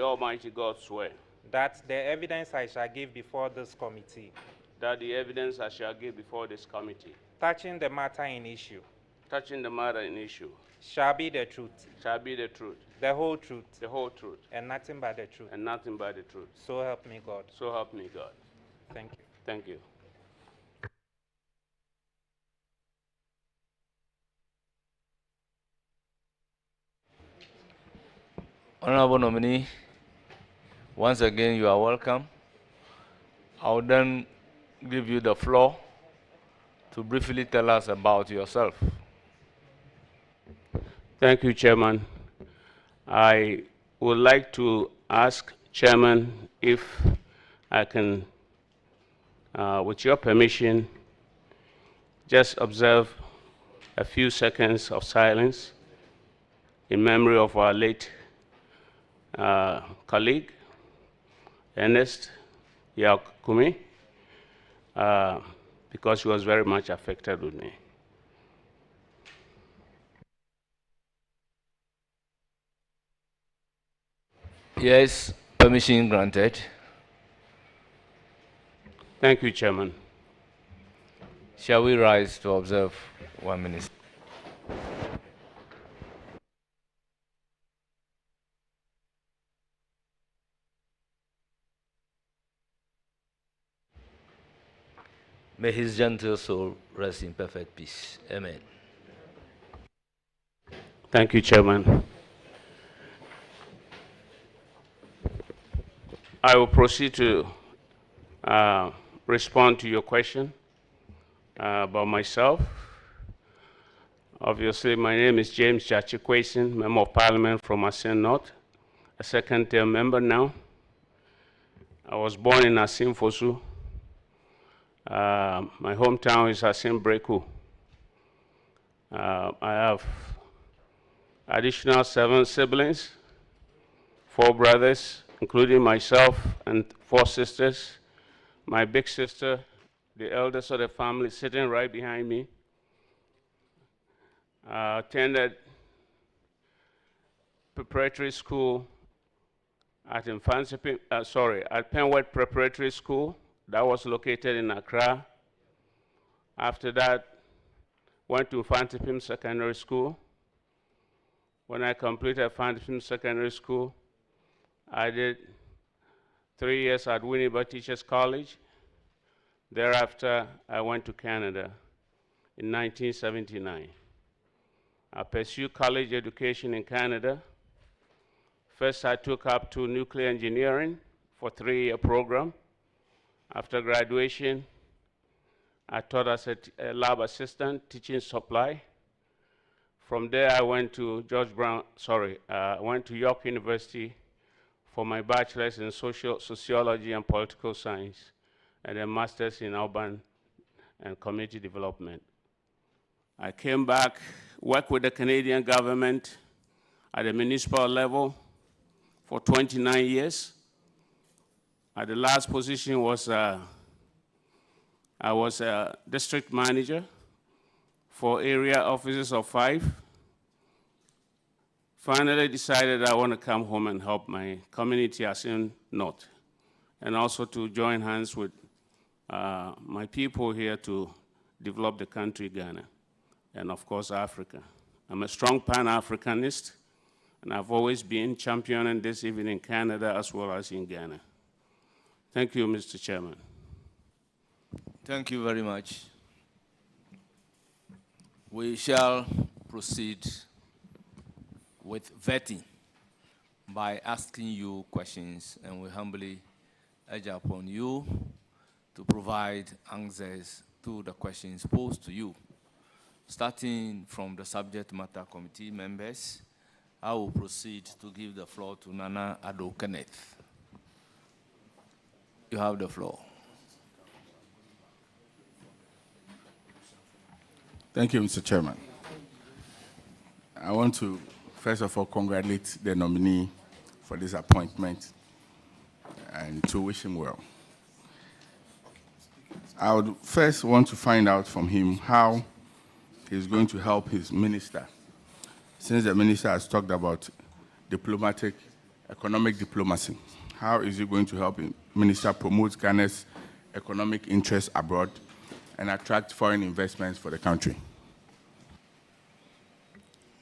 Almighty God swear that the evidence I shall give before this committee that the evidence I shall give before this committee touching the matter in issue shall be the truth, the whole truth, and nothing but the truth. So help me God. So help me God. Thank you. Thank you. Honorable nominee, once again you are welcome. I will then give you the floor to briefly tell us about yourself. Thank you, Chairman. I would like to ask Chairman if I can, with your permission, just observe a few seconds of silence in memory of our late colleague, Ernest Gyakye, because he was very much affected with me. Yes, permission granted. Thank you, Chairman. Shall we rise to observe 1 minute? May his gentle soul rest in perfect peace. Amen. Thank you, Chairman. I will proceed to respond to your question about myself. Obviously, my name is James Gyakye Quayson, Member of Parliament from Asin North, a second-term member now. I was born in Asin Fosu. My hometown is Asin Breku. I have additional 7 siblings, 4 brothers, including myself, and 4 sisters. My big sister, the eldest of the family, sitting right behind me, attended preparatory school at Penwet Preparatory School that was located in Accra. After that, went to Fantipim Secondary School. When I completed Fantipim Secondary School, I did 3 years at Winneba Teachers College. Thereafter, I went to Canada in 1979. I pursued college education in Canada. First, I took up to nuclear engineering for a 3-year program. After graduation, I taught as a lab assistant, teaching supply. From there, I went to went to York University for my bachelor's in sociology and political science, and a master's in urban and community development. I came back, worked with the Canadian government at the municipal level for 29 years. At the last position was, I was a district manager for area offices of 5. Finally decided I want to come home and help my community as in North, and also to join hands with my people here to develop the country Ghana, and of course Africa. I'm a strong pan-Africanist, and I've always been championing this even in Canada as well as in Ghana. Thank you, Mr. Chairman. Thank you very much. We shall proceed with vetting by asking you questions, and we humbly urge upon you to provide answers to the questions posed to you. Starting from the subject matter committee members, I will proceed to give the floor to Nana Addo Kenneth. You have the floor. Thank you, Mr. Chairman. I want to, first of all, congratulate the nominee for this appointment and to wish him well. I would first want to find out from him how he's going to help his minister, since the minister has talked about diplomatic economic diplomacy. How is it going to help the minister promote Ghana's economic interests abroad and attract foreign investments for the country?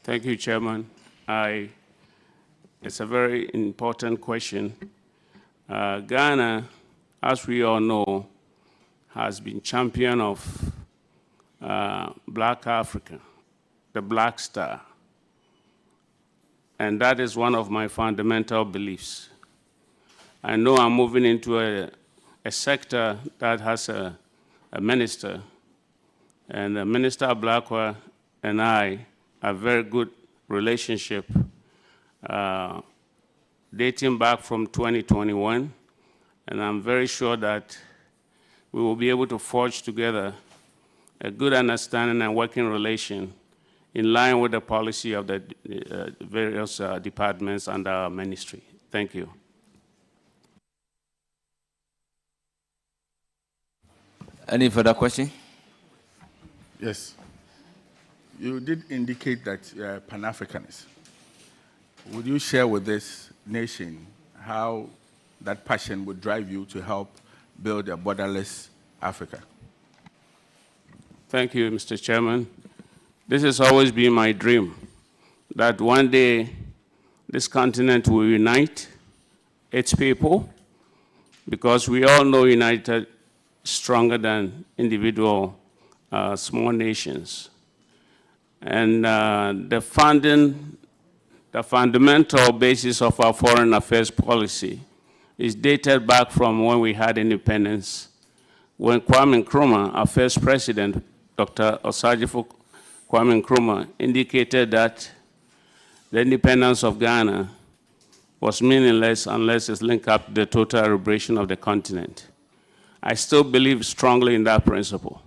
Thank you, Chairman. It's a very important question. Ghana, as we all know, has been champion of Black Africa, the Black Star. And that is one of my fundamental beliefs. I know I'm moving into a sector that has a minister, and the Minister Blakwa and I have very good relationship dating back from 2021, and I'm very sure that we will be able to forge together a good understanding and working relation in line with the policy of the various departments under our ministry. Thank you. Any further question? Yes. You did indicate that you're a pan-Africanist. Would you share with this nation how that passion would drive you to help build a borderless Africa? Thank you, Mr. Chairman. This has always been my dream, that one day this continent will unite its people, because we all know united stronger than individual small nations. And the fundamental basis of our foreign affairs policy is dated back from when we had independence, when Kwame Nkrumah, our first president, Dr. Osagyefo Kwame Nkrumah, indicated that the independence of Ghana was meaningless unless it's linked up to the total liberation of the continent. I still believe strongly in that principle.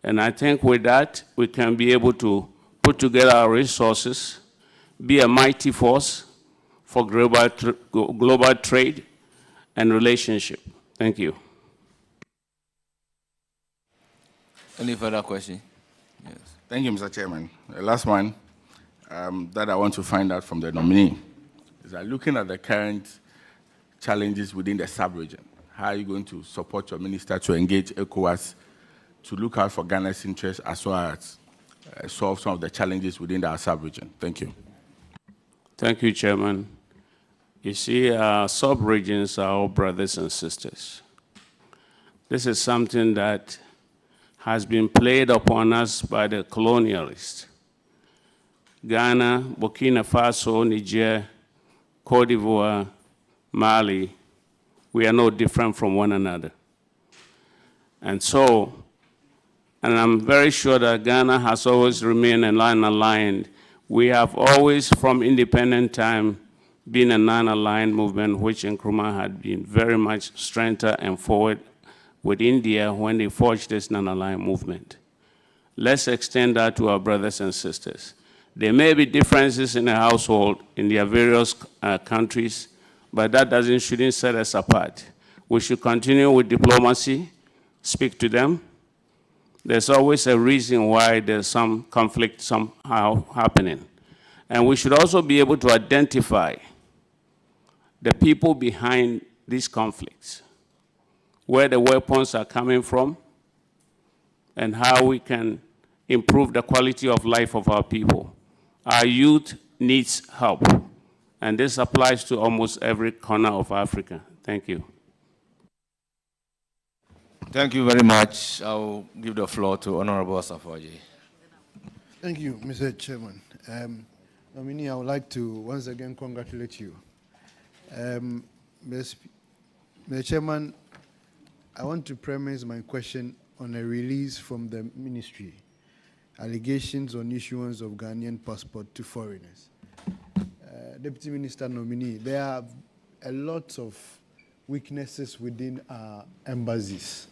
And I think with that, we can be able to put together our resources, be a mighty force for global trade and relationship. Thank you. Any further question? Yes. Thank you, Mr. Chairman. The last one that I want to find out from the nominee is that looking at the current challenges within the sub-region, how are you going to support your minister to engage ECOWAS to look out for Ghana's interests as well as solve some of the challenges within our sub-region? Thank you. Thank you, Chairman. You see, our sub-regions are all brothers and sisters. This is something that has been played upon us by the colonialists. Ghana, Burkina Faso, Niger, Cote d'Ivoire, Mali, we are no different from one another. And so, and I'm very sure that Ghana has always remained a non-aligned. We have always, from independent time, been a non-aligned movement, which Nkrumah had been very much strengthened and forward with India when they forged this non-aligned movement. Let's extend that to our brothers and sisters. There may be differences in the household in their various countries, but that shouldn't set us apart. We should continue with diplomacy, speak to them. There's always a reason why there's some conflict somehow happening. And we should also be able to identify the people behind these conflicts, where the weapons are coming from, and how we can improve the quality of life of our people. Our youth needs help, and this applies to almost every corner of Africa. Thank you. Thank you very much. I'll give the floor to Honorable Safaji. Thank you, Mr. Chairman. Nominee, I would like to once again congratulate you. Mr. Chairman, I want to premise my question on a release from the ministry, allegations on issuance of Ghanaian passport to foreigners. Deputy Minister nominee, there are a lot of weaknesses within our embassies.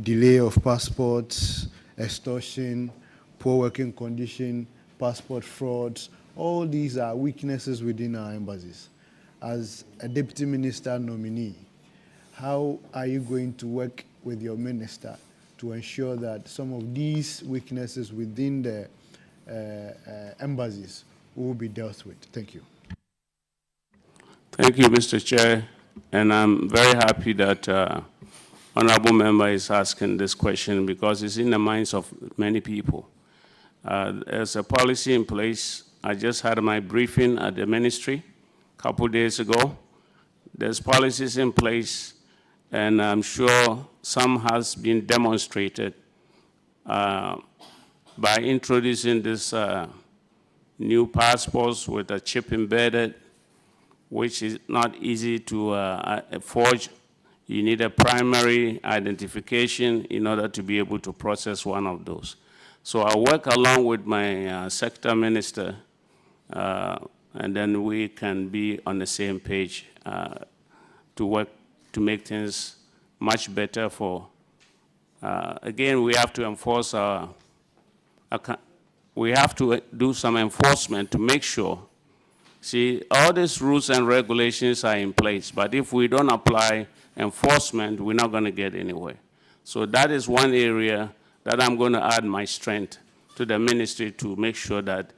Delay of passports, extortion, poor working condition, passport frauds, all these are weaknesses within our embassies. As a Deputy Minister nominee, how are you going to work with your minister to ensure that some of these weaknesses within the embassies will be dealt with? Thank you. Thank you, Mr. Chair. And I'm very happy that Honorable Member is asking this question because it's in the minds of many people. There's a policy in place. I just had my briefing at the ministry a couple days ago. There's policies in place, and I'm sure some has been demonstrated by introducing this new passports with a chip embedded, which is not easy to forge. You need a primary identification in order to be able to process one of those. So I work along with my sector minister, and then we can be on the same page to work to make things much better for, again, we have to enforce we have to do some enforcement to make sure. See, all these rules and regulations are in place, but if we don't apply enforcement, we're not going to get anywhere. So that is one area that I'm going to add my strength to the ministry to make sure that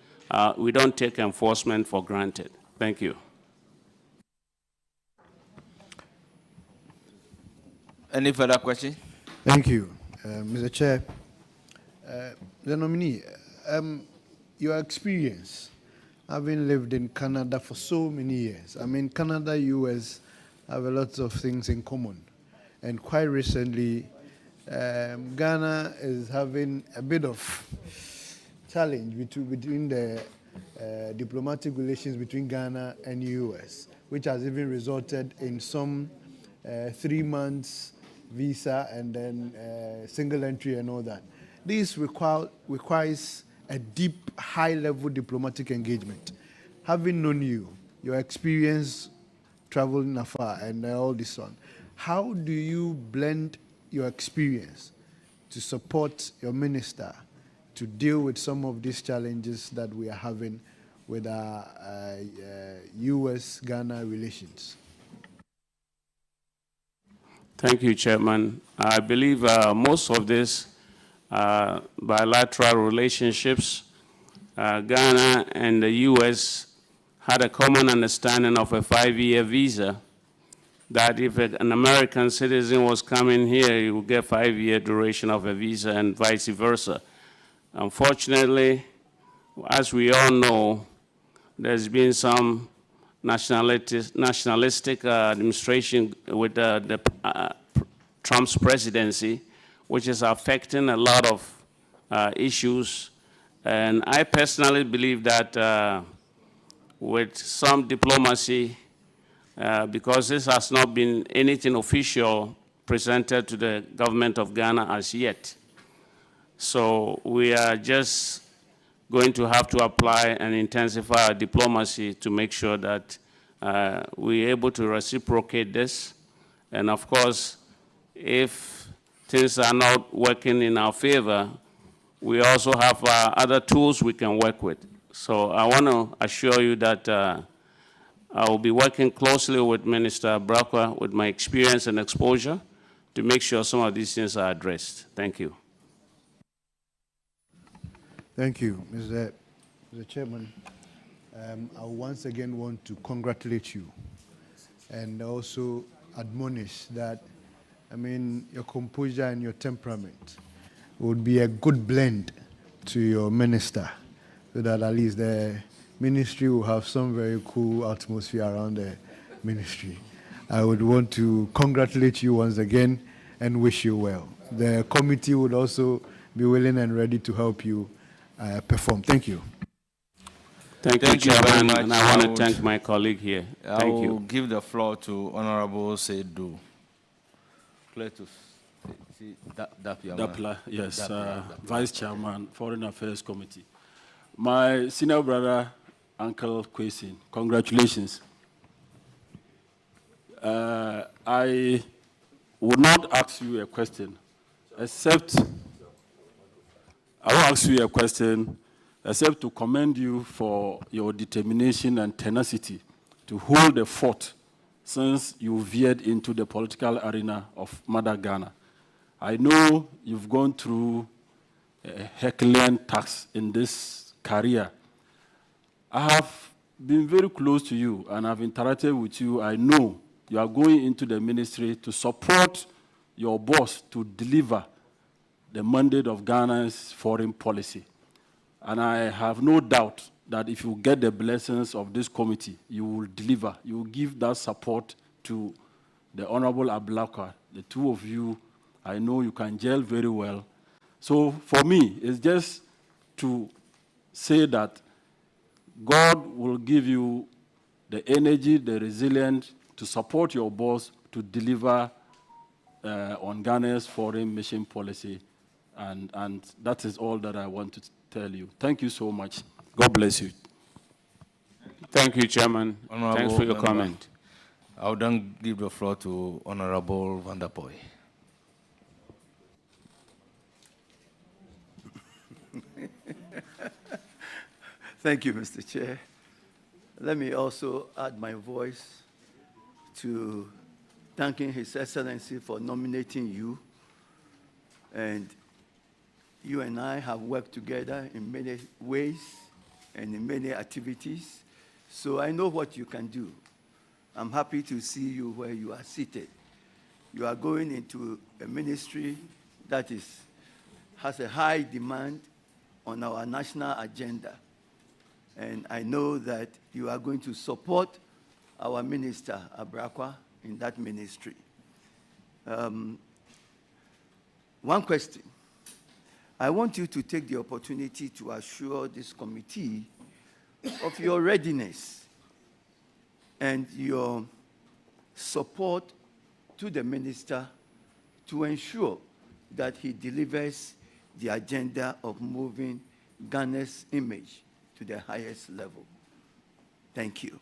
we don't take enforcement for granted. Thank you. Any further question? Thank you, Mr. Chair. The nominee, your experience, having lived in Canada for so many years. I mean, Canada, US have a lot of things in common. And quite recently, Ghana is having a bit of challenge between the diplomatic relations between Ghana and US, which has even resulted in some 3 months visa and then single entry and all that. This requires a deep, high-level diplomatic engagement. Having known you, your experience traveling afar and all this on, how do you blend your experience to support your minister to deal with some of these challenges that we are having with our US-Ghana relations? Thank you, Chairman. I believe most of these bilateral relationships, Ghana and the US had a common understanding of a 5-year visa, that if an American citizen was coming here, he would get 5-year duration of a visa and vice versa. Unfortunately, as we all know, there's been some nationalistic administration with Trump's presidency, which is affecting a lot of issues. And I personally believe that with some diplomacy, because this has not been anything official presented to the government of Ghana as yet. So we are just going to have to apply and intensify our diplomacy to make sure that we're able to reciprocate this. And of course, if things are not working in our favor, we also have other tools we can work with. So I want to assure you that I will be working closely with Minister Gyakye with my experience and exposure to make sure some of these things are addressed. Thank you. Thank you, Mr. Chairman. I once again want to congratulate you and also admonish that, I mean, your composure and your temperament would be a good blend to your minister, so that at least the ministry will have some very cool atmosphere around the ministry. I would want to congratulate you once again and wish you well. The committee would also be willing and ready to help you perform. Thank you. Thank you, Chairman, and I want to thank my colleague here. Thank you. I will give the floor to Honorable Seydu. Dapla, yes, Vice Chairman, Foreign Affairs Committee. My senior brother, Uncle Quayson, congratulations. I would not ask you a question, except to commend you for your determination and tenacity to hold the fort since you veered into the political arena of Mother Ghana. I know you've gone through a Herculean task in this career. I have been very close to you and I've interacted with you. I know you are going into the ministry to support your boss to deliver the mandate of Ghana's foreign policy. And I have no doubt that if you get the blessings of this committee, you will deliver. You will give that support to the Honorable Ablakwa. The two of you, I know you can gel very well. So for me, it's just to say that God will give you the energy, the resilience to support your boss to deliver on Ghana's foreign mission policy. And that is all that I want to tell you. Thank you so much. God bless you. Thank you, Chairman. Honorable Thanks for your member. comment. I will then give the floor to Honorable Van der Poy. Thank you, Mr. Chair. Let me also add my voice to thanking His Excellency for nominating you. And you and I have worked together in many ways and in many activities. So I know what you can do. I'm happy to see you where you are seated. You are going into a ministry that has a high demand on our national agenda. And I know that you are going to support our Minister, Ablakwa, in that ministry. One question. I want you to take the opportunity to assure this committee of your readiness and your support to the minister to ensure that he delivers the agenda of moving Ghana's image to the highest level. Thank you.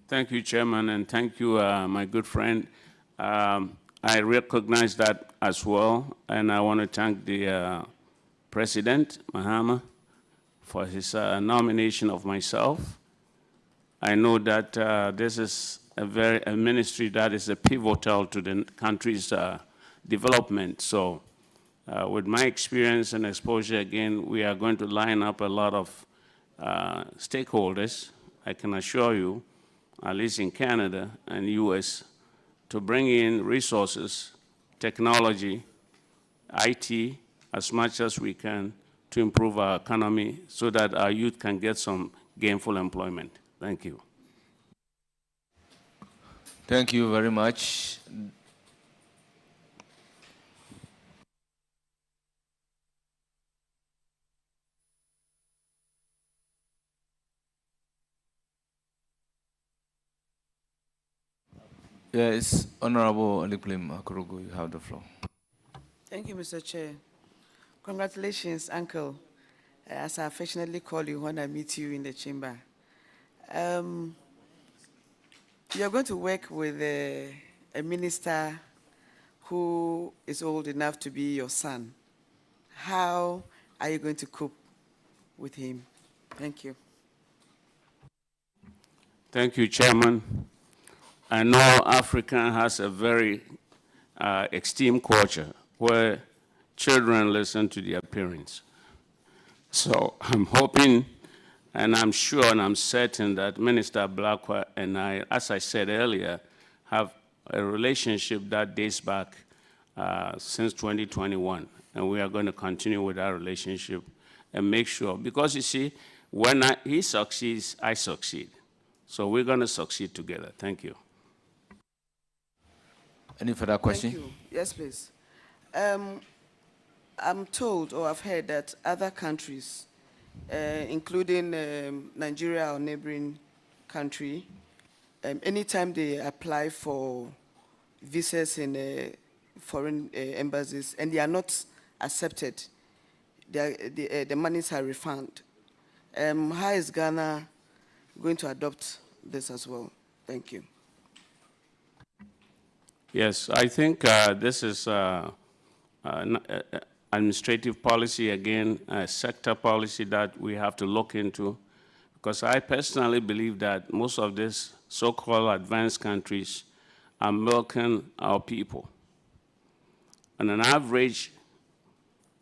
Thank you, Chairman, and thank you, my good friend. I recognize that as well, and I want to thank the President, Mahama, for his nomination of myself. I know that this is a ministry that is pivotal to the country's development. So with my experience and exposure, again, we are going to line up a lot of stakeholders, I can assure you, at least in Canada and US, to bring in resources, technology, IT, as much as we can to improve our economy so that our youth can get some gainful employment. Thank you. Thank you very much. Yes, Honorable Aliklim Akurugu, you have the floor. Thank you, Mr. Chair. Congratulations, Uncle, as I affectionately call you when I meet you in the chamber. You're going to work with a minister who is old enough to be your son. How are you going to cope with him? Thank you. Thank you, Chairman. I know Africa has a very extreme culture where children listen to their parents. So I'm hoping, and I'm sure and I'm certain that Minister Ablakwa and I, as I said earlier, have a relationship that dates back since 2021. And we are going to continue with our relationship and make sure, because you see, when he succeeds, I succeed. So we're going to succeed together. Thank you. Any further question? Thank you. Yes, please. I'm told, or I've heard, that other countries, including Nigeria, our neighboring country, anytime they apply for visas in foreign embassies and they are not accepted, the monies are refunded. How is Ghana going to adopt this as well? Thank you. Yes, I think this is administrative policy, again, a sector policy that we have to look into, because I personally believe that most of these so-called advanced countries are milking our people. On an average,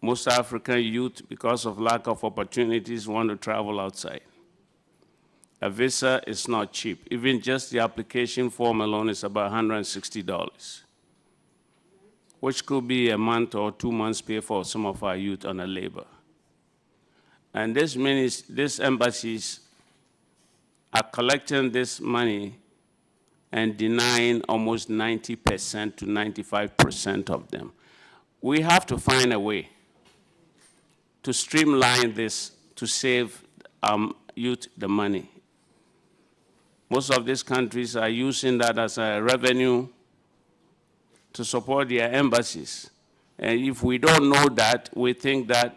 most African youth, because of lack of opportunities, want to travel outside. A visa is not cheap. Even just the application form alone is about $160, which could be a month or 2 months' pay for some of our youth on a labor. And these embassies are collecting this money and denying almost 90% to 95% of them. We have to find a way to streamline this to save youth the money. Most of these countries are using that as a revenue to support their embassies. And if we don't know that, we think that,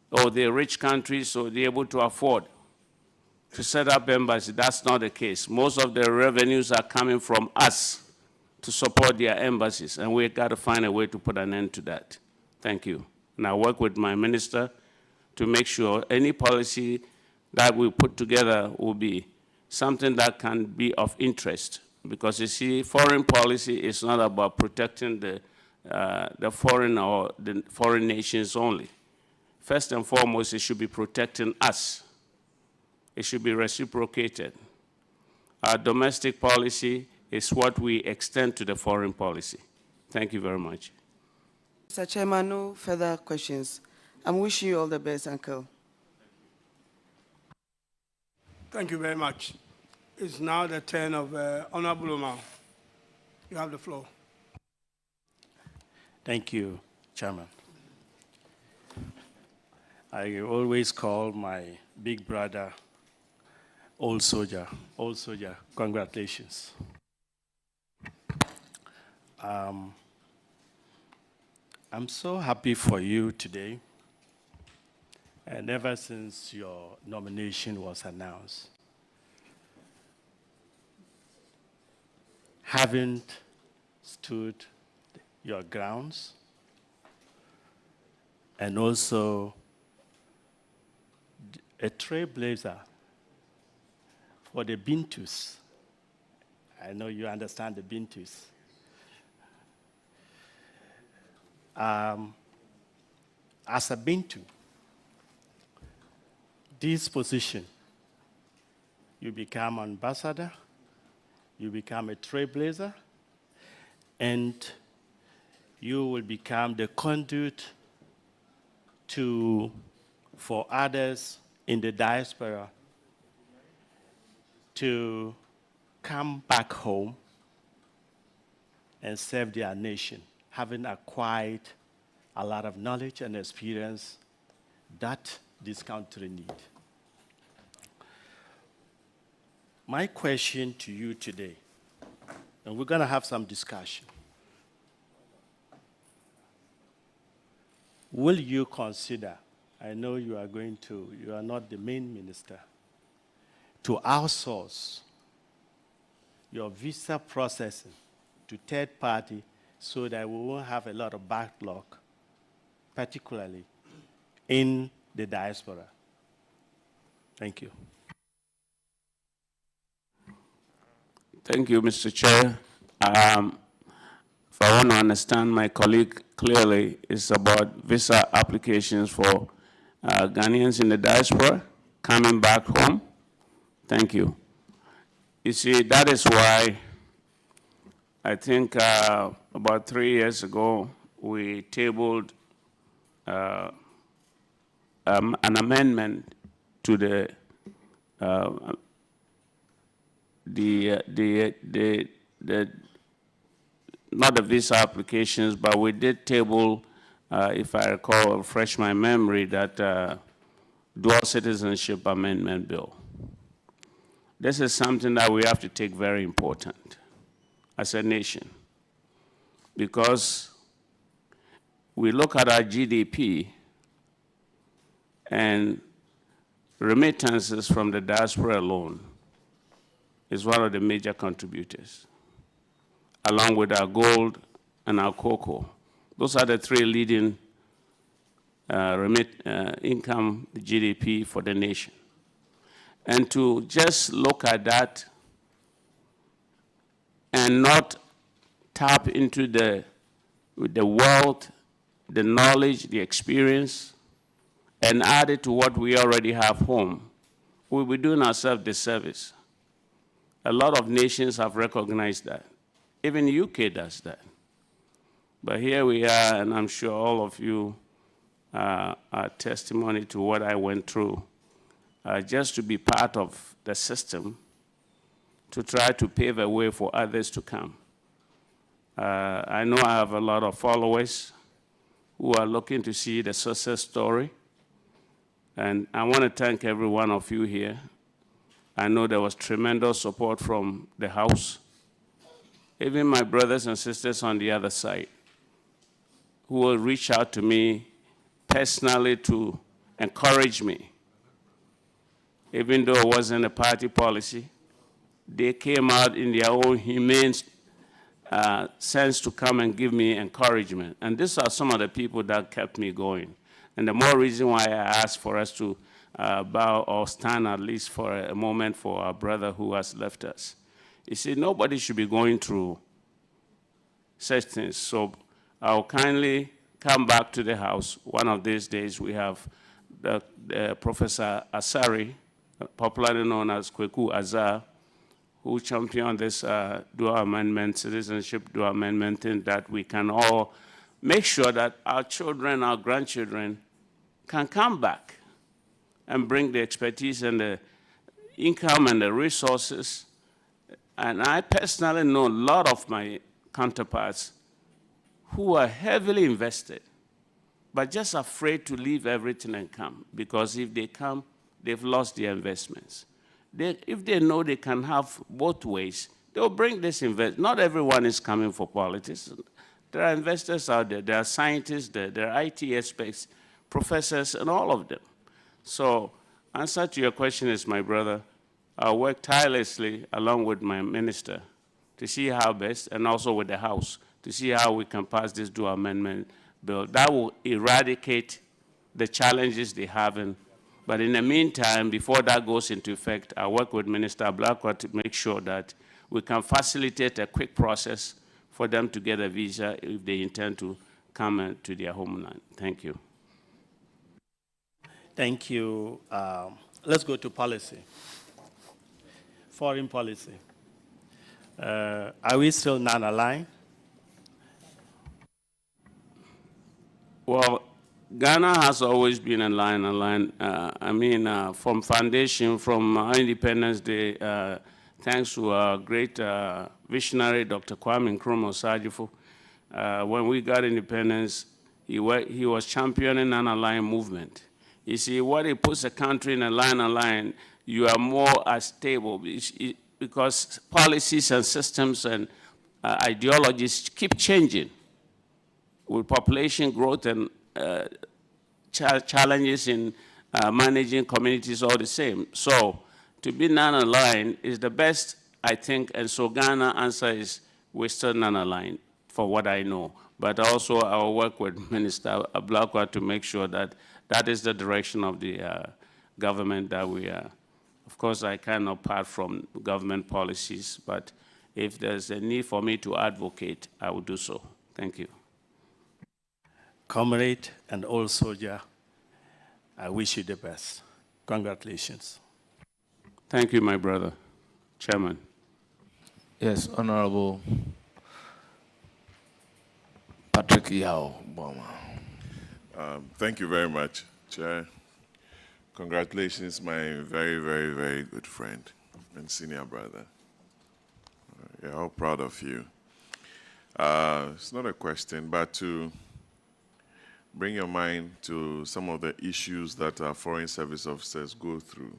oh, they're rich countries, so they're able to afford to set up embassies. That's not the case. Most of the revenues are coming from us to support their embassies, and we've got to find a way to put an end to that. Thank you. And I work with my minister to make sure any policy that we put together will be something that can be of interest. Because you see, foreign policy is not about protecting the foreign or the foreign nations only. First and foremost, it should be protecting us. It should be reciprocated. Our domestic policy is what we extend to the foreign policy. Thank you very much. Mr. Chairman, no further questions. I'm wishing you all the best, Uncle. Thank you very much. It's now the turn of Honorable Omar. You have the floor. Thank you, Chairman. I always call my big brother old soldier. Old soldier, congratulations. I'm so happy for you today. And ever since your nomination was announced, haven't stood your grounds, and also a trailblazer for the Bintus. I know you understand the Bintus. As a Bintu, this position, you become ambassador, you become a trailblazer, and you will become the conduit for others in the diaspora to come back home and serve their nation, having acquired a lot of knowledge and experience that this country needs. My question to you today, and we're going to have some discussion. Will you consider, I know you are not the main minister, to outsource your visa processing to third party so that we won't have a lot of backlog, particularly in the diaspora? Thank you. Thank you, Mr. Chair. If I want to understand my colleague clearly, it's about visa applications for Ghanaians in the diaspora coming back home. Thank you. You see, that is why I think about 3 years ago, we tabled an amendment to not the visa applications, but we did table, if I recall, refresh my memory, that dual citizenship amendment bill. This is something that we have to take very important as a nation, because we look at our GDP and remittances from the diaspora alone is one of the major contributors, along with our gold and our cocoa. Those are the three leading income GDP for the nation. And to just look at that and not tap into the wealth, the knowledge, the experience, and add it to what we already have home, we'll be doing ourselves disservice. A lot of nations have recognized that. Even UK does that. But here we are, and I'm sure all of you are testimony to what I went through, just to be part of the system, to try to pave a way for others to come. I know I have a lot of followers who are looking to see the success story. And I want to thank every one of you here. I know there was tremendous support from the House, even my brothers and sisters on the other side, who will reach out to me personally to encourage me. Even though it wasn't a party policy, they came out in their own humane sense to come and give me encouragement. And these are some of the people that kept me going. And the more reason why I asked for us to bow or stand at least for a moment for our brother who has left us. You see, nobody should be going through such things. So I'll kindly come back to the House. One of these days we have the Professor Asari, popularly known as Kweku Azar, who championed this dual amendment, citizenship dual amendment, and that we can all make sure that our children, our grandchildren can come back and bring the expertise and the income and the resources. And I personally know a lot of my counterparts who are heavily invested, but just afraid to leave everything and come, because if they come, they've lost their investments. If they know they can have both ways, they'll bring this investment. Not everyone is coming for politics. There are investors out there, there are scientists, there are IT experts, professors, and all of them. So, answer to your question is, my brother, I'll work tirelessly along with my minister to see how best, and also with the House, to see how we can pass this dual amendment bill. That will eradicate the challenges they have. But in the meantime, before that goes into effect, I work with Minister Ablakwa to make sure that we can facilitate a quick process for them to get a visa if they intend to come to their homeland. Thank you. Thank you. Let's go to policy. Foreign policy. Are we still non-aligned? Well, Ghana has always been aligned. From foundation, from our independence day, thanks to our great visionary, Dr. Kwame Nkrumah Sajifo, when we got independence, he was championing an aligned movement. You see, what it puts a country in a line, you are more stable, because policies and systems and ideologies keep changing with population growth and challenges in managing communities all the same. So to be non-aligned is the best, I think, and so Ghana answer is we're still non-aligned, for what I know. But also I'll work with Minister Ablakwa to make sure that that is the direction of the government that we are. Of course, I cannot part from government policies, but if there's a need for me to advocate, I will do so. Thank you. Comrade and old soldier, I wish you the best. Congratulations. Thank you, my brother. Chairman. Yes, Honorable Patrick Yao Boma. Thank you very much, Chair. Congratulations, my very, very, very good friend and senior brother. We're all proud of you. It's not a question, but to bring your mind to some of the issues that our foreign service officers go through.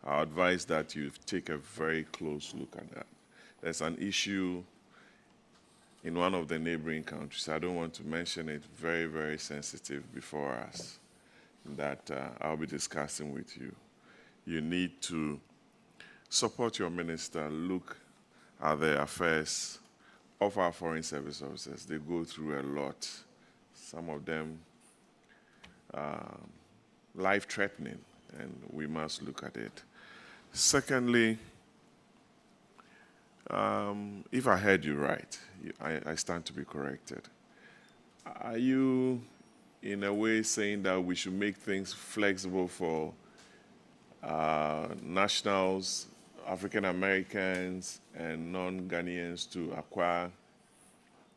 I advise that you take a very close look at that. There's an issue in one of the neighboring countries. I don't want to mention it, very, very sensitive before us, that I'll be discussing with you. You need to support your minister, look at the affairs of our foreign service officers. They go through a lot. Some of them life-threatening, and we must look at it. Secondly, if I heard you right, I stand to be corrected. Are you, in a way, saying that we should make things flexible for nationals, African Americans, and non-Ghanaians to acquire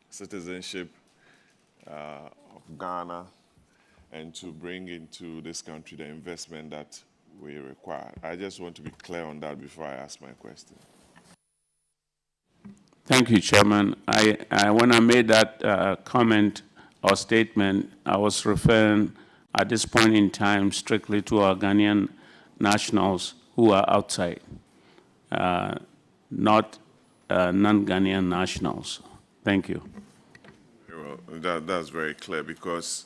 citizenship of Ghana and to bring into this country the investment that we require. I just want to be clear on that before I ask my question. Thank you, Chairman. When I made that comment or statement, I was referring at this point in time strictly to our Ghanaian nationals who are outside, not non-Ghanaian nationals. Thank you. Well, that's very clear because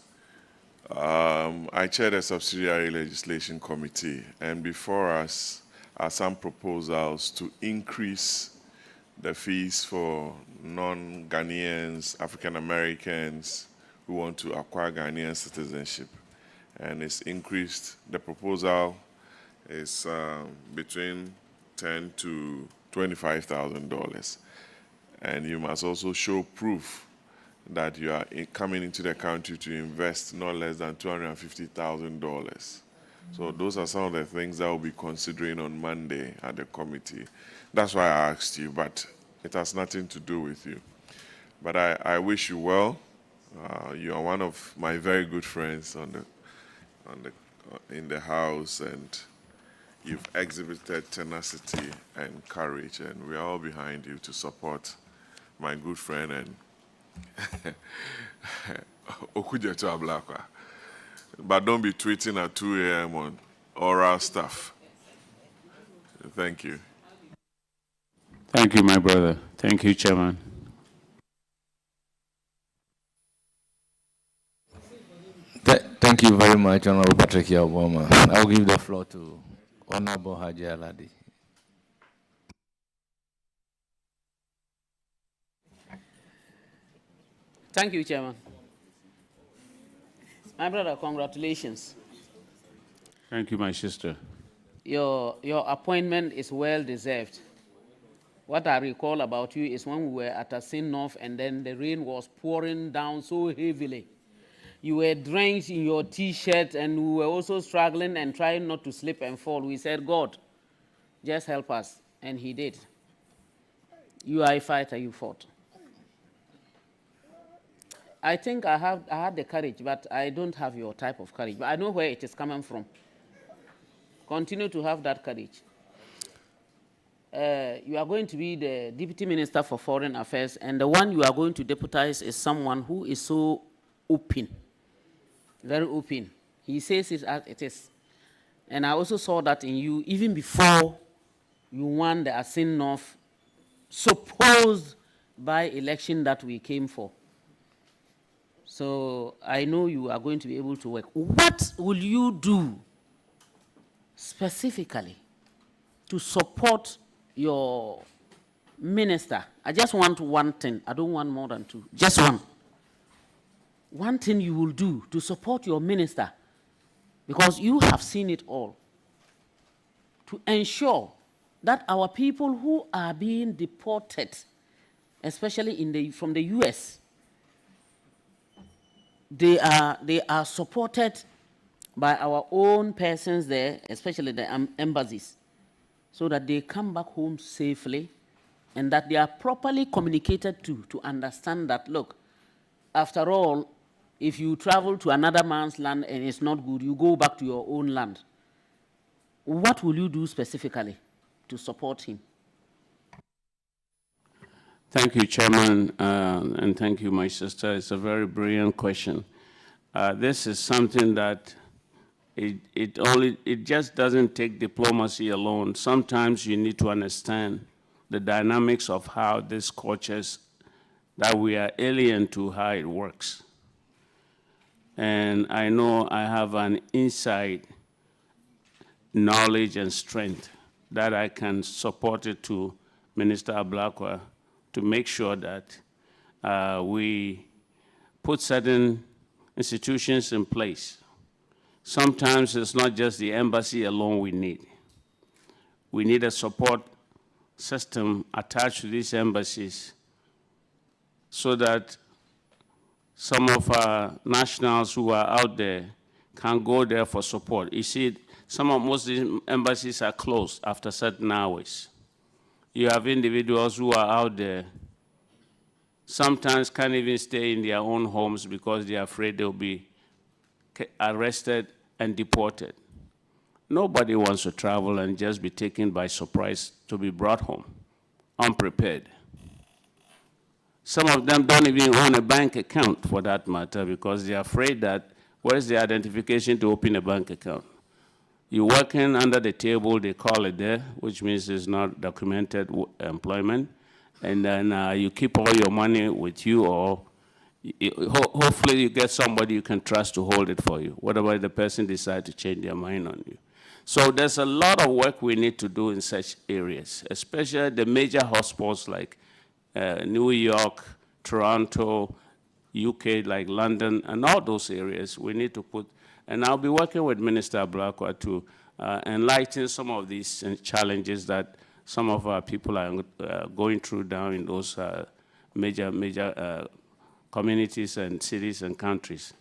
I chair the subsidiary legislation committee, and before us are some proposals to increase the fees for non-Ghanaians, African Americans who want to acquire Ghanaian citizenship. And it's increased. The proposal is between $10,000 to $25,000. And you must also show proof that you are coming into the country to invest not less than $250,000. So those are some of the things that we'll be considering on Monday at the committee. That's why I asked you, but it has nothing to do with you. But I wish you well. You are one of my very good friends in the House, and you've exhibited tenacity and courage, and we are all behind you to support my good friend and Okujeto Ablakwa. But don't be tweeting at 2 a.m. on oral stuff. Thank you. Thank you, my brother. Thank you, Chairman. Thank you very much, Honorable Patrick Obama. I'll give the floor to Honorable Haji Aladi. Thank you, Chairman. My brother, congratulations. Thank you, my sister. Your appointment is well deserved. What I recall about you is when we were at Asin North and then the rain was pouring down so heavily. You were drenched in your T-shirt and we were also struggling and trying not to slip and fall. We said, God, just help us. And he did. You are a fighter, you fought. I think I had the courage, but I don't have your type of courage. But I know where it is coming from. Continue to have that courage. You are going to be the Deputy Minister for Foreign Affairs, and the one you are going to deputize is someone who is so open, very open. He says it as it is. And I also saw that in you, even before you won the Asin North supposed by-election that we came for. So I know you are going to be able to work. What will you do specifically to support your minister? I just want one thing. I don't want more than two. Just one. One thing you will do to support your minister, because you have seen it all, to ensure that our people who are being deported, especially from the US, they are supported by our own persons there, especially the embassies, so that they come back home safely and that they are properly communicated to understand that, look, after all, if you travel to another man's land and it's not good, you go back to your own land. What will you do specifically to support him? Thank you, Chairman, and thank you, my sister. It's a very brilliant question. This is something that it just doesn't take diplomacy alone. Sometimes you need to understand the dynamics of how these cultures that we are alien to, how it works. And I know I have an inside knowledge and strength that I can support it to Minister Ablakwa to make sure that we put certain institutions in place. Sometimes it's not just the embassy alone we need. We need a support system attached to these embassies so that some of our nationals who are out there can go there for support. You see, Most of these embassies are closed after certain hours. You have individuals who are out there, sometimes can't even stay in their own homes because they're afraid they'll be arrested and deported. Nobody wants to travel and just be taken by surprise to be brought home, unprepared. Some of them don't even own a bank account, for that matter, because they're afraid that, where's the identification to open a bank account? You're working under the table, they call it there, which means it's not documented employment, and then you keep all your money with you, or hopefully you get somebody you can trust to hold it for you, whatever the person decides to change their mind on you. So there's a lot of work we need to do in such areas, especially the major hotspots like New York, Toronto, UK, like London, and all those areas we need to put. And I'll be working with Minister Gyakye to enlighten some of these challenges that some of our people are going through down in those major communities and cities and countries.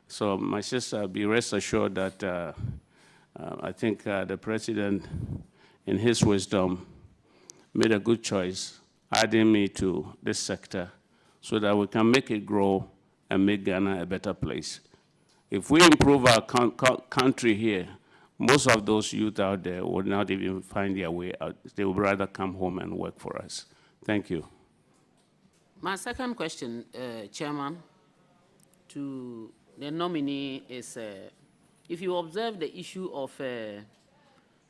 So my sister, be rest assured that I think the President, in his wisdom, made a good choice adding me to this sector so that we can make it grow and make Ghana a better place. If we improve our country here, most of those youth out there would not even find their way out. They would rather come home and work for us. Thank you. My second question, Chairman, to the nominee is, if you observe the issue of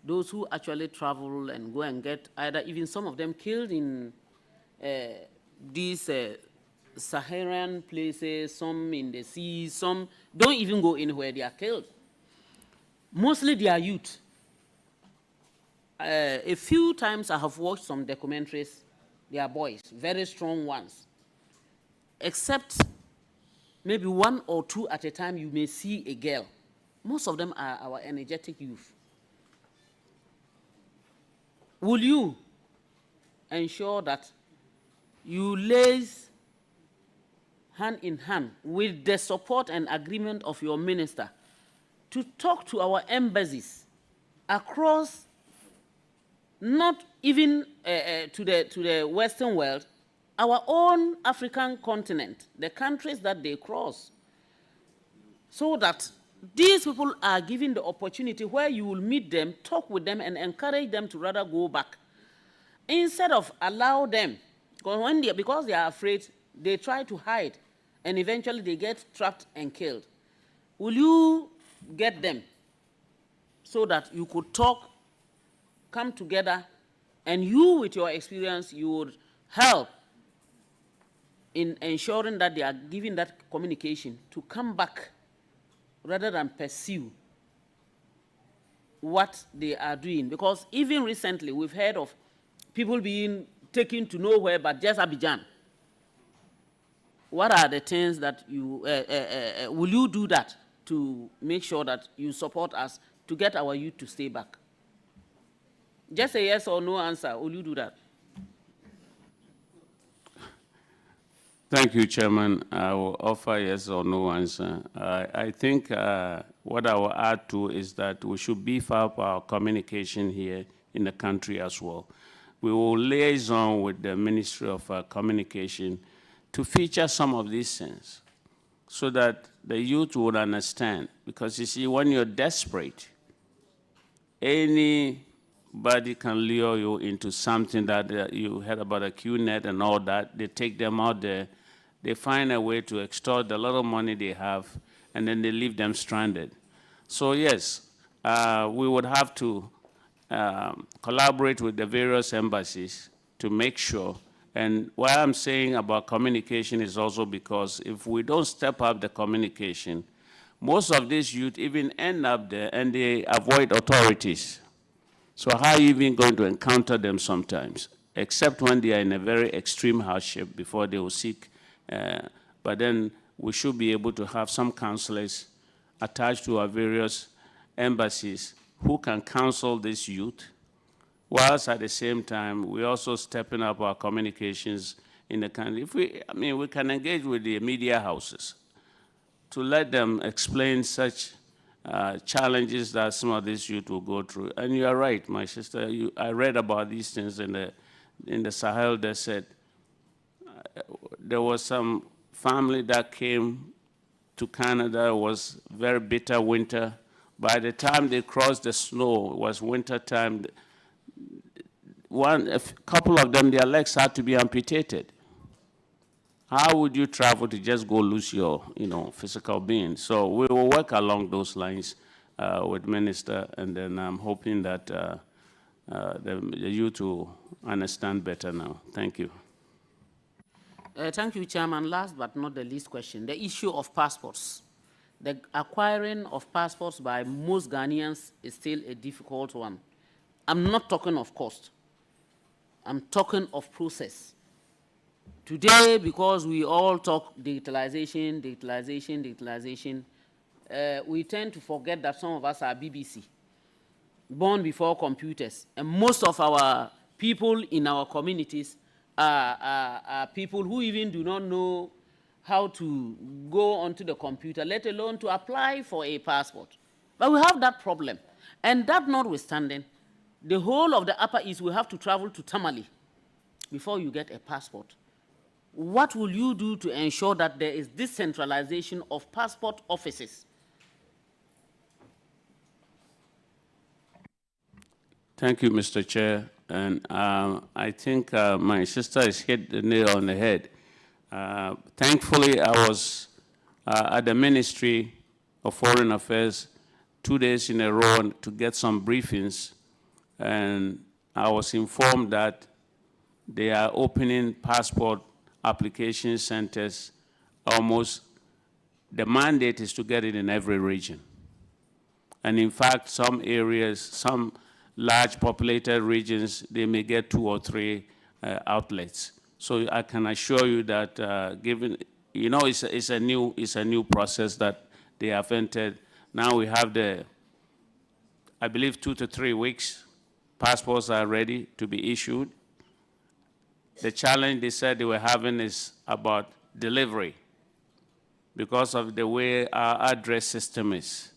those who actually travel and go and get either even some of them killed in these Saharan places, some in the sea, some don't even go anywhere, they are killed. Mostly they are youth. A few times I have watched some documentaries, they are boys, very strong ones. Except maybe one or two at a time you may see a girl. Most of them are our energetic youth. Will you ensure that you lace hand in hand with the support and agreement of your minister to talk to our embassies across, not even to the Western world, our own African continent, the countries that they cross, so that these people are given the opportunity where you will meet them, talk with them, and encourage them to rather go back, instead of allow them, because they are afraid, they try to hide, and eventually they get trapped and killed. Will you get them so that you could talk, come together, and you, with your experience, you would help in ensuring that they are given that communication to come back rather than pursue what they are doing? Because even recently, we've heard of people being taken to nowhere but just Abidjan. What are the things that you, will you do that to make sure that you support us to get our youth to stay back? Just a yes or no answer, will you do that? Thank you, Chairman. I will offer yes or no answer. I think what I will add to is that we should beef up our communication here in the country as well. We will liaison with the Ministry of Communication to feature some of these things so that the youth would understand. Because you see, when you're desperate, anybody can lure you into something that you heard about a QNet and all that. They take them out there. They find a way to extort the little money they have, and then they leave them stranded. So yes, we would have to collaborate with the various embassies to make sure. And what I'm saying about communication is also because if we don't step up the communication, most of these youth even end up there and they avoid authorities. So how are you even going to encounter them sometimes? Except when they are in a very extreme hardship before they will seek. But then we should be able to have some counselors attached to our various embassies who can counsel this youth, whilst at the same time, we're also stepping up our communications in the country. We can engage with the media houses to let them explain such challenges that some of these youth will go through. And you are right, my sister. I read about these things in the Sahel Desert. There was some family that came to Canada. It was very bitter winter. By the time they crossed the snow, it was winter time. A couple of them, their legs had to be amputated. How would you travel to just go lose your, physical being? So we will work along those lines with Minister, and then I'm hoping that the youth will understand better now. Thank you. Thank you, Chairman. Last but not the least question, the issue of passports. The acquiring of passports by most Ghanaians is still a difficult one. I'm not talking of cost. I'm talking of process. Today, because we all talk digitalization, we tend to forget that some of us are BBC, born before computers. And most of our people in our communities are people who even do not know how to go onto the computer, let alone to apply for a passport. But we have that problem. And that notwithstanding, the whole of the Upper East will have to travel to Tamale before you get a passport. What will you do to ensure that there is decentralization of passport offices? Thank you, Mr. Chair. And I think my sister has hit the nail on the head. Thankfully, I was at the Ministry of Foreign Affairs 2 days in a row to get some briefings, and I was informed that they are opening passport application centers. Almost the mandate is to get it in every region. And in fact, some areas, some large populated regions, they may get 2 or 3 outlets. So I can assure you that given, it's a new process that they have entered. Now we have I believe 2 to 3 weeks, passports are ready to be issued. The challenge they said they were having is about delivery because of the way our address system is,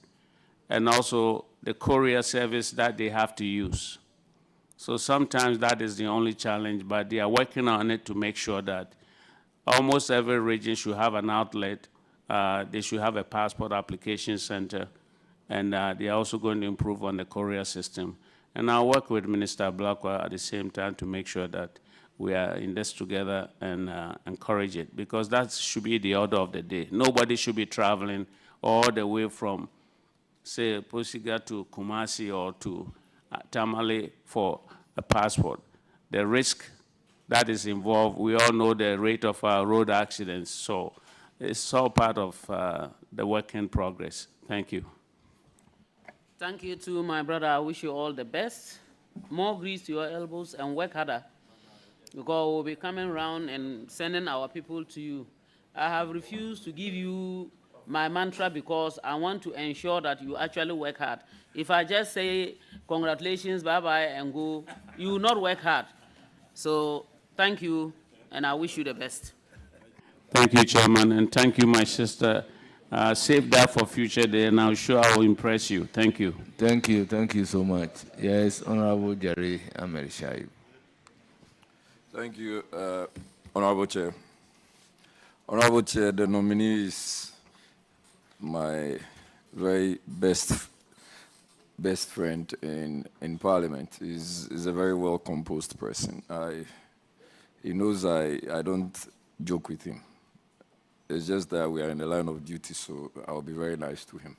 and also the courier service that they have to use. So sometimes that is the only challenge, but they are working on it to make sure that almost every region should have an outlet. They should have a passport application center, and they are also going to improve on the courier system. And I'll work with Minister Blakwa at the same time to make sure that we are in this together and encourage it, because that should be the order of the day. Nobody should be traveling all the way from, say, Posiga to Kumasi or to Tamale for a passport. The risk that is involved, we all know the rate of road accidents, so it's all part of the work in progress. Thank you. Thank you to my brother. I wish you all the best. More grease to your elbows and work harder, because we'll be coming around and sending our people to you. I have refused to give you my mantra because I want to ensure that you actually work hard. If I just say congratulations, bye-bye, and go, you will not work hard. So thank you, and I wish you the best. Thank you, Chairman, and thank you, my sister. Save that for future day, and I'm sure I will impress you. Thank you. Thank you so much. Yes, Honorable Jerry Amerishayu. Thank you, Honorable Chair. Honorable Chair, the nominee is my very best friend in Parliament. He's a very well-composed person. He knows I don't joke with him. It's just that we are in the line of duty, so I'll be very nice to him.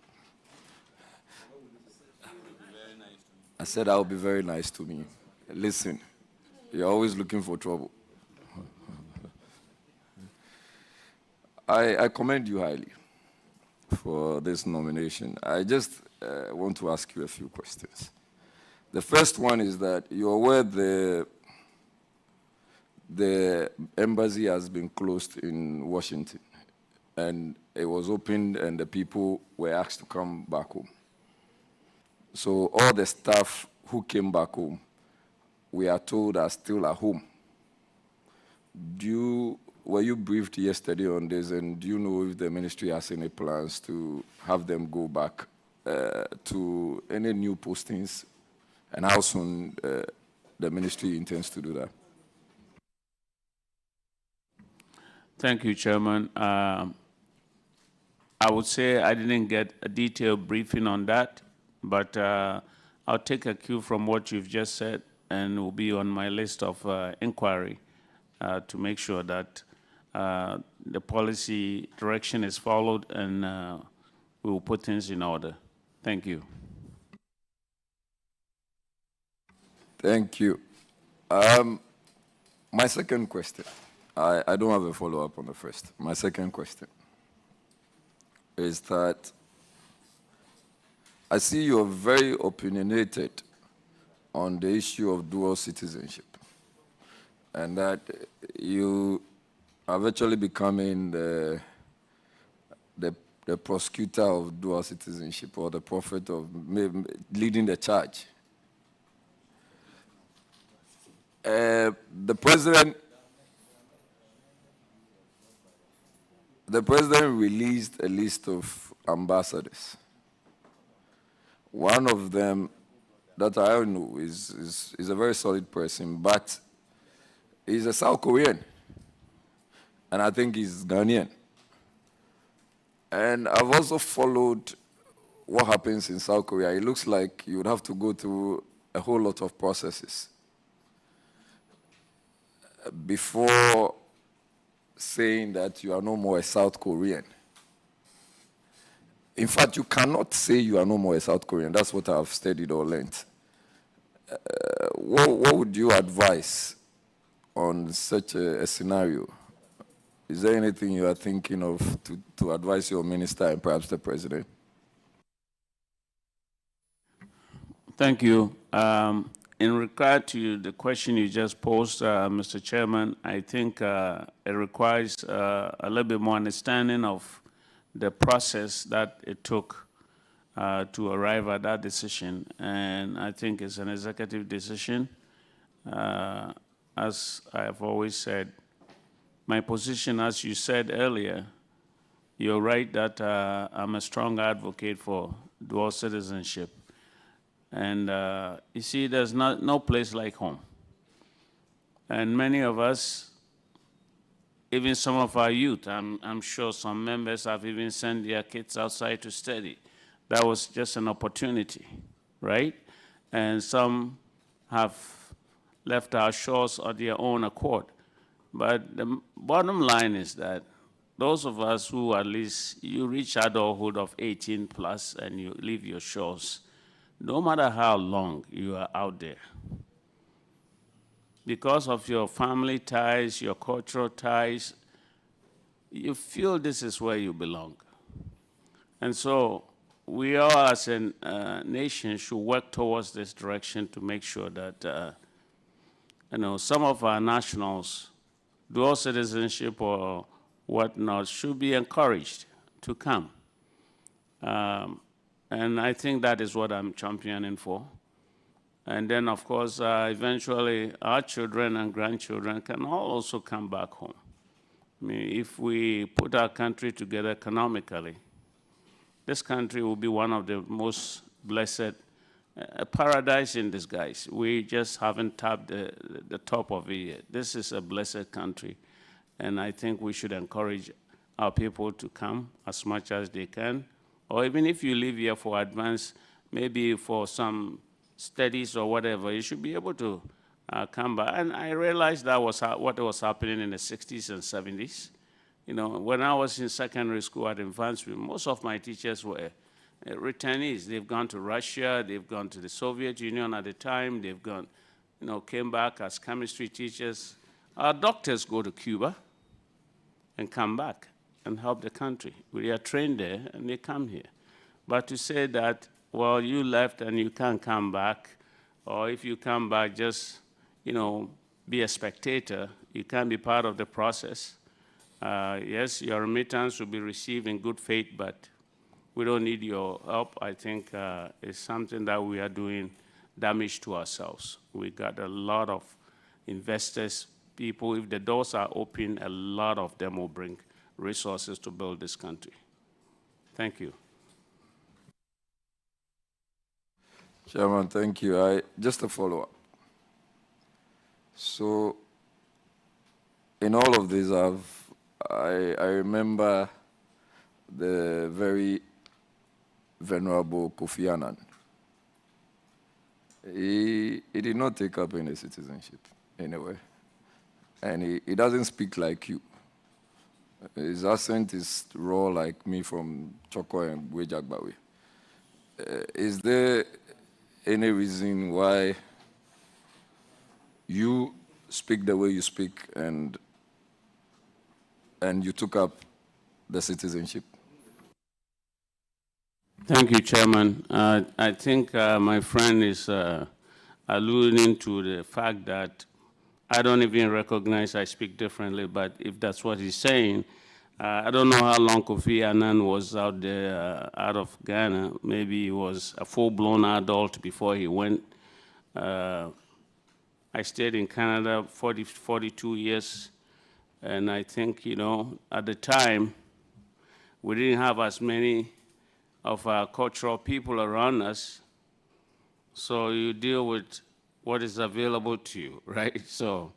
I said I'll be very nice to me. Listen. You're always looking for trouble. I commend you highly for this nomination. I just want to ask you a few questions. The first one is that you're aware the embassy has been closed in Washington, and it was opened and the people were asked to come back home. So all the staff who came back home, we are told, are still at home. Were you briefed yesterday on this, and do you know if the ministry has any plans to have them go back to any new postings, and how soon the ministry intends to do that? Thank you, Chairman. I would say I didn't get a detailed briefing on that, but I'll take a cue from what you've just said, and will be on my list of inquiry to make sure that the policy direction is followed, and we will put things in order. Thank you. Thank you. My second question, I don't have a follow-up on the first. My second question is that I see you're very opinionated on the issue of dual citizenship, and that you are virtually becoming the prosecutor of dual citizenship, or the prophet of leading the charge. The president released a list of ambassadors. One of them that I know is a very solid person, but he's a South Korean, and I think he's Ghanaian. And I've also followed what happens in South Korea. It looks like you would have to go through a whole lot of processes before saying that you are no more a South Korean. In fact, you cannot say you are no more a South Korean. That's what I've studied or learned. What would you advise on such a scenario? Is there anything you are thinking of to advise your minister and perhaps the president? Thank you. In regard to the question you just posed, Mr. Chairman, I think it requires a little bit more understanding of the process that it took to arrive at that decision. And I think it's an executive decision. As I have always said, my position, as you said earlier, you're right that I'm a strong advocate for dual citizenship. And you see, there's no place like home. And many of us, even some of our youth, I'm sure some members have even sent their kids outside to study. That was just an opportunity, right? And some have left our shores on their own accord. But the bottom line is that those of us who at least you reach adulthood of 18 plus and you leave your shores, no matter how long you are out there, because of your family ties, your cultural ties, you feel this is where you belong. And so we all as a nation should work towards this direction to make sure that some of our nationals, dual citizenship or whatnot, should be encouraged to come. And I think that is what I'm championing for. And then, of course, eventually our children and grandchildren can all also come back home. I mean, if we put our country together economically, this country will be one of the most blessed, a paradise in disguise. We just haven't tapped the top of it yet. This is a blessed country, and I think we should encourage our people to come as much as they can, or even if you live here for advance, maybe for some studies or whatever, you should be able to come back. And I realized that was what was happening in the 60s and 70s. When I was in secondary school at advancement, most of my teachers were returnees. They've gone to Russia, they've gone to the Soviet Union at the time, they've gone, came back as chemistry teachers. Our doctors go to Cuba and come back and help the country. We are trained there and they come here. But to say that, well, you left and you can't come back, or if you come back, just, be a spectator, you can't be part of the process. Yes, your remittance will be received in good faith, but we don't need your help. I think it's something that we are doing damage to ourselves. We got a lot of investors, people. If the doors are open, a lot of them will bring resources to build this country. Thank you. Chairman, thank you. Just a follow-up. So, in all of this, I remember the very venerable Kofi Annan. He did not take up any citizenship anyway, and he doesn't speak like you. His accent is raw like me from Choko and Gyakye. Is there any reason why you speak the way you speak and you took up the citizenship? Thank you, Chairman. I think my friend is alluding to the fact that I don't even recognize I speak differently, but if that's what he's saying, I don't know how long Kofi Annan was out there, out of Ghana. Maybe he was a full-blown adult before he went. I stayed in Canada 42 years, and I think, you know, at the time, we didn't have as many of our cultural people around us, so you deal with what is available to you, right? So,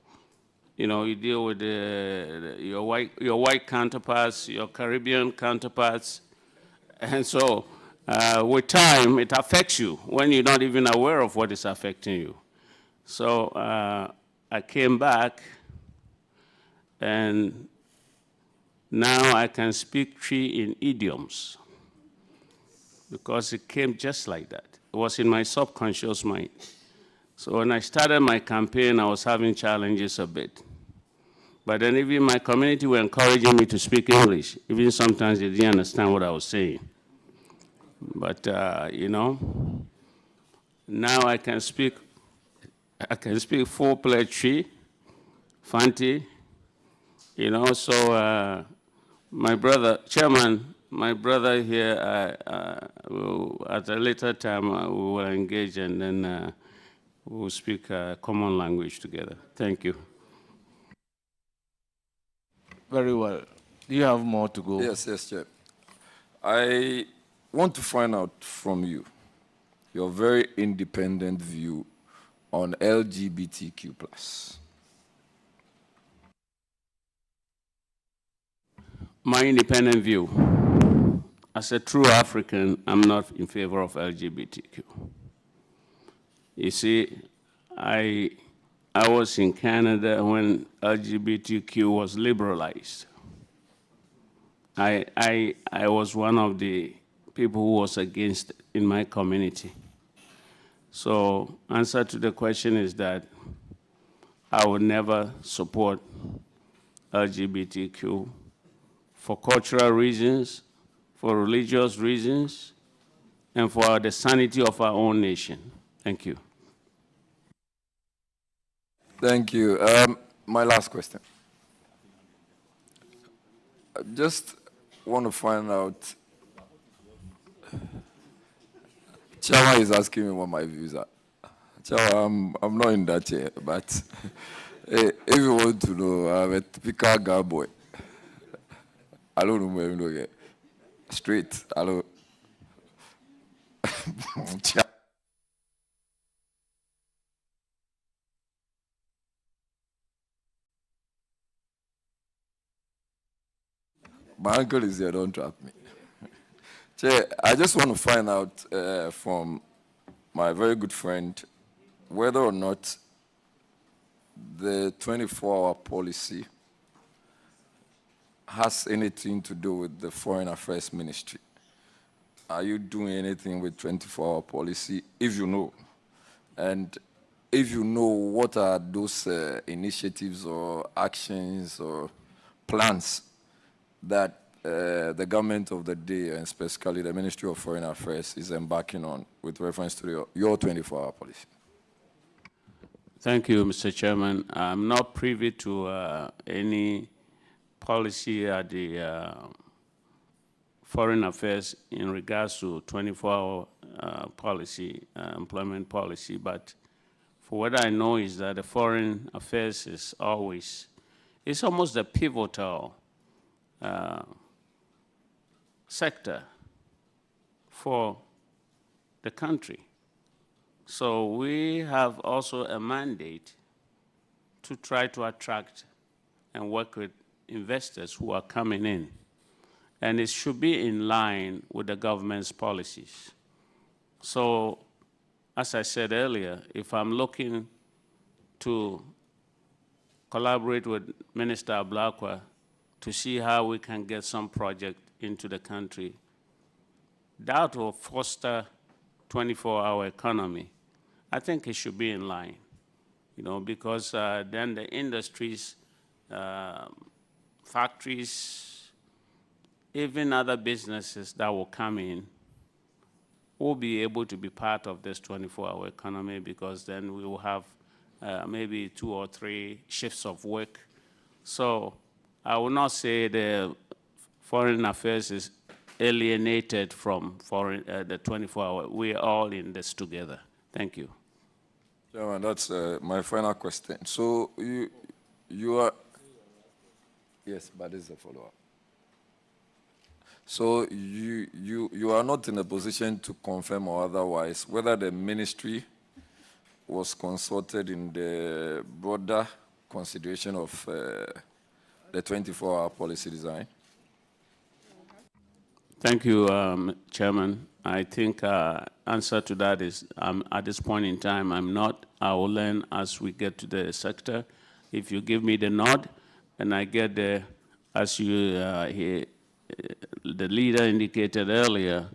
you know, you deal with your white counterparts, your Caribbean counterparts, and so with time, it affects you when you're not even aware of what is affecting you. So I came back, and now I can speak Twi in idioms, because it came just like that. It was in my subconscious mind. So when I started my campaign, I was having challenges a bit. But then even my community were encouraging me to speak English. Even sometimes they didn't understand what I was saying. But, you know, now I can speak full-fledged Twi, Fanti, you know, so my brother, Chairman, my brother here, at a later time, we will engage, and then we will speak a common language together. Thank you. Very well. Do you have more to go? Yes, Chair. I want to find out from you your very independent view on LGBTQ+. My independent view, as a true African, I'm not in favor of LGBTQ. You see, I was in Canada when LGBTQ was liberalized. I was one of the people who was against it in my community. So answer to the question is that I would never support LGBTQ for cultural reasons, for religious reasons, and for the sanity of our own nation. Thank you. Thank you. My last question. I just want to find out, Chairman is asking me what my views are. Chairman, I'm not in that chair, but if you want to know, I'm a typical girl boy. I don't know where you get straight. Hello. My uncle is here, don't trap me. Chair, I just want to find out from my very good friend whether or not the 24-hour policy has anything to do with the Foreign Affairs Ministry. Are you doing anything with 24-hour policy, if you know? And if you know, what are those initiatives or actions or plans that the government of the day, and specifically the Ministry of Foreign Affairs, is embarking on with reference to your 24-hour policy? Thank you, Mr. Chairman. I'm not privy to any policy at the Foreign Affairs in regards to 24-hour policy, employment policy, but for what I know is that the Foreign Affairs is always, it's almost a pivotal sector for the country. So we have also a mandate to try to attract and work with investors who are coming in. And it should be in line with the government's policies. So, as I said earlier, if I'm looking to collaborate with Minister Ablakwa to see how we can get some project into the country, that will foster 24-hour economy. I think it should be in line, you know, because then the industries, factories, even other businesses that will come in will be able to be part of this 24-hour economy, because then we will have maybe 2 or 3 shifts of work. So I will not say the foreign affairs is alienated from the 24-hour. We are all in this together. Thank you. Chairman, that's my final question. So you are, yes, but this is a follow-up. So you are not in a position to confirm or otherwise whether the ministry was consulted in the broader consideration of the 24-hour policy design? Thank you, Chairman. I think answer to that is at this point in time, I'm not. I will learn as we get to the sector. If you give me the nod and I get there, as you the leader indicated earlier,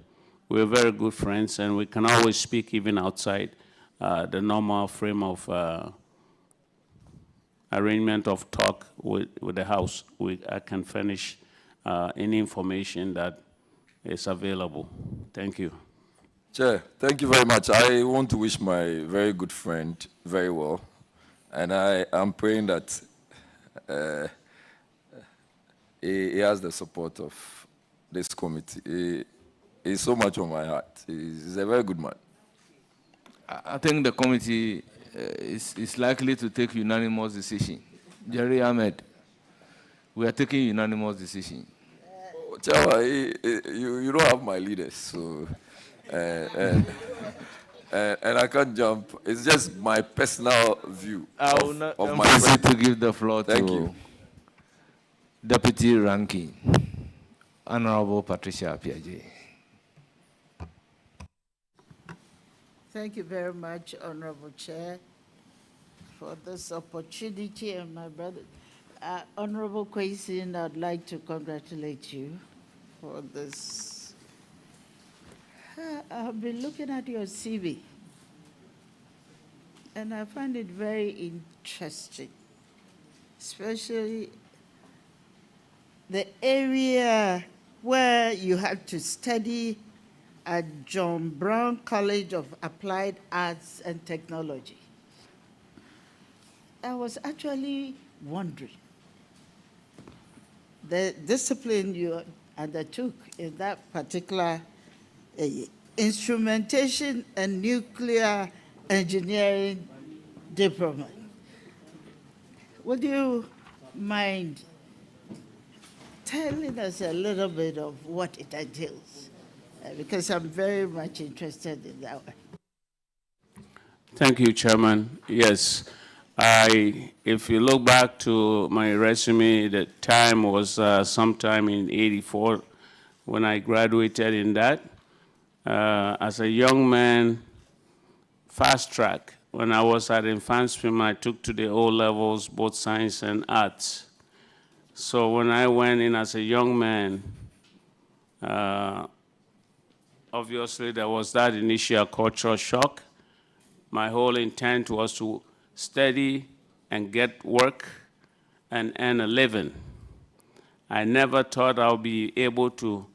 we're very good friends and we can always speak even outside the normal frame of arrangement of talk with the House. I can furnish any information that is available. Thank you. Chair, thank you very much. I want to wish my very good friend very well, and I am praying that he has the support of this committee. He's so much on my heart. He's a very good man. I think the committee is likely to take unanimous decision. Jerry Ahmed, we are taking unanimous decision. Chairman, you don't have my leaders, so and I can't jump. It's just my personal view of my friend. To give the floor Thank to you. Deputy Ranking, Honorable Patricia Apiaje. Thank you very much, Honorable Chair, for this opportunity. And my brother, Honorable Quayson, I'd like to congratulate you for this. I've been looking at your CV, and I find it very interesting, especially the area where you had to study at John Brown College of Applied Arts and Technology. I was actually wondering, the discipline you undertook in that particular instrumentation and nuclear engineering diploma. Would you mind telling us a little bit of what it entails? Because I'm very much interested in that one. Thank you, Chairman. Yes, if you look back to my resume, the time was sometime in '84 when I graduated in that. As a young man, fast track. When I was at Infantswim, I took to the O levels, both science and arts. So when I went in as a young man, obviously there was that initial cultural shock. My whole intent was to study and get work and earn a living. I never thought I'll be able to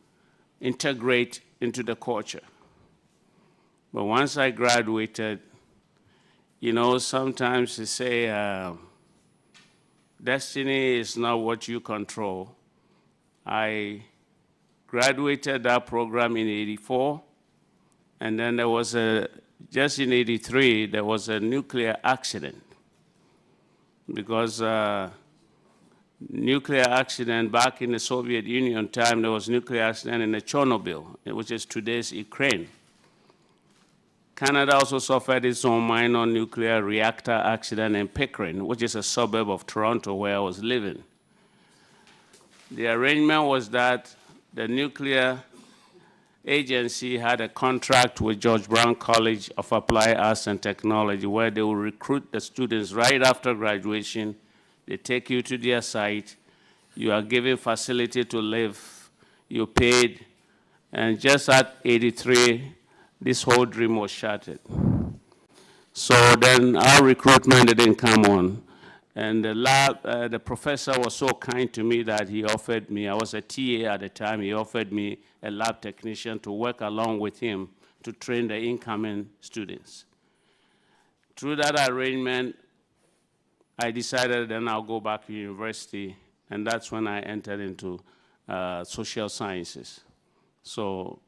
integrate into the culture. But once I graduated, you know, sometimes they say, destiny is not what you control. I graduated that program in '84, and then there was just in '83, there was a nuclear accident. Because nuclear accident back in the Soviet Union time, there was nuclear accident in the Chernobyl, which is today's Ukraine. Canada also suffered its own minor nuclear reactor accident in Pickering, which is a suburb of Toronto where I was living. The arrangement was that the nuclear agency had a contract with George Brown College of Applied Arts and Technology where they will recruit the students right after graduation. They take you to their site. You are given facility to live. You paid. And just at 83, this whole dream was shattered. So then our recruitment didn't come on. And the lab, the professor was so kind to me that he offered me, I was a TA at the time, he offered me a lab technician to work along with him to train the incoming students. Through that arrangement, I decided then I'll go back to university, and that's when I entered into social sciences. So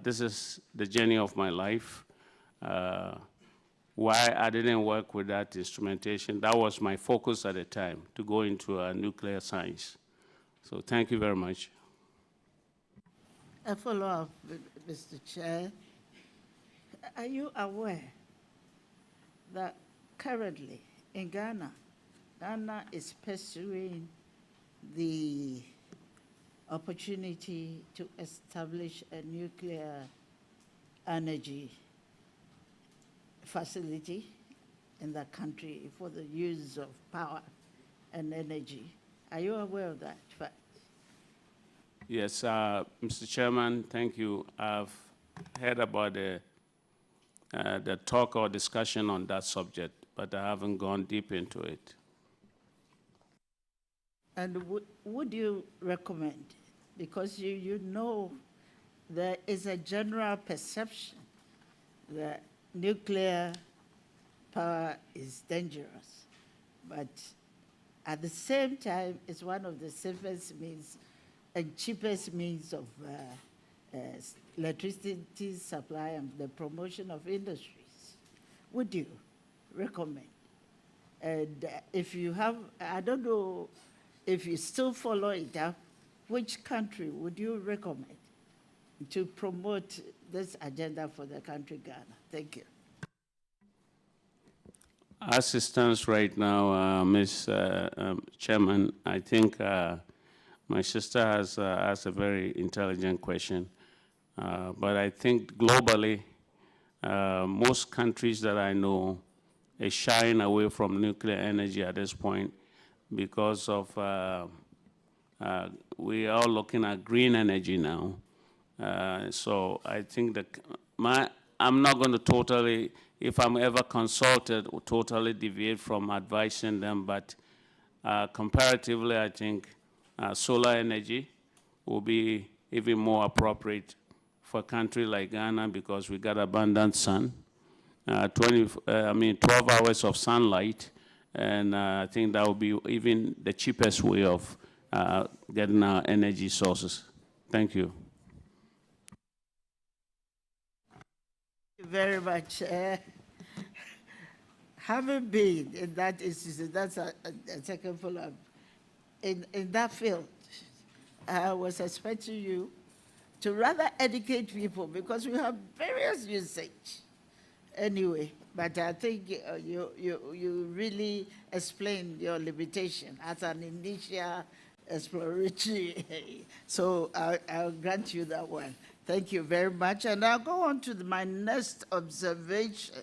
this is the journey of my life. Why I didn't work with that instrumentation, that was my focus at the time, to go into nuclear science. So thank you very much. A follow-up, Mr. Chair. Are you aware that currently in Ghana, Ghana is pursuing the opportunity to establish a nuclear energy facility in the country for the use of power and energy? Are you aware of that fact? Yes, Mr. Chairman, thank you. I've heard about the talk or discussion on that subject, but I haven't gone deep into it. And would you recommend, because you know there is a general perception that nuclear power is dangerous, but at the same time, it's one of the safest means and cheapest means of electricity supply and the promotion of industries. Would you recommend? And if you have, I don't know if you still follow it up, which country would you recommend to promote this agenda for the country Ghana? Thank you. As it stands right now, Ms. Chairman, I think my sister has asked a very intelligent question. But I think globally, most countries that I know are shying away from nuclear energy at this point because of we are looking at green energy now. So I think that I'm not going to totally, if I'm ever consulted, totally deviate from advising them, but comparatively, I think solar energy will be even more appropriate for a country like Ghana because we got abundant sun, 12 hours of sunlight, and I think that will be even the cheapest way of getting our energy sources. Thank you. Thank you very much. Having been in that institution, that's a second follow-up. In that field, I was expecting you to rather educate people because we have various usage anyway, but I think you really explained your limitation as an initial exploratory. So I'll grant you that one. Thank you very much. And I'll go on to my next observation.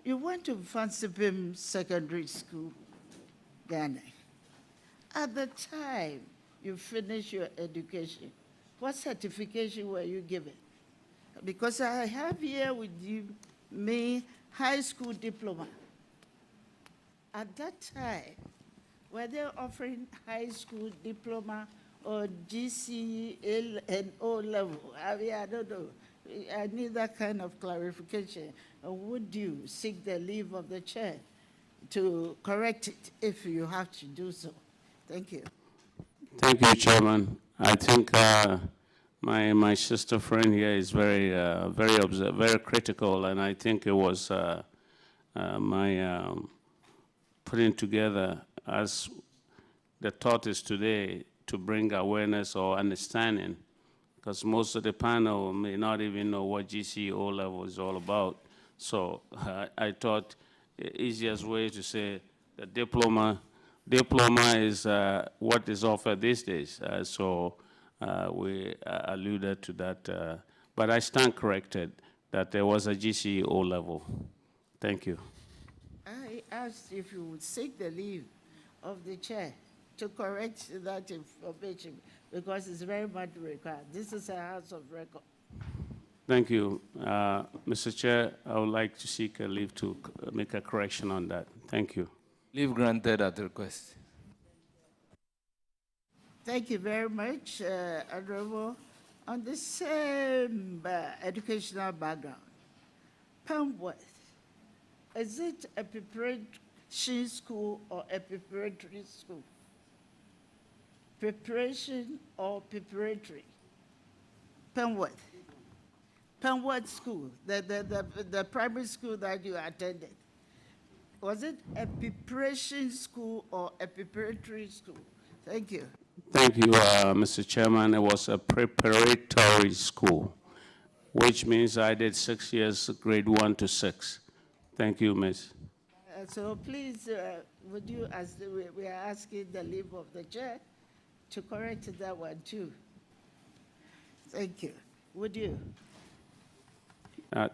You went to Fansipim Secondary School, Ghana. At the time you finished your education, what certification were you given? Because I have here with me high school diploma. At that time, were they offering high school diploma or GCE and O level? I mean, I don't know. I need that kind of clarification. Would you seek the leave of the chair to correct it if you have to do so? Thank you. Thank you, Chairman. I think my sister friend here is very critical, and I think it was my putting together as the thought is today to bring awareness or understanding, because most of the panel may not even know what GCO level is all about. So I thought the easiest way to say the diploma is what is offered these days. So we alluded to that. But I stand corrected that there was a GCE O level. Thank you. I asked if you would seek the leave of the chair to correct that information because it's very much required. This is a house of record. Thank you. Mr. Chair, I would like to seek a leave to make a correction on that. Thank you. Leave granted at request. Thank you very much, Honorable. On the same educational background, Penworth, is it a preparation school or a preparatory school? Preparation or preparatory? Penworth. Penworth School, the primary school that you attended. Was it a preparation school or a preparatory school? Thank you. Thank you, Mr. Chairman. It was a preparatory school, which means I did 6 years, grade 1 to 6. Thank you, Ms. So please, would you, as we are asking the leave of the chair, to correct that one too. Thank you. Would you?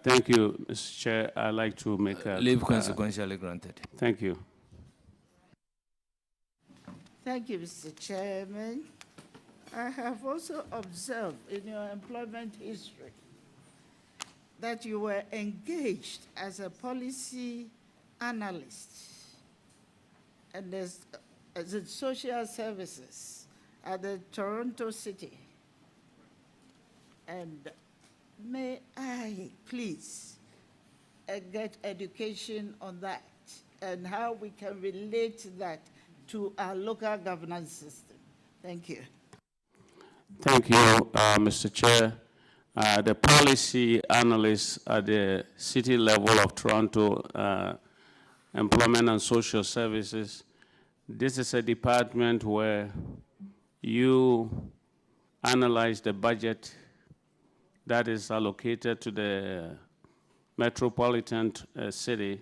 Thank you, Mr. Chair. I'd like to make a... Leave consequentially granted. Thank you. Thank you, Mr. Chairman. I have also observed in your employment history that you were engaged as a policy analyst and as in social services at the Toronto City. And may I please get education on that and how we can relate that to our local governance system. Thank you. Thank you, Mr. Chair. The policy analyst at the city level of Toronto, Employment and Social Services, this is a department where you analyze the budget that is allocated to the metropolitan city.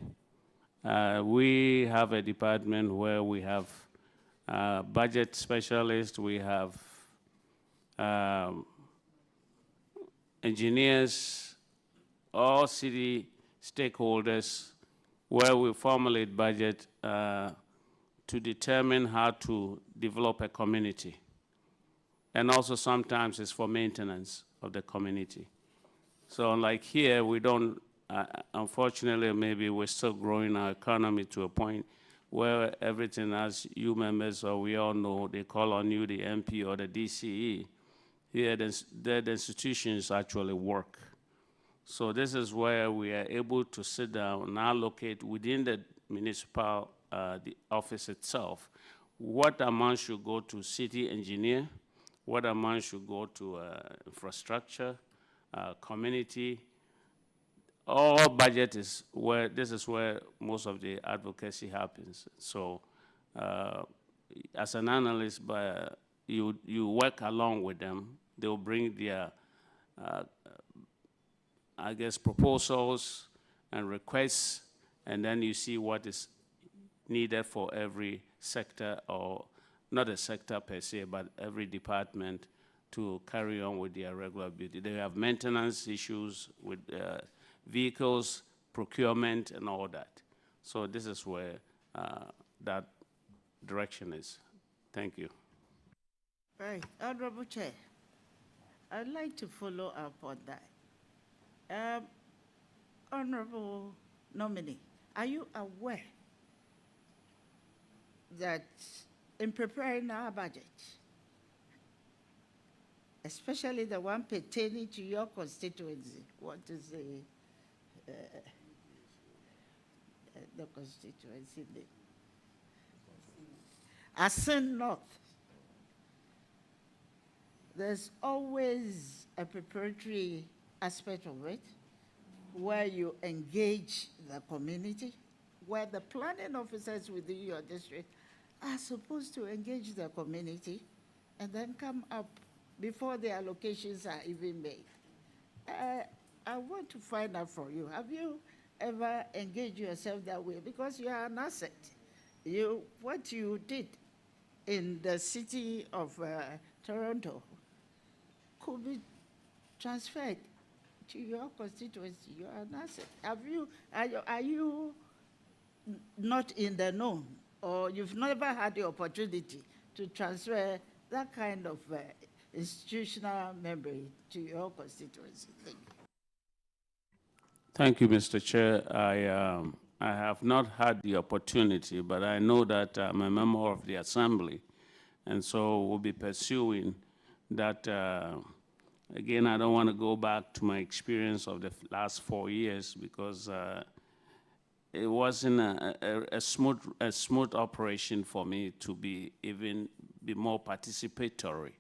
We have a department where we have budget specialists, we have engineers, all city stakeholders, where we formulate budget to determine how to develop a community. And also sometimes it's for maintenance of the community. So like here, we don't, unfortunately, maybe we're still growing our economy to a point where everything, as you members or we all know, they call on you, the MP or the DCE. Here, the institutions actually work. So this is where we are able to sit down and allocate within the municipal the office itself what amount should go to city engineer, what amount should go to infrastructure, community. All budget is where, this is where most of the advocacy happens. So as an analyst, you work along with them. They'll bring their, I guess, proposals and requests, and then you see what is needed for every sector, or not a sector per se, but every department to carry on with their regular duty. They have maintenance issues with vehicles, procurement, and all that. So this is where that direction is. Thank you. Right, Honorable Chair, I'd like to follow up on that. Honorable nominee, are you aware that in preparing our budget, especially the one pertaining to your constituency, what is the constituency name? Asin North. There's always a preparatory aspect of it where you engage the community, where the planning officers within your district are supposed to engage the community and then come up before the allocations are even made. I want to find out from you, have you ever engage yourself that way because you are an asset. What you did in the city of Toronto could be transferred to your constituency. You are an asset. Are you not in the know, or you've never had the opportunity to transfer that kind of institutional memory to your constituency? Thank you, Mr. Chair. I have not had the opportunity, but I know that I'm a member of the Assembly, and so we'll be pursuing that. Again, I don't want to go back to my experience of the last 4 years because it wasn't a smooth operation for me to be more participatory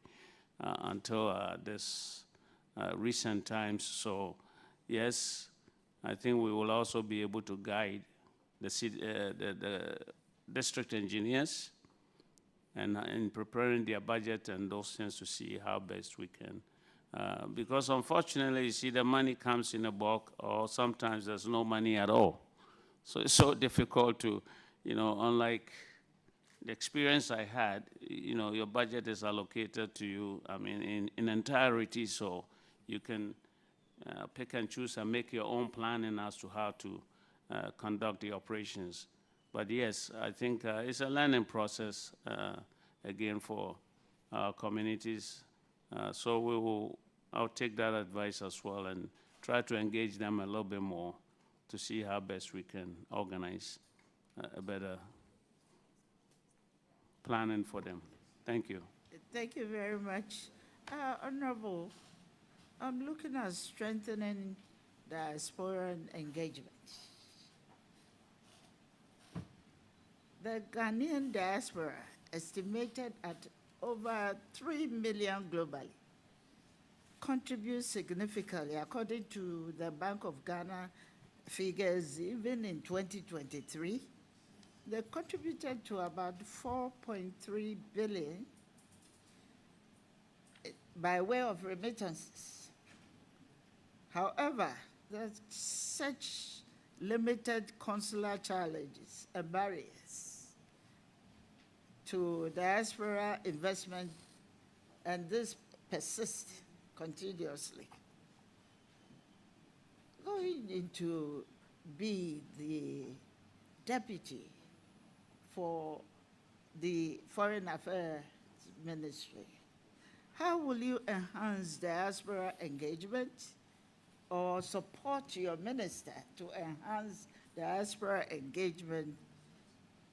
until this recent times. So, yes, I think we will also be able to guide the district engineers and in preparing their budget and those things to see how best we can. Because unfortunately, you see, the money comes in a bulk, or sometimes there's no money at all. So it's so difficult to, unlike the experience I had, your budget is allocated to you, I mean, in entirety, so you can pick and choose and make your own planning as to how to conduct the operations. But yes, I think it's a learning process, again, for our communities. So I'll take that advice as well and try to engage them a little bit more to see how best we can organize a better planning for them. Thank you. Thank you very much. Honorable, I'm looking at strengthening diaspora engagement. The Ghanaian diaspora, estimated at over 3 million globally, contributes significantly, according to the Bank of Ghana figures. Even in 2023, they contributed to about 4.3 billion by way of remittances. However, there's such limited consular challenges and barriers to diaspora investment, and this persists continuously. Going to be the deputy for the Foreign Affairs Ministry, how will you enhance diaspora engagement or support your minister to enhance diaspora engagement,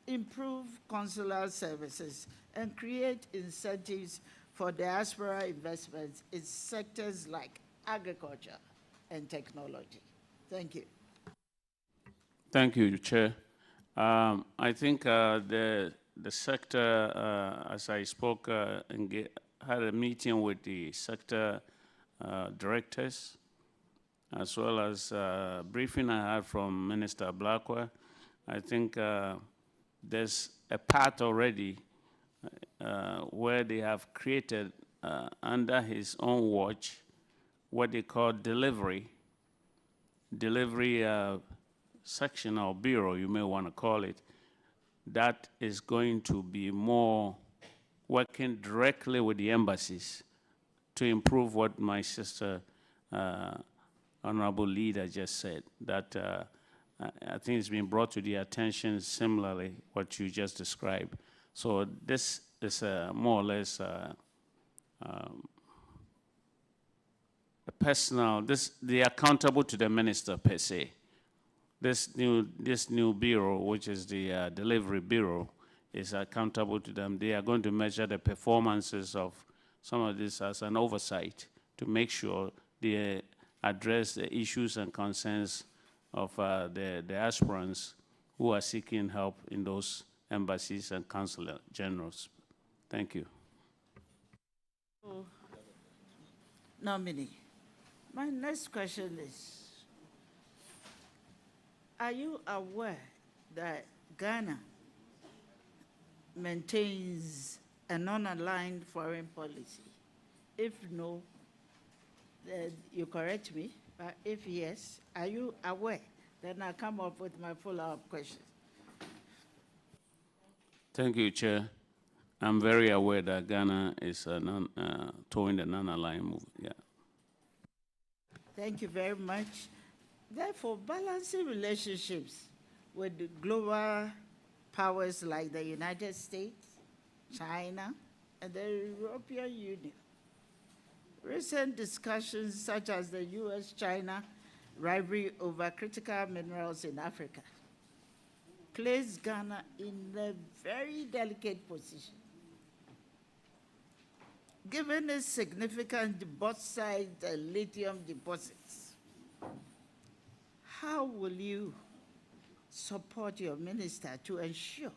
improve consular services, and create incentives for diaspora investments in sectors like agriculture and technology? Thank you. Thank you, Chair. I think the sector, as I spoke, had a meeting with the sector directors, as well as a briefing I had from Minister Blakwa. I think there's a path already where they have created under his own watch what they call delivery section or bureau, you may want to call it, that is going to be more working directly with the embassies to improve what my sister, honorable leader, just said, that I think it's been brought to the attention similarly what you just described. So this is more or less a personal, they are accountable to the minister per se. This new bureau, which is the delivery bureau, is accountable to them. They are going to measure the performances of some of this as an oversight to make sure they address the issues and concerns of the aspirants who are seeking help in those embassies and consular generals. Thank you. Nominee, my next question is, are you aware that Ghana maintains a non-aligned foreign policy? If no, then you correct me, but if yes, are you aware Then I'll come up with my follow-up question. Thank you, Chair. I'm very aware that Ghana is towing the non-aligned movement. Yeah. Thank you very much. Therefore, balancing relationships with the global powers like the United States, China, and the European Union. Recent discussions such as the US-China rivalry over critical minerals in Africa place Ghana in a very delicate position. Given its significant bauxite and lithium deposits, how will you support your minister to ensure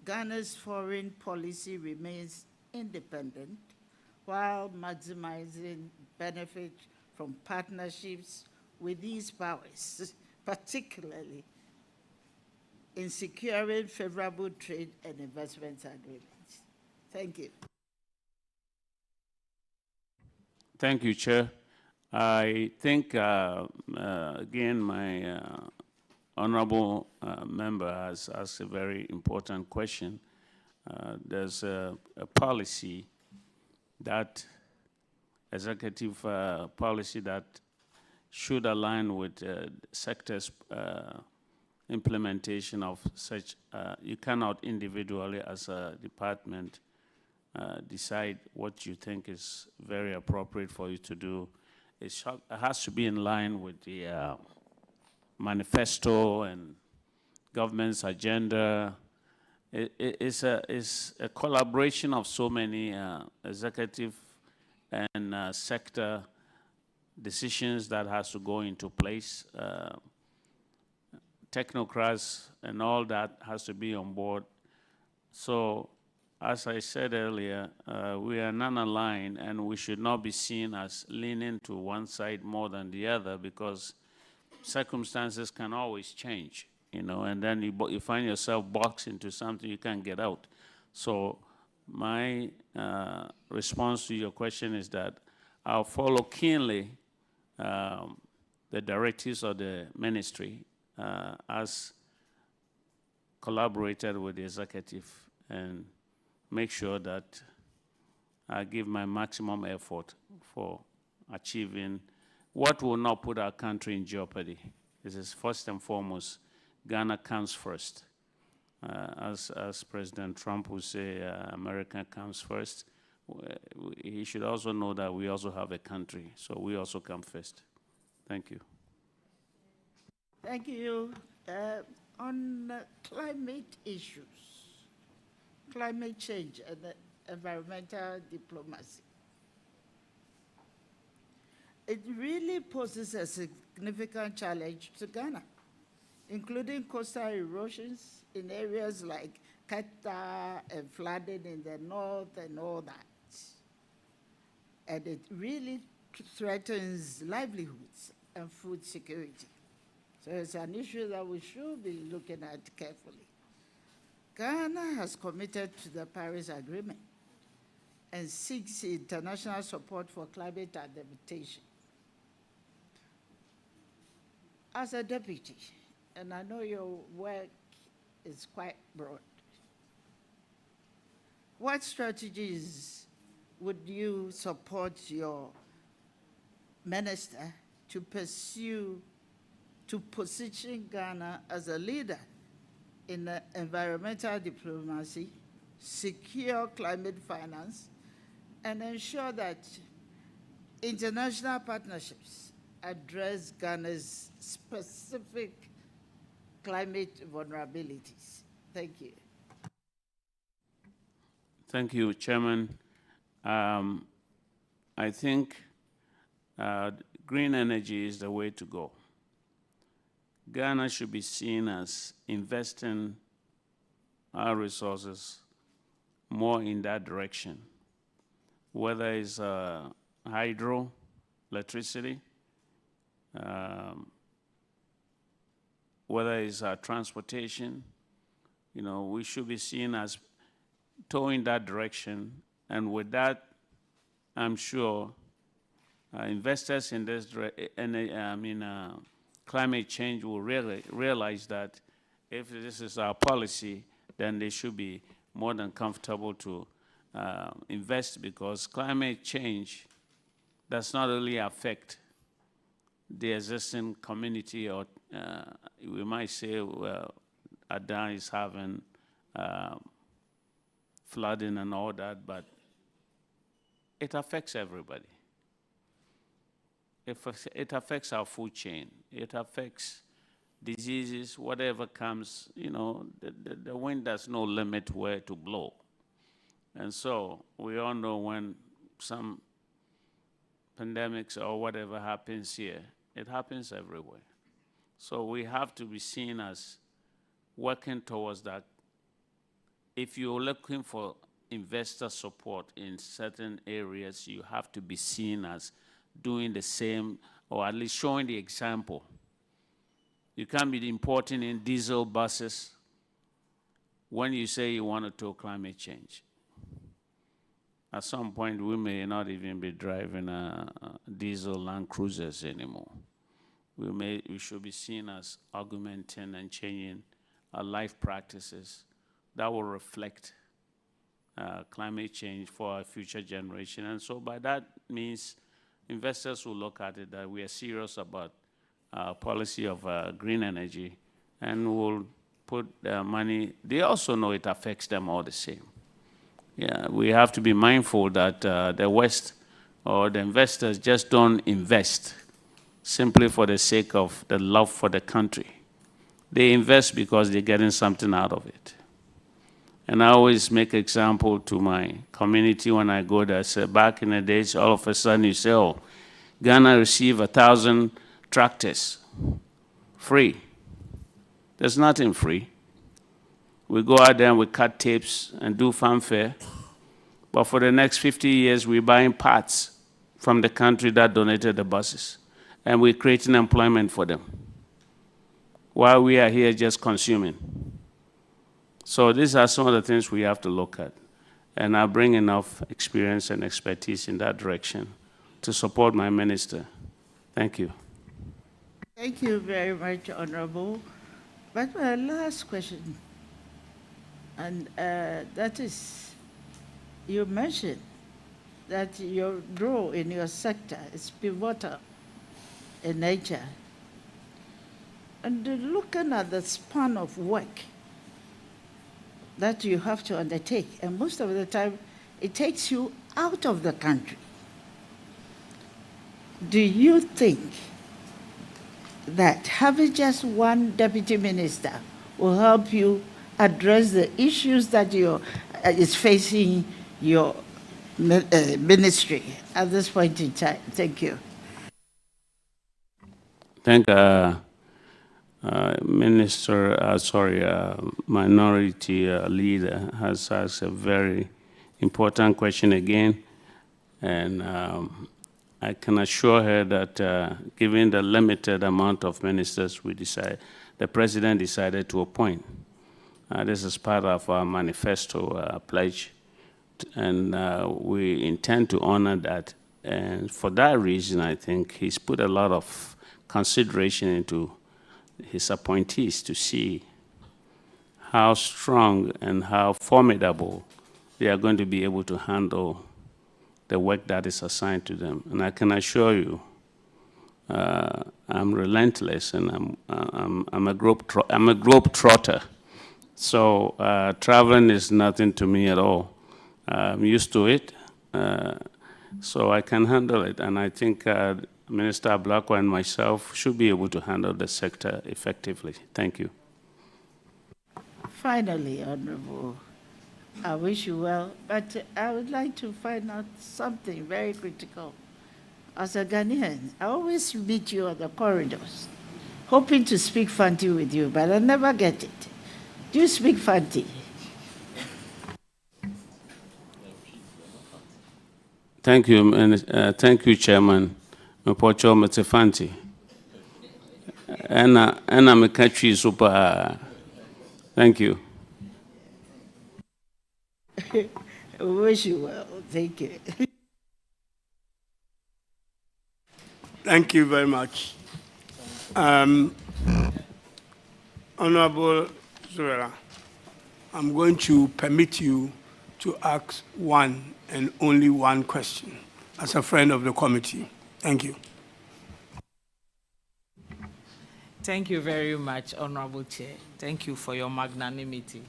Ghana's foreign policy remains independent while maximizing benefit from partnerships with these powers, particularly in securing favorable trade and investment agreements? Thank you. Thank you, Chair. I think, again, my honorable member has asked a very important question. There's a policy that, executive policy that should align with sector's implementation of such. You cannot individually as a department decide what you think is very appropriate for you to do. It has to be in line with the manifesto and government's agenda. It's a collaboration of so many executive and sector decisions that has to go into place. Technocrats and all that has to be on board. So, as I said earlier, we are non-aligned, and we should not be seen as leaning to one side more than the other, because circumstances can always change, you know, and then you find yourself boxed into something you can't get out. So my response to your question is that I'll follow keenly the directives of the ministry as collaborated with the executive, and make sure that I give my maximum effort for achieving what will not put our country in jeopardy. This is first and foremost, Ghana comes first. As President Trump would say, America comes first. He should also know that we also have a country, so we also come first. Thank you. Thank you. On climate issues, climate change and environmental diplomacy, it really poses a significant challenge to Ghana, including coastal erosions in areas like Kata and flooding in the north and all that. And it really threatens livelihoods and food security. So it's an issue that we should be looking at carefully. Ghana has committed to the Paris Agreement and seeks international support for climate adaptation. As a deputy, and I know your work is quite broad, what strategies would you support your minister to pursue to position Ghana as a leader in environmental diplomacy, secure climate finance, and ensure that international partnerships address Ghana's specific climate vulnerabilities? Thank you. Thank you, Chairman. I think green energy is the way to go. Ghana should be seen as investing our resources more in that direction, whether it's hydro, electricity, whether it's transportation. You know, we should be seen as towing that direction, and with that, I'm sure investors in this climate change will really realize that if this is our policy, then they should be more than comfortable to invest, because climate change does not only affect the existing community, or we might say, well, Adan is having flooding and all that, but it affects everybody. It affects our food chain. It affects diseases, whatever comes, you know, the wind has no limit where to blow. And so we all know when some pandemics or whatever happens here, it happens everywhere. So we have to be seen as working towards that. If you're looking for investor support in certain areas, you have to be seen as doing the same, or at least showing the example. You can't be importing in diesel buses when you say you want to tackle climate change. At some point, we may not even be driving diesel Land Cruisers anymore. We should be seen as augmenting and changing our life practices that will reflect climate change for our future generation. And so by that means, investors will look at it that we are serious about policy of green energy, and will put their money. They also know it affects them all the same. Yeah, we have to be mindful that the West or the investors just don't invest simply for the sake of the love for the country. They invest because they're getting something out of it. And I always make example to my community when I go there. I say, back in the days, all of a sudden you say, oh, Ghana received 1,000 tractors free. There's nothing free. We go out there and we cut tapes and do fanfare. But for the next 50 years, we're buying parts from the country that donated the buses. And we're creating employment for them, while we are here just consuming. So these are some of the things we have to look at. And I bring enough experience and expertise in that direction to support my minister. Thank you. Thank you very much, Honorable. But my last question, and that is, you mentioned that your role in your sector is pivotal in nature. And looking at the span of work that you have to undertake, and most of the time it takes you out of the country, do you think that having just one deputy minister will help you address the issues that is facing your ministry at this point in time? Thank you. Thank minority leader has asked a very important question again, and I can assure her that given the limited amount of ministers the president decided to appoint, this is part of our manifesto pledge, and we intend to honor that. And for that reason, I think he's put a lot of consideration into his appointees to see how strong and how formidable they are going to be able to handle the work that is assigned to them. And I can assure you, I'm relentless, and I'm a globe trotter. So traveling is nothing to me at all. I'm used to it, so I can handle it. And I think Minister Ablakwa and myself should be able to handle the sector effectively. Thank you. Finally, Honorable, I wish you well, but I would like to find out something very critical. As a Ghanaian, I always meet you on the corridors, hoping to speak Fanti with you, but I never get it. Do you speak Fanti? Thank you, Chairman. Mpocho Mtefanti. Ena mekachi super. Thank you. I wish you well. Thank you. Thank you very much. Honorable Zuera, I'm going to permit you to ask one and only one question as a friend of the committee. Thank you. Thank you very much, Honorable Chair. Thank you for your magnanimity.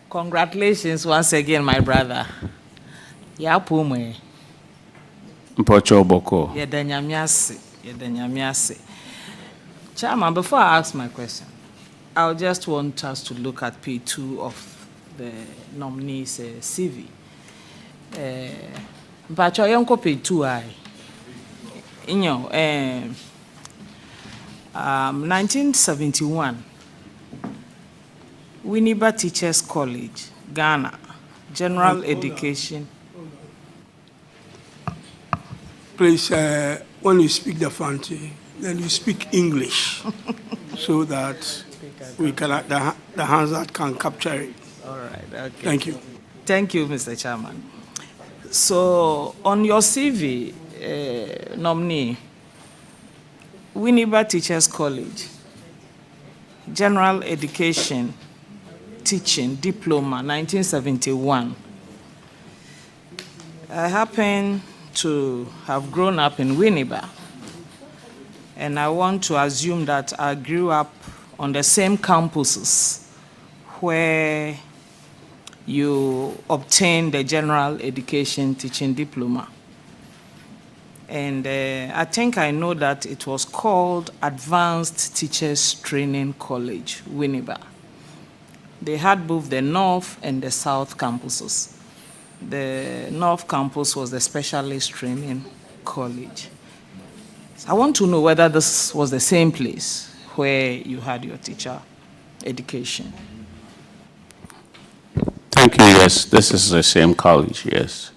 Congratulations once again, my brother. Yapume. Mpocho Boko. Yedanyamiase. Chairman, before I ask my question, I just want us to look at page 2 of the nominee's CV. Mpacho yonko page 2 I. In your 1971, Winneba Teachers College, Ghana, General Education. Please, when you speak the Fanti, then you speak English so that we can, the Hansard can capture it. All right, okay. Thank you. Thank you, Mr. Chairman. So, on your CV, nominee, Winneba Teachers College, General Education, Teaching, Diploma, 1971. I happen to have grown up in Winneba, and I want to assume that I grew up on the same campuses where you obtained the General Education Teaching Diploma. And I think I know that it was called Advanced Teachers Training College, Winneba. They had both the North and the South campuses. The North campus was the Specialist Training College. So I want to know whether this was the same place where you had your teacher education. Thank you, yes. This is the same college, yes.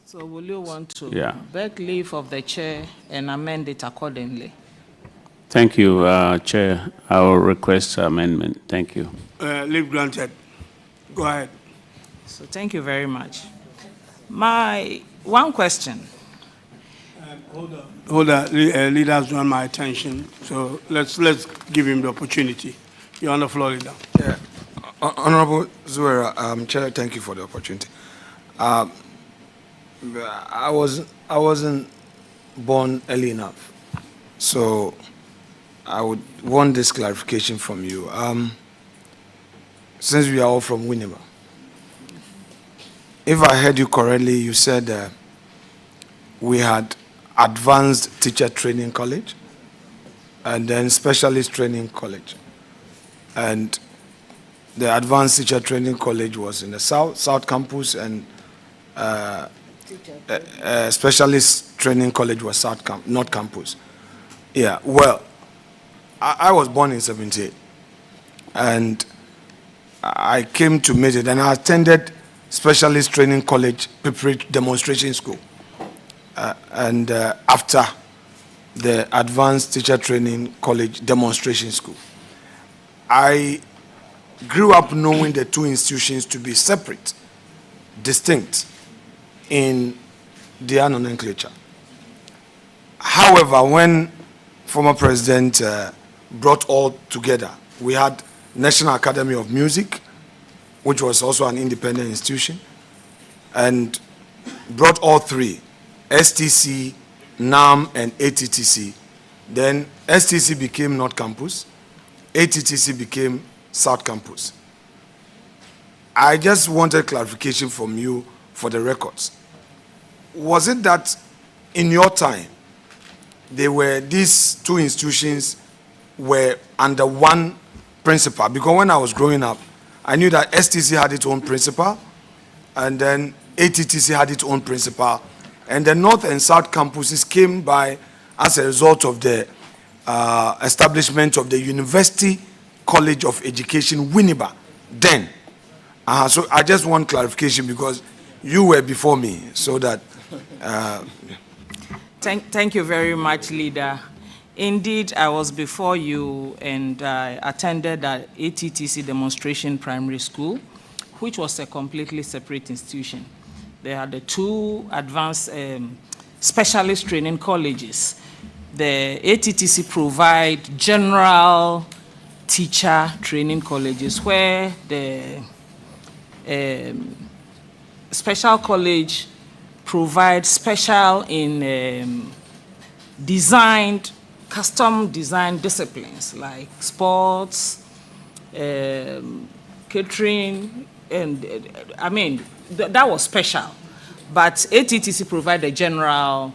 So will you want to beg leave of the chair and amend it accordingly? Thank you, Chair. I will request amendment. Thank you. Leave granted. Go ahead. So thank you very much. My one question. Hold on. Leaders want my attention, so let's give him the opportunity. You're on the floor, leader. Yeah. Honorable Zuera, Chair, thank you for the opportunity. I wasn't born early enough, so I would want this clarification from you. Since we are all from Winneba, if I heard you correctly, you said we had Advanced Teacher Training College and then Specialist Training College. And the Advanced Teacher Training College was in the South Campus, and Specialist Training College was North Campus. Yeah, well, I was born in 78, and I came to Major, and I attended Specialist Training College Demonstration School. And after the Advanced Teacher Training College Demonstration School, I grew up knowing the two institutions to be separate, distinct in their nomenclature. However, when former president brought all together, we had National Academy of Music, which was also an independent institution, and brought all three, STC, NAM, and ATTC. Then STC became North Campus, ATTC became South Campus. I just wanted clarification from you for the records. Was it that in your time, these two institutions were under one principal? Because when I was growing up, I knew that STC had its own principal, and then ATTC had its own principal, and the North and South campuses came by as a result of the establishment of the University College of Education, Winneba, then. So I just want clarification because you were before me, so that... Thank you very much, Leader. Indeed, I was before you, and I attended the ATTC Demonstration Primary School, which was a completely separate institution. They had the two advanced specialist training colleges. the ATTC provide general teacher training colleges where the special college provides special in custom designed disciplines like sports, catering, and I mean, that was special. But ATTC provided general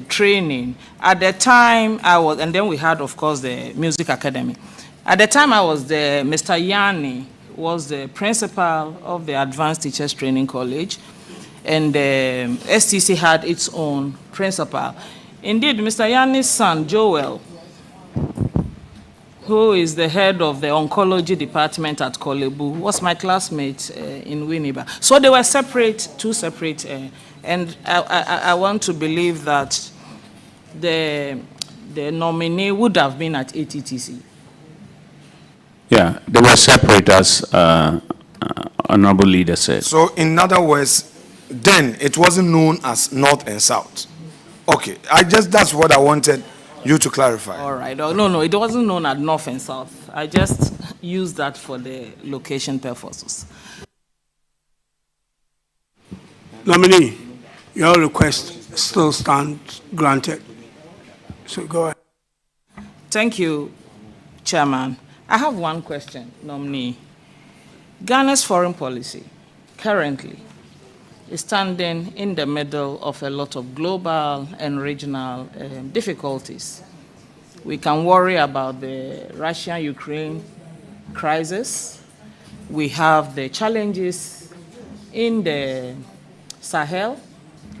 training. At the time I was, and then we had, of course, the Music Academy. At the time I was there, Mr. Yanni was the principal of the Advanced Teachers Training College, and the STC had its own principal. Indeed, Mr. Yanni's son, Joel, who is the head of the oncology department at Kolebu, was my classmate in Winneba. So they were separate, two separate, and I want to believe that the nominee would have been at ATTC. Yeah, they were separate, as Honorable Leader said. So in other words, then it wasn't known as North and South. Okay, that's what I wanted you to clarify. All right. Oh, no, it wasn't known as North and South. I just used that for the location purposes. Nominee, your request still stands granted. So go ahead. Thank you, Chairman. I have one question, nominee. Ghana's foreign policy currently is standing in the middle of a lot of global and regional difficulties. We can worry about the Russia-Ukraine crisis. We have the challenges in the Sahel.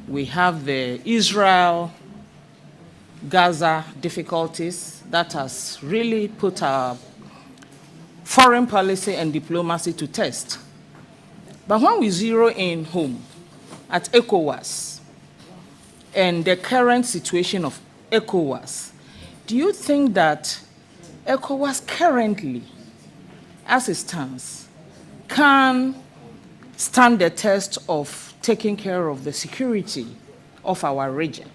We have the Israel-Gaza difficulties that has really put our foreign policy and diplomacy to test. But when we zero in home at ECOWAS and the current situation of ECOWAS, do you think that ECOWAS currently, as it stands, can stand the test of taking care of the security of our region?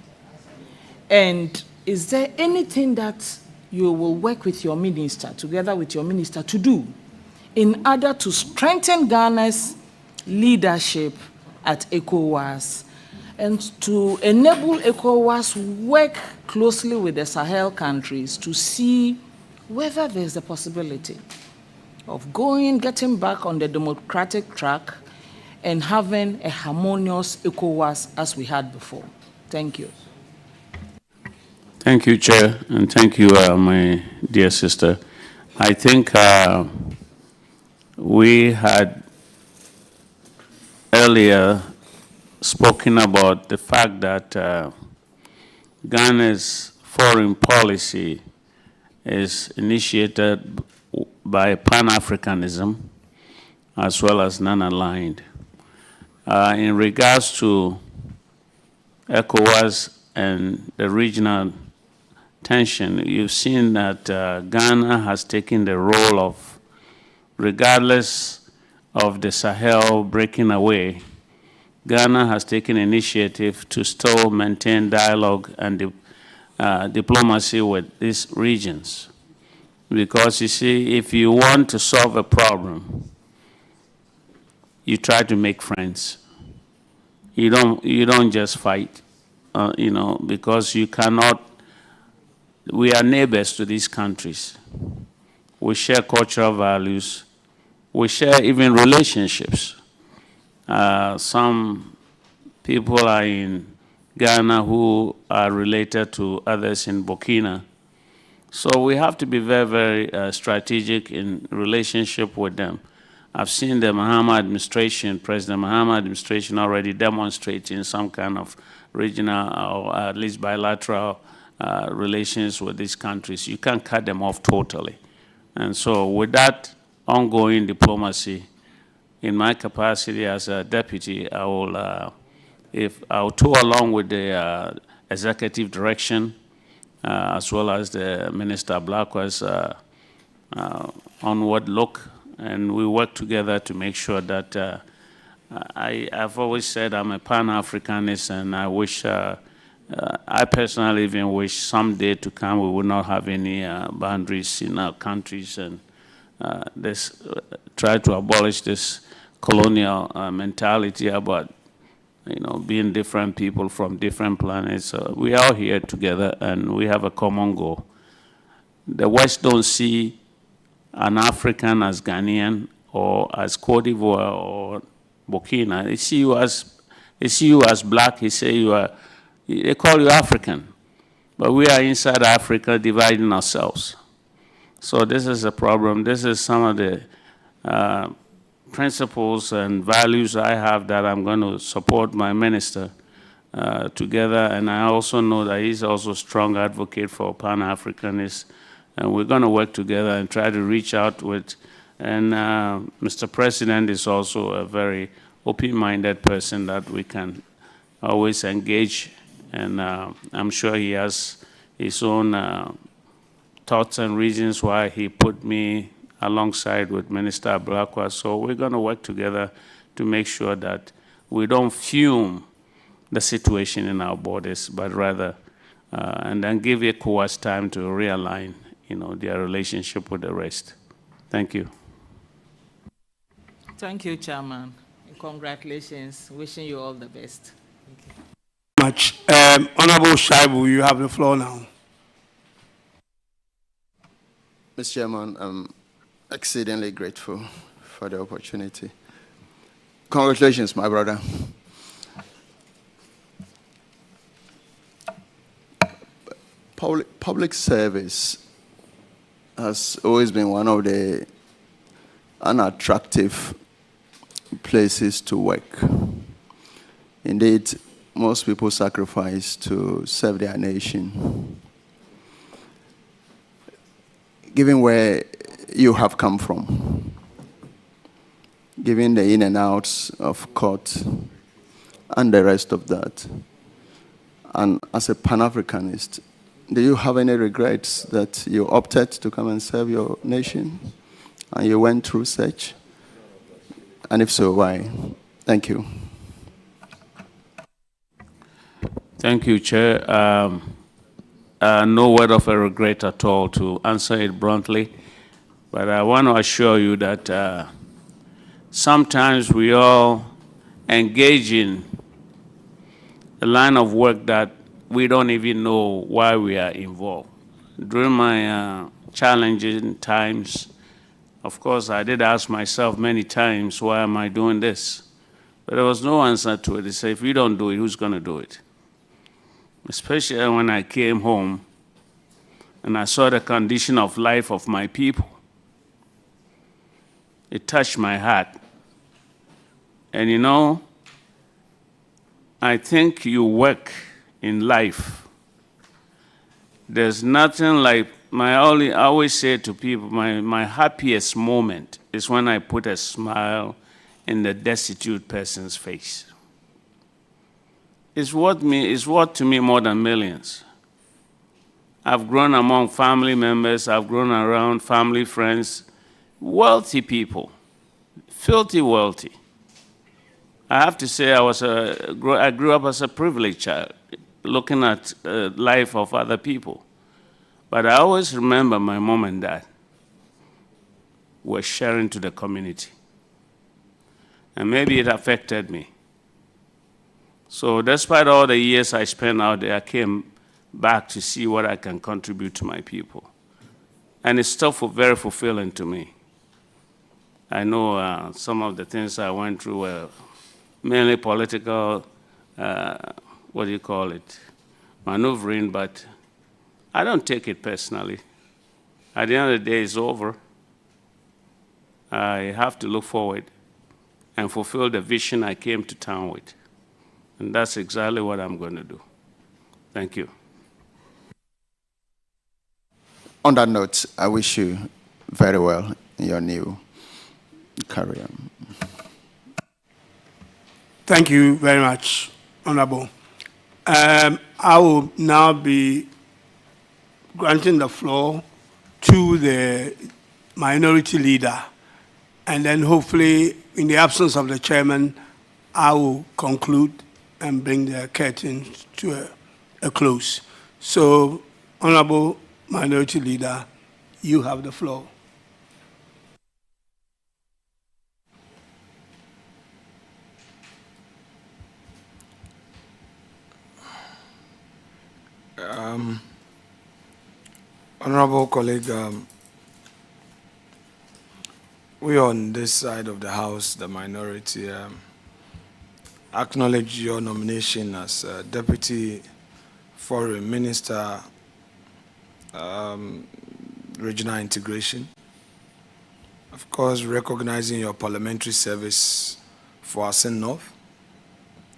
And is there anything that you will work with your minister, together with your minister, to do in order to strengthen Ghana's leadership at ECOWAS and to enable ECOWAS work closely with the Sahel countries to see whether there's a possibility of getting back on the democratic track and having a harmonious ECOWAS as we had before? Thank you. Thank you, Chair, and thank you, my dear sister. I think we had earlier spoken about the fact that Ghana's foreign policy is initiated by pan-Africanism as well as non-aligned. In regards to ECOWAS and the regional tension, you've seen that Ghana has taken the role of, regardless of the Sahel breaking away, Ghana has taken initiative to still maintain dialogue and diplomacy with these regions. Because you see, if you want to solve a problem, you try to make friends. You don't just fight, because you cannot. We are neighbors to these countries. We share cultural values. We share even relationships. Some people are in Ghana who are related to others in Burkina. So we have to be very, very strategic in relationship with them. I've seen the Mahama administration, President Mahama administration, already demonstrating some kind of regional or at least bilateral relations with these countries. You can't cut them off totally. And so with that ongoing diplomacy, in my capacity as a deputy, I will tour along with the executive direction, as well as the Minister Blackwa's onward look, and we work together to make sure that I've always said I'm a pan-Africanist, and I wish I personally even wish someday to come we would not have any boundaries in our countries and try to abolish this colonial mentality about being different people from different planets. We are here together and we have a common goal. The West don't see an African as Ghanaian or as Cote d'Ivoire or Burkina. They see you as black. They call you African. But we are inside Africa dividing ourselves. So this is a problem. This is some of the principles and values I have that I'm going to support my minister together. And I also know that he's also a strong advocate for pan-Africanism. And we're going to work together and try to reach out with, and Mr. President is also a very open-minded person that we can always engage. And I'm sure he has his own thoughts and reasons why he put me alongside with Minister Ablakwa. So we're going to work together to make sure that we don't fume the situation in our borders, but rather, and then give ECOWAS time to realign, their relationship with the rest. Thank you. Thank you, Chairman. Congratulations. Wishing you all the best. Thank you. Much. Honorable Shaibu, you have the floor now. Mr. Chairman, I'm exceedingly grateful for the opportunity. Congratulations, my brother. Public service has always been one of the unattractive places to work. Indeed, most people sacrifice to serve their nation. Given where you have come from, given the in and outs of court and the rest of that, and as a Pan-Africanist, do you have any regrets that you opted to come and serve your nation and you went through such? And if so, why? Thank you. Thank you, Chair. No word of a regret at all, to answer it bluntly. But I want to assure you that sometimes we all engage in a line of work that we don't even know why we are involved. During my challenging times, of course, I did ask myself many times, why am I doing this? But there was no answer to it. They say, if you don't do it, who's going to do it? Especially when I came home and I saw the condition of life of my people. It touched my heart. And I think you work in life. There's nothing like, I always say to people, my happiest moment is when I put a smile in the destitute person's face. It's worth to me more than millions. I've grown among family members, I've grown around family friends, wealthy people, filthy wealthy. I have to say I grew up as a privileged child, looking at the life of other people. But I always remember my mom and dad were sharing to the community. And maybe it affected me. So despite all the years I spent out there, I came back to see what I can contribute to my people. And it's still very fulfilling to me. I know some of the things I went through were mainly political, maneuvering, but I don't take it personally. At the end of the day, it's over. I have to look forward and fulfill the vision I came to town with. And that's exactly what I'm going to do. Thank you. On that note, I wish you very well in your new career. Thank you very much, Honorable. I will now be granting the floor to the minority leader, and then hopefully, in the absence of the chairman, I will conclude and bring the curtain to a a close. So, Honorable Minority Leader, you have the floor. Honorable colleague, we on this side of the House, the minority, acknowledge your nomination as Deputy Foreign Minister, Regional Integration. Of course, recognizing your parliamentary service for Asen North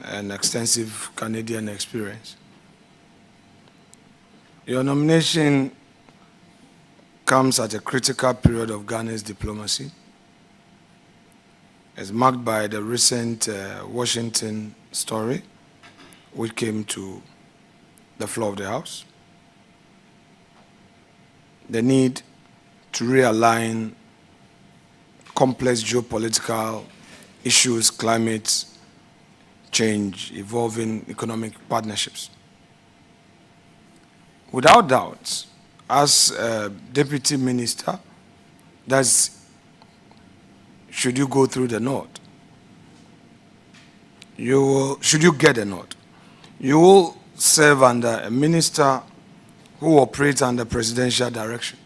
and extensive Canadian experience. Your nomination comes at a critical period of Ghana's diplomacy. It's marked by the recent Washington story, which came to the floor of the House. The need to realign complex geopolitical issues, climate change, evolving economic partnerships. Without doubt, as a deputy minister, should you go through the North, should you get a North, you will serve under a minister who operates under presidential direction.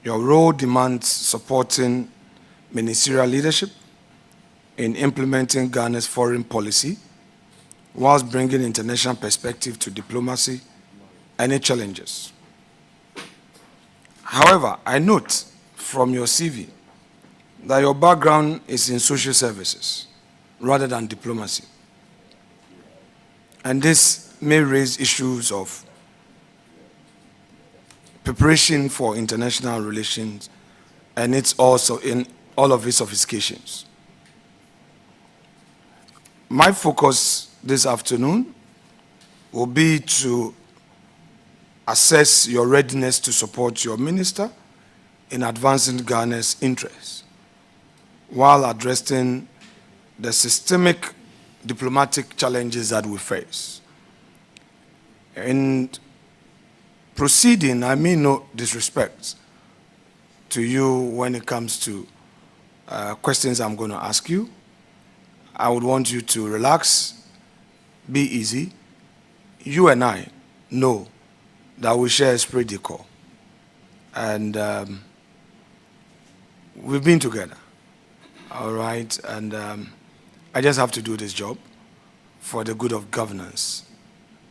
Your role demands supporting ministerial leadership in implementing Ghana's foreign policy, whilst bringing international perspective to diplomacy and its challenges. However, I note from your CV that your background is in social services rather than diplomacy. And this may raise issues of preparation for international relations, and it's also in all of its sophistications. My focus this afternoon will be to assess your readiness to support your minister in advancing Ghana's interests, while addressing the systemic diplomatic challenges that we face. In proceeding, I mean no disrespect to you when it comes to questions I'm going to ask you. I would want you to relax, be easy. You and I know that we share esprit de corps. And we've been together, all right? And I just have to do this job for the good of governance.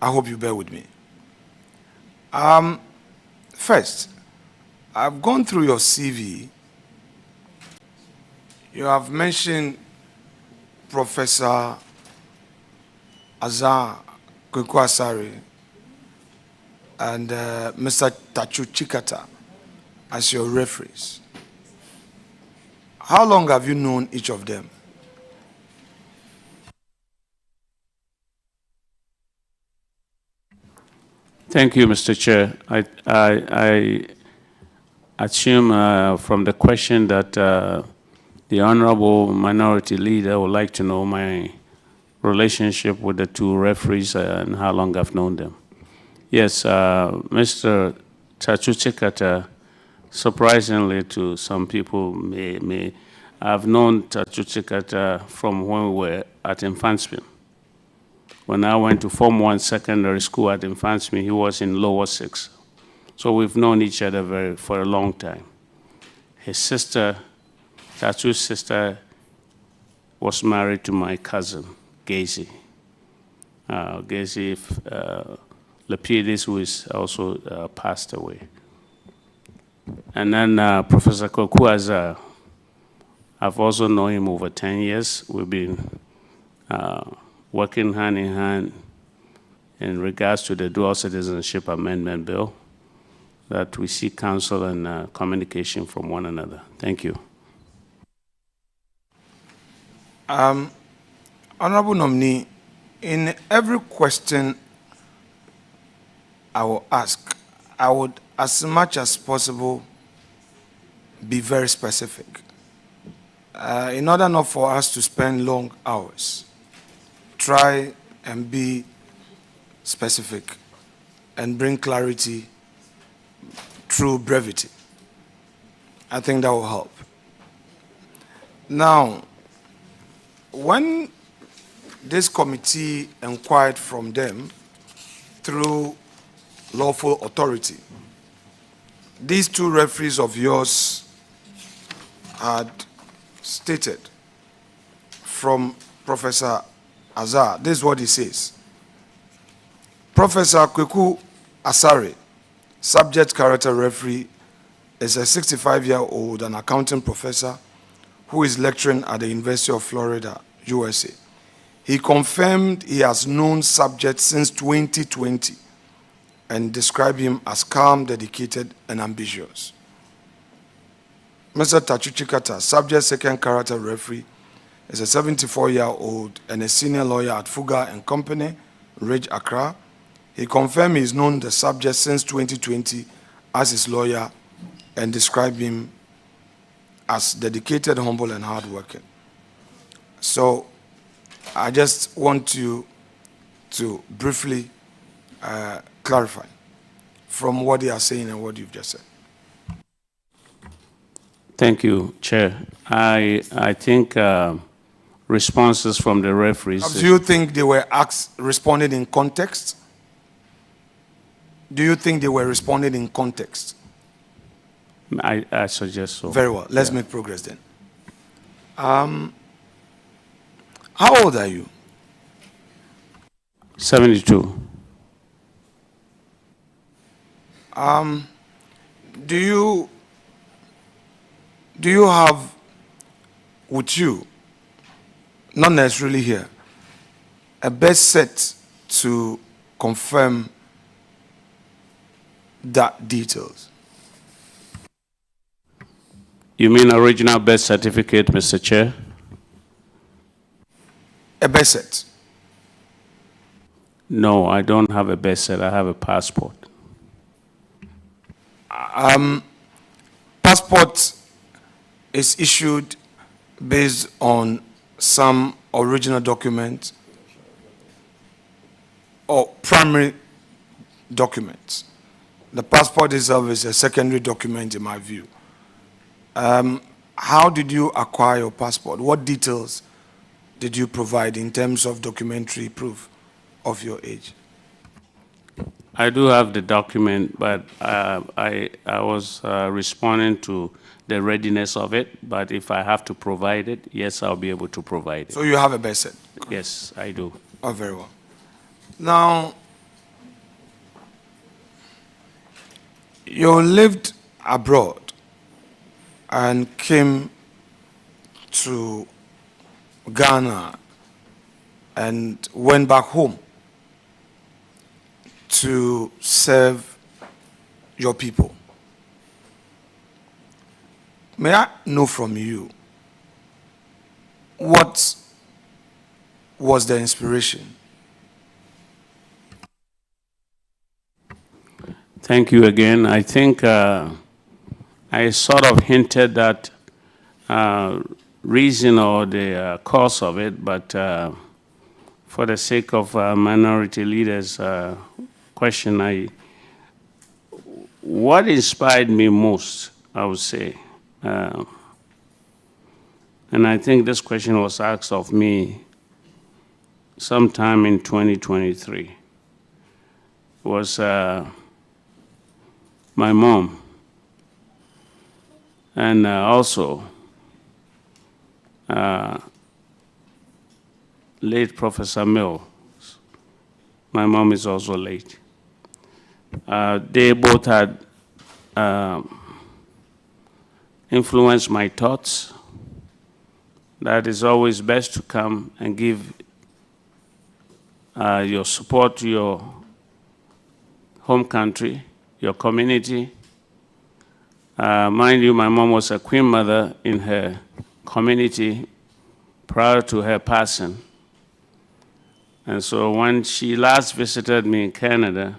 I hope you bear with me. First, I've gone through your CV. You have mentioned Professor Azar Kwekwasari and Mr. Tachu Chikata as your referees. How long have you known each of them? Thank you, Mr. Chair. I assume from the question that the Honorable Minority Leader would like to know my relationship with the two referees and how long I've known them. Yes, Mr. Tachu Chikata, surprisingly to some people, I've known Tachu Chikata from when we were at Infantsby. When I went to Form 1 secondary school at Infantsby, he was in lower 6. So we've known each other for a long time. His sister, Tachu's sister, was married to my cousin, Gyakye. Gyakye Lapidis, who is also passed away. And then Professor Kwekwasari, I've also known him over 10 years. We've been working hand in hand in regards to the Dual Citizenship Amendment Bill, that we seek counsel and communication from one another. Thank you. Honorable nominee, in every question I will ask, I would, as much as possible, be very specific. In order not for us to spend long hours, try and be specific, and bring clarity through brevity. I think that will help. Now, when this committee inquired from them through lawful authority, these two referees of yours had stated from Professor Azar, this is what he says. Professor Kweku Asare, subject character referee, is a 65-year-old and accounting professor who is lecturing at the University of Florida, USA. He confirmed he has known subject since 2020 and described him as calm, dedicated, and ambitious. Mr. Tachuchi Kata, subject second character referee, is a 74-year-old and a senior lawyer at Fuga and Company, Ridge, Accra. He confirmed he has known the subject since 2020 as his lawyer and described him as dedicated, humble, and hardworking. So I just want you to briefly clarify from what they are saying and what you've just said. Thank you, Chair. I think responses from the referees. Do you think they were responded in context? Do you think they were responded in context? I suggest so. Very well. Let's make progress then. How old are you? 72. Do you have with you, not necessarily here, a birth set to confirm that details? You mean original birth certificate, Mr. Chair? A birth set? No, I don't have a birth set. I have a passport. Passport is issued based on some original document or primary documents. The passport itself is a secondary document in my view. How did you acquire your passport? What details did you provide in terms of documentary proof of your age? I do have the document, but I was responding to the readiness of it. But if I have to provide it, yes, I'll be able to provide it. So you have a birth set? Yes, I do. Oh, very well. Now, you lived abroad and came to Ghana and went back home to serve your people. May I know from you, what was the inspiration? Thank you again. I think I sort of hinted that reason or the cause of it, but for the sake of minority leaders' question, what inspired me most, I would say, and I think this question was asked of me sometime in 2023, was my mom, and also late Professor Mill. My mom is also late. They both had influenced my thoughts that it's always best to come and give your support to your home country, your community. Mind you, my mom was a queen mother in her community prior to her passing. And so when she last visited me in Canada,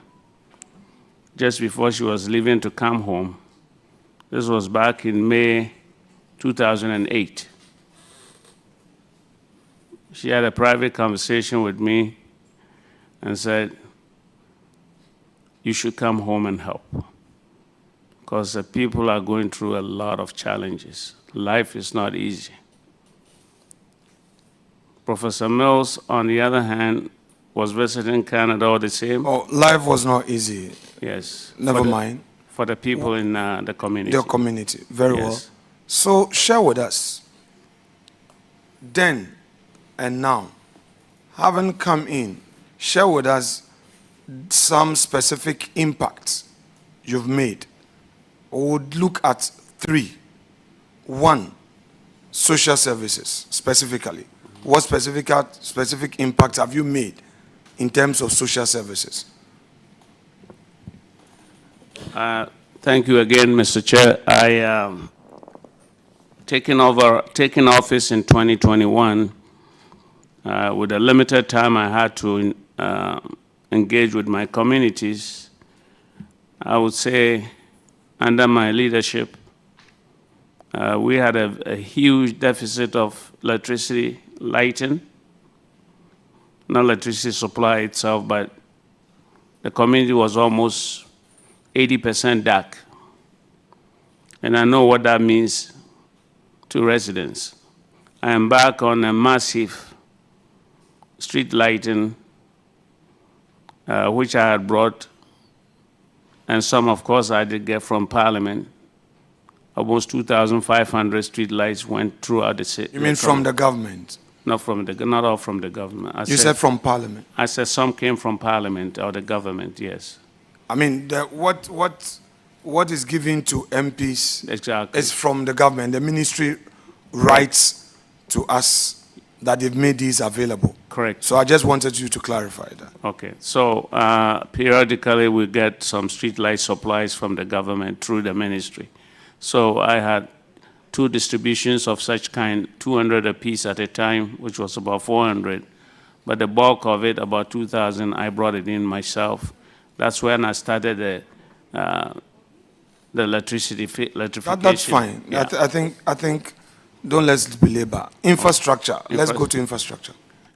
just before she was leaving to come home, this was back in May 2008. She had a private conversation with me and said, you should come home and help. Because the people are going through a lot of challenges. Life is not easy. Professor Mills, on the other hand, was visiting Canada all the same. Oh, life was not easy. Yes. Never mind. For the people in the community. Your community, very Yes. well. So share with us, then and now, having come in, share with us some specific impacts you've made. We would look at 3. 1, social services, specifically. What specific impacts have you made in terms of social services? Thank you again, Mr. Chair. I taken office in 2021 with a limited time I had to engage with my communities. I would say under my leadership, we had a huge deficit of electricity, lighting, not electricity supply itself, but the community was almost 80% dark. And I know what that means to residents. I embarked on a massive street lighting, which I had brought, and some, of course, I did get from Parliament. Almost 2,500 street lights went throughout the city. You mean from the government? Not all from the government. You said from Parliament? I said some came from Parliament or the government, yes. I mean, what is given to MPs exactly is from the government. The ministry writes to us that they've made these available. Correct. So I just wanted you to clarify that. Okay. So periodically we get some street light supplies from the government through the ministry. So I had 2 distributions of such kind, 200 apiece at a time, which was about 400. But the bulk of it, about 2,000, I brought it in myself. That's when I started the electrification. That's fine. Yeah. I think, don't let's belabor. Infrastructure. Let's go to infrastructure.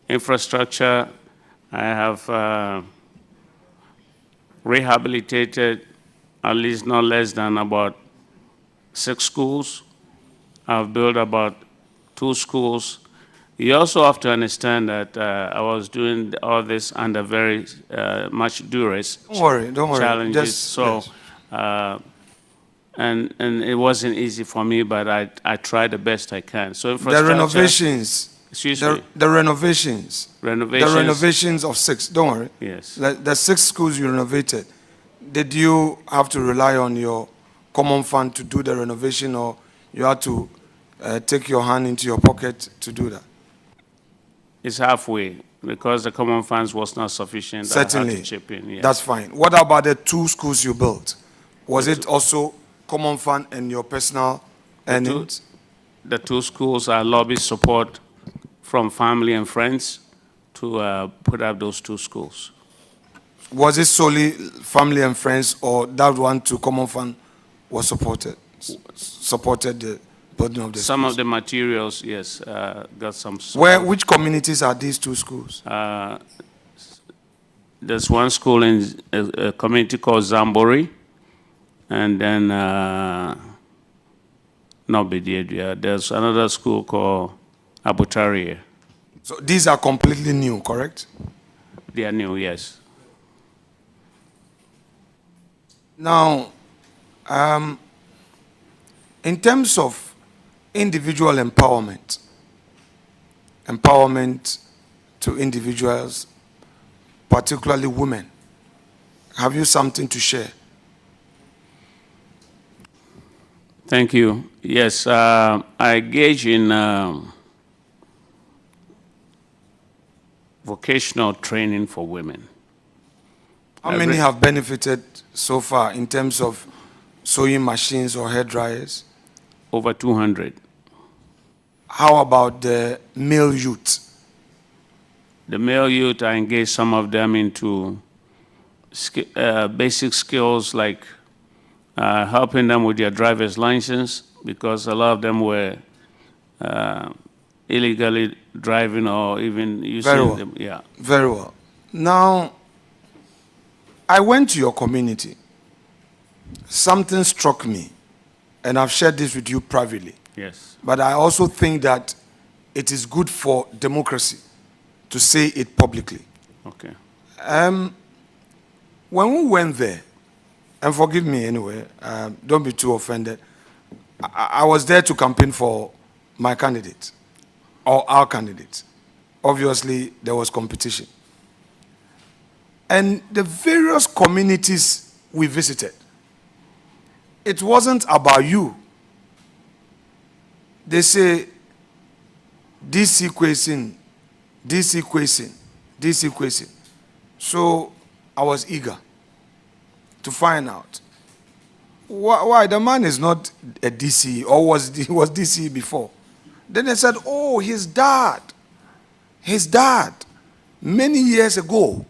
Infrastructure, I have rehabilitated at least not less than about 6 schools. I've built about 2 schools. You also have to understand that I was doing all this under very much duress. Don't worry. Challenges. Yes. And it wasn't easy for me, but I tried the best I can. So the renovations. Excuse me. The renovations. Renovations. The renovations of 6. Don't worry. Yes. The 6 schools you renovated. Did you have to rely on your common fund to do the renovation, or you had to take your hand into your pocket to do that? It's halfway, because the common funds was not sufficient. Certainly. I had to chip in, yes. That's fine. What about the 2 schools you built? Was it also common fund and your personal earnings? The 2 schools are lobby support from family and friends to put up those 2 schools. Was it solely family and friends, or that one to common fund was supported the building of the schools? Some of the materials, yes, got some support. Which communities are these 2 schools? There's one school in a community called Zambori, and then there's another school called Abutaria. So these are completely new, correct? They are new, yes. Now, in terms of individual empowerment to individuals, particularly women, have you something to share? Thank you. Yes, I engage in vocational training for women. How many have benefited so far in terms of sewing machines or hair dryers? Over 200. How about the male youth? The male youth, I engage some of them into basic skills like helping them with their driver's license, because a lot of them were illegally driving or even using them. Yeah. Very well. Now, I went to your community. Something struck me, and I've shared this with you privately. Yes. But I also think that it is good for democracy to say it publicly. Okay. When we went there, and forgive me anyway, don't be too offended, I was there to campaign for my candidate, or our candidate. Obviously, there was competition. And the various communities we visited, it wasn't about you. They say, DC Quayson, DC Quayson, DC Quayson. So I was eager to find out why the man is not a DC, or was DC before. Then they said, oh, his dad, many years ago,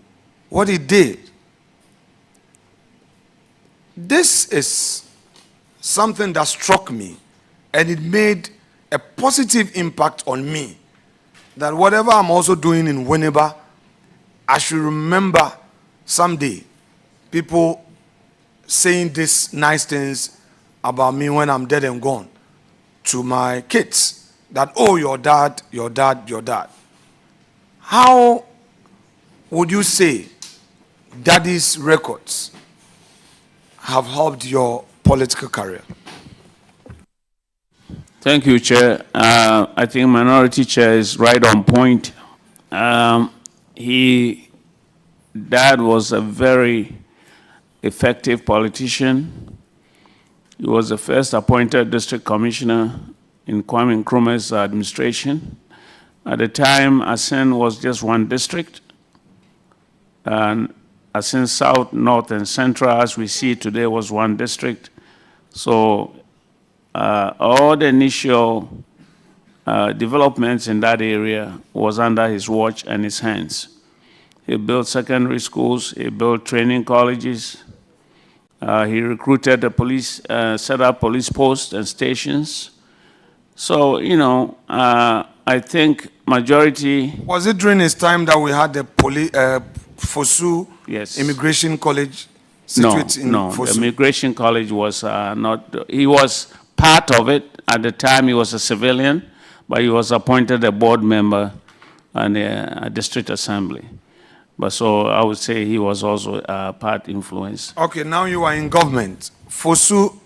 what he did. This is something that struck me, and it made a positive impact on me, that whatever I'm also doing in Winneba, I should remember someday people saying these nice things about me when I'm dead and gone to my kids, that, oh, your dad, your dad, your dad. How would you say Daddy's records have helped your political career? Thank you, Chair. I think Minority Chair is right on point. Dad was a very effective politician. He was the first appointed district commissioner in Kwame Nkrumah's administration. At the time, Asin was just one district. And Asin South, North, and Central, as we see today, was one district. So all the initial developments in that area was under his watch and his hands. He built secondary schools, he built training colleges, he recruited the police, set up police posts and stations. So, you know, I think majority... Was it during his time that we had the Fosu Immigration College situated in Fosu? No, the Immigration College was not... He was part of it. At the time, he was a civilian, but he was appointed a board member and a district assembly. But so I would say he was also part influence. Okay, now you are in government. Fosu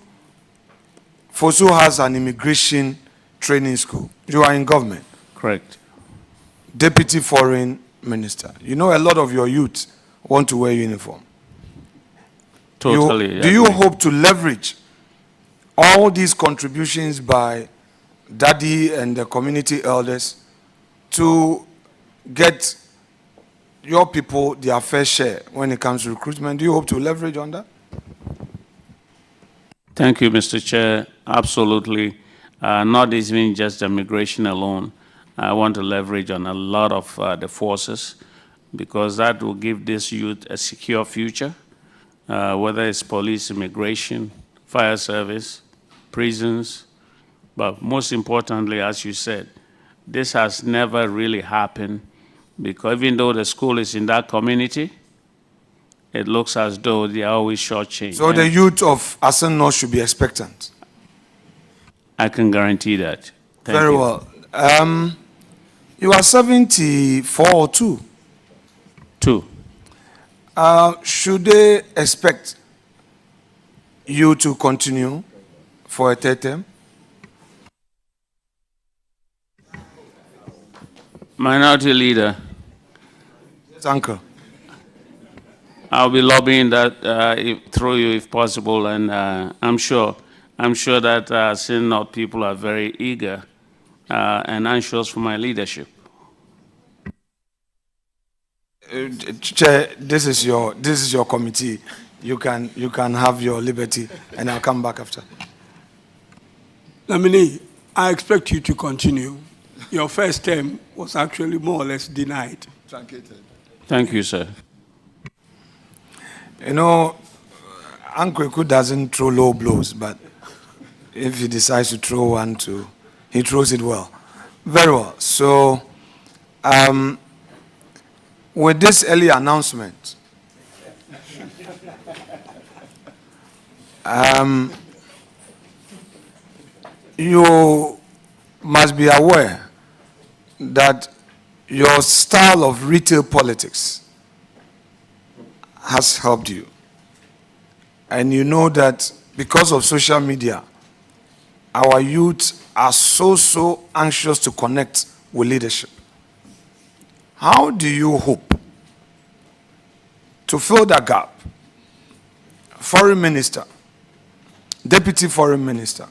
has an immigration training school. You are in government. Correct. Deputy Foreign Minister. You know a lot of your youth want to wear uniform. Totally. Do you hope to leverage all these contributions by Daddy and the community elders to get your people their fair share when it comes to recruitment? Do you hope to leverage on that? Thank you, Mr. Chair. Absolutely. Not even just immigration alone. I want to leverage on a lot of the forces, because that will give this youth a secure future, whether it's police, immigration, fire service, prisons. But most importantly, as you said, this has never really happened, because even though the school is in that community, it looks as though they are always shortchanged. So the youth of Asin North should be expectant? I can guarantee that. Thank Very you. well. You are 74 or 2? 2. Should they expect you to continue for a third term? Minority Leader. Yes, Uncle. I'll be lobbying that through you if possible, and I'm sure that Sin North people are very eager and anxious for my leadership. Chair, this is your committee. You can have your liberty, and I'll come back after. Nominee, I expect you to continue. Your first term was actually more or less denied. Truncated. Thank you, sir. You know, Uncle doesn't throw low blows, but if he decides to throw one too, he throws it well. Very well. So, with this early announcement, You must be aware that your style of retail politics has helped you. And you know that because of social media, our youth are so anxious to connect with leadership. How do you hope to fill that gap? Foreign minister, deputy foreign minister,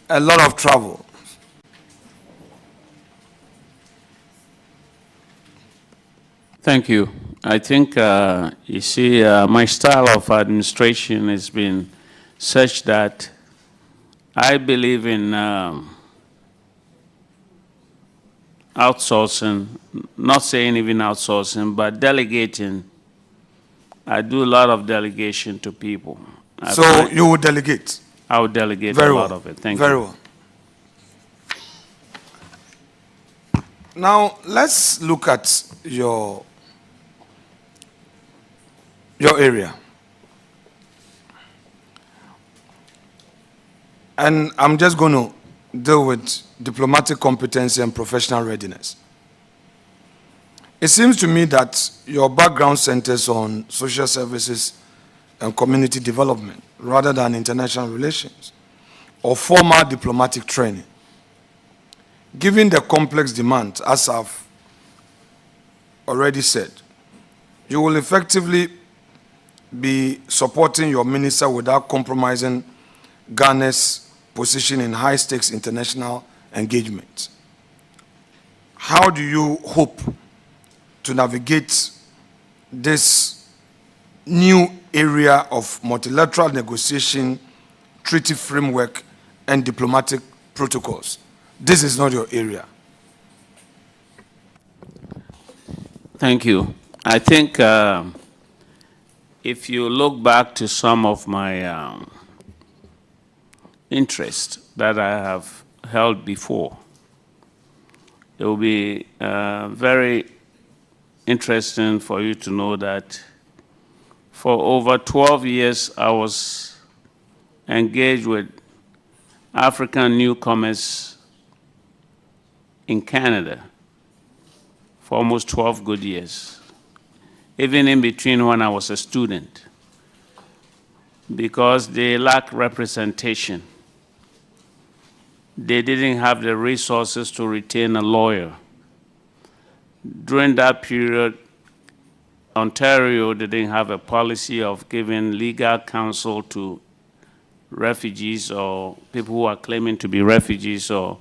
a lot of travel. Thank you. I think, you see, my style of administration has been such that I believe in outsourcing, not saying even outsourcing, but delegating. I do a lot of delegation to people. So you would delegate? I would delegate Very a lot well. of it. Thank you. Very well. Now, let's look at your area. And I'm just going to deal with diplomatic competency and professional readiness. It seems to me that your background centers on social services and community development rather than international relations or formal diplomatic training. Given the complex demand, as I've already said, you will effectively be supporting your minister without compromising Ghana's position in high-stakes international engagement. How do you hope to navigate this new area of multilateral negotiation, treaty framework, and diplomatic protocols? This is not your area. Thank you. I think if you look back to some of my interests that I have held before, it will be very interesting for you to know that for over 12 years I was engaged with African newcomers in Canada for almost 12 good years, even in between when I was a student, because they lack representation. They didn't have the resources to retain a lawyer. During that period, Ontario didn't have a policy of giving legal counsel to refugees or people who are claiming to be refugees or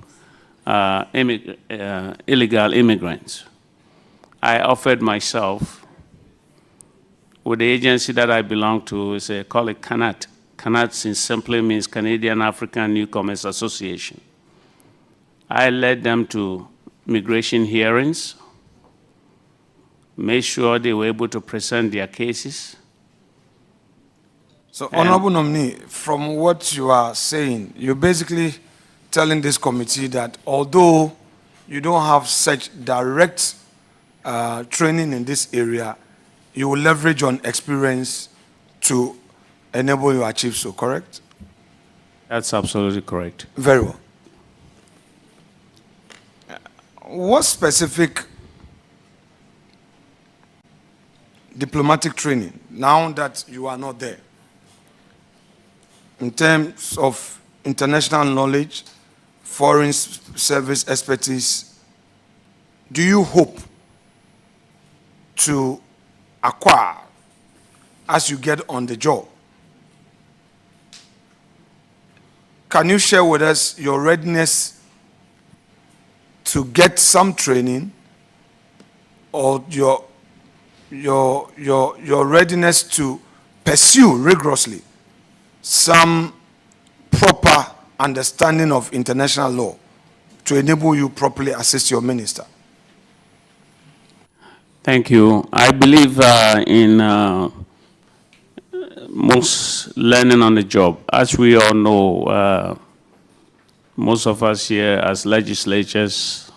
illegal immigrants. I offered myself with the agency that I belong to, call it CANAT. CANAT simply means Canadian African Newcomers Association. I led them to migration hearings, made sure they were able to present their cases. So, Honorable Nominee, from what you are saying, you're basically telling this committee that although you don't have such direct training in this area, you will leverage on experience to enable you to achieve so, correct? That's absolutely correct. Very well. What specific diplomatic training, now that you are not there, in terms of international knowledge, foreign service expertise, do you hope to acquire as you get on the job? Can you share with us your readiness to get some training, or your readiness to pursue rigorously some proper understanding of international law to enable you properly assist your minister? Thank you. I believe in most learning on the job. As we all know, most of us here as legislators,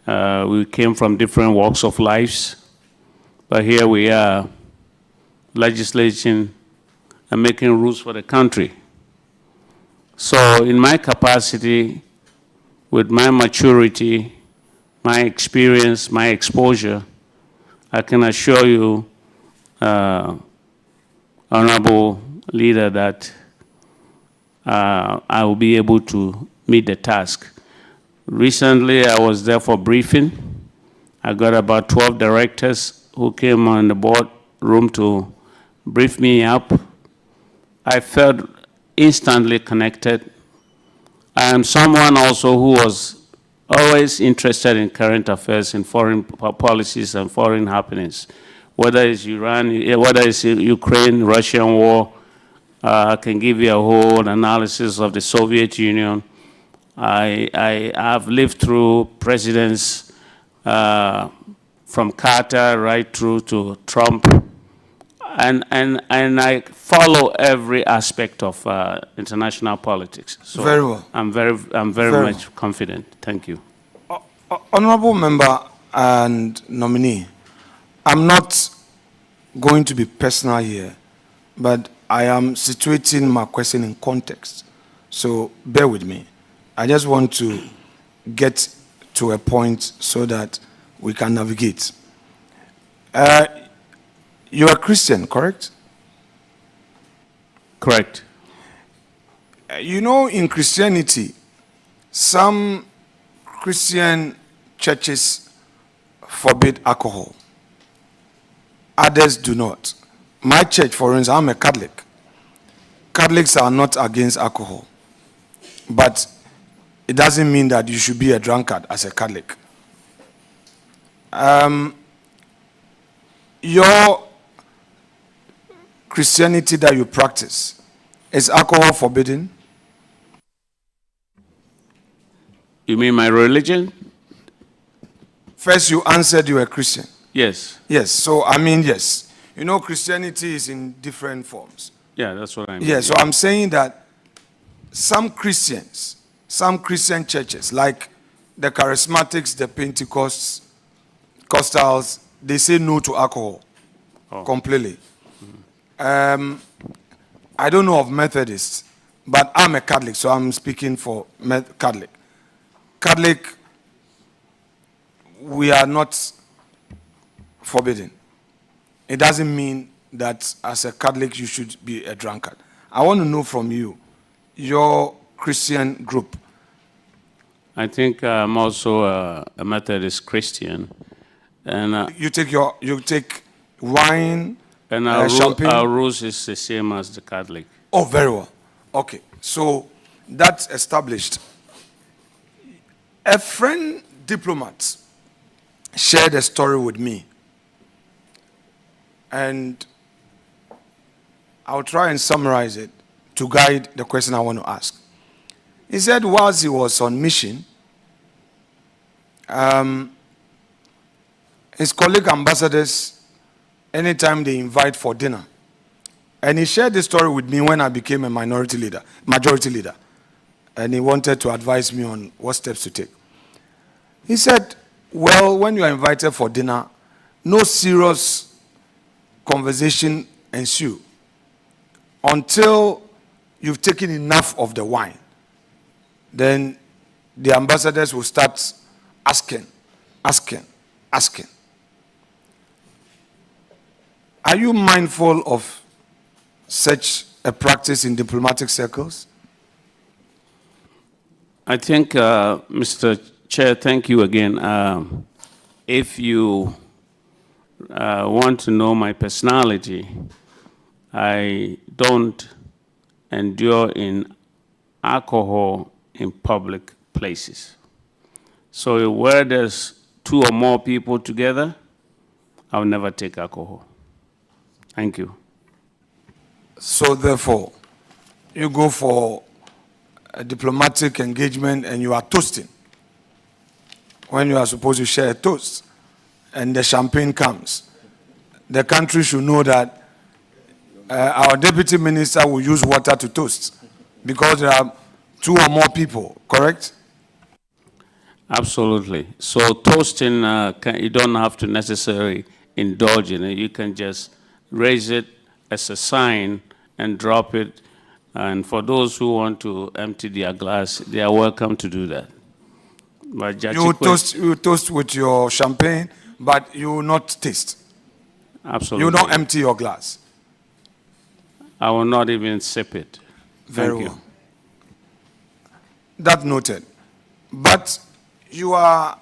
we came from different walks of lives, but here we are legislation and making rules for the country. So in my capacity, with my maturity, my experience, my exposure, I can assure you, Honorable Leader, that I will be able to meet the task. Recently, I was there for briefing. I got about 12 directors who came on the boardroom to brief me up. I felt instantly connected. I am someone also who was always interested in current affairs and foreign policies and foreign happenings. Whether it's Iran, whether it's Ukraine, Russian war, I can give you a whole analysis of the Soviet Union. I have lived through presidents from Carter right through to Trump, and I follow every aspect of international politics. So very well. I'm very much confident. Thank you. Honorable member and nominee, I'm not going to be personal here, but I am situating my question in context. So bear with me. I just want to get to a point so that we can navigate. You are Christian, correct? Correct. You know, in Christianity, some Christian churches forbid alcohol. Others do not. My church, for instance, I'm a Catholic. Catholics are not against alcohol. But it doesn't mean that you should be a drunkard as a Catholic. Your Christianity that you practice, is alcohol forbidden? You mean my religion? First you answered you were Christian. Yes. Yes, so I mean, yes. You know, Christianity is in different forms. Yeah, that's what I mean. Yeah, so I'm saying that some Christians, some Christian churches, like the Charismatics, the Pentecostals, they say no to alcohol completely. I don't know of Methodists, but I'm a Catholic, so I'm speaking for Catholic. Catholic, we are not forbidden. It doesn't mean that as a Catholic you should be a drunkard. I want to know from you, your Christian group. I think I'm also a Methodist Christian, and you take wine and champagne. Our rules is the same as the Catholic. Oh, very well. Okay, so that's established. A friend diplomat shared a story with me, and I'll try and summarize it to guide the question I want to ask. He said whilst he was on mission, his colleague ambassadors, anytime they invite for dinner, and he shared this story with me when I became a majority leader, and he wanted to advise me on what steps to take. He said, well, when you are invited for dinner, no serious conversation ensue until you've taken enough of the wine. Then the ambassadors will start asking. Are you mindful of such a practice in diplomatic circles? I think, Mr. Chair, thank you again. If you want to know my personality, I don't endure in alcohol in public places. So where there's two or more people together, I'll never take alcohol. Thank you. So therefore, you go for a diplomatic engagement and you are toasting when you are supposed to share a toast, and the champagne comes. The country should know that our deputy minister will use water to toast because there are two or more people, correct? Absolutely. So toasting, you don't have to necessarily indulge in it. You can just raise it as a sign and drop it. And for those who want to empty their glass, they are welcome to do that. But You toast with your champagne, but you will not taste. Absolutely. You will not empty your glass. I will not even sip it. Very well. That noted. But you are,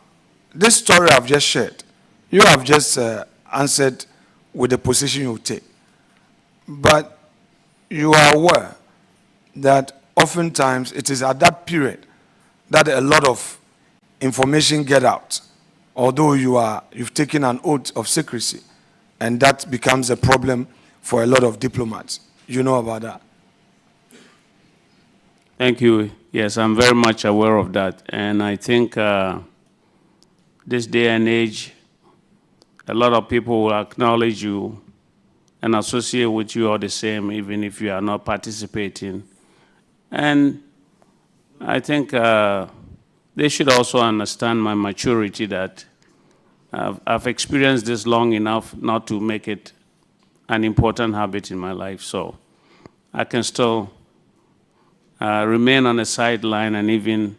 this story I've just shared, you have just answered with the position you take. But you are aware that oftentimes it is at that period that a lot of information get out, although you've taken an oath of secrecy, and that becomes a problem for a lot of diplomats. You know about that? Thank you. Yes, I'm very much aware of that. And I think this day and age, a lot of people will acknowledge you and associate with you all the same, even if you are not participating. And I think they should also understand my maturity, that I've experienced this long enough not to make it an important habit in my life. So I can still remain on the sideline, and even,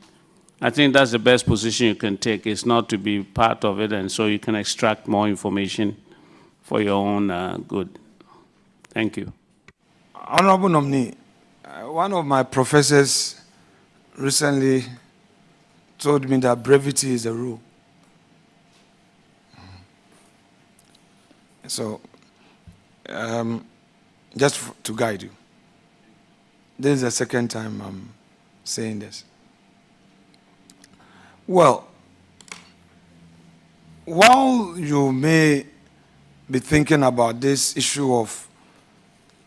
I think that's the best position you can take, is not to be part of it, and so you can extract more information for your own good. Thank you. Honorable nominee, one of my professors recently told me that brevity is the rule. So, just to guide you, this is the second time I'm saying this. Well, while you may be thinking about this issue of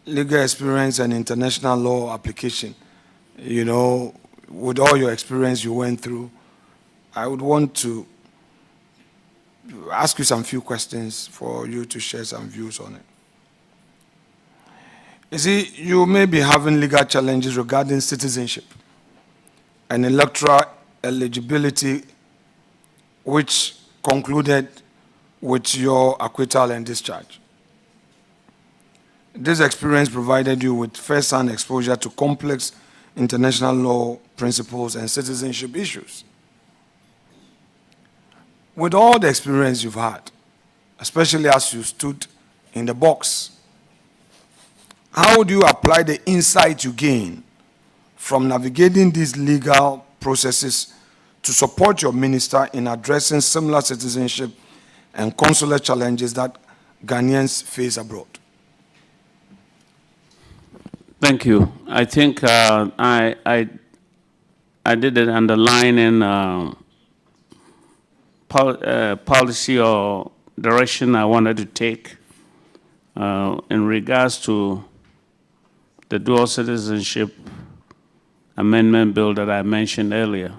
legal experience and international law application, you know, with all your experience you went through, I would want to ask you some few questions for you to share some views on it. You see, you may be having legal challenges regarding citizenship and electoral eligibility, which concluded with your acquittal and discharge. This experience provided you with first-hand exposure to complex international law principles and citizenship issues. With all the experience you've had, especially as you stood in the box, how do you apply the insight you gain from navigating these legal processes to support your minister in addressing similar citizenship and consular challenges that Ghanaians face abroad? Thank you. I think I did an underlining policy or direction I wanted to take in regards to the dual citizenship amendment bill that I mentioned earlier.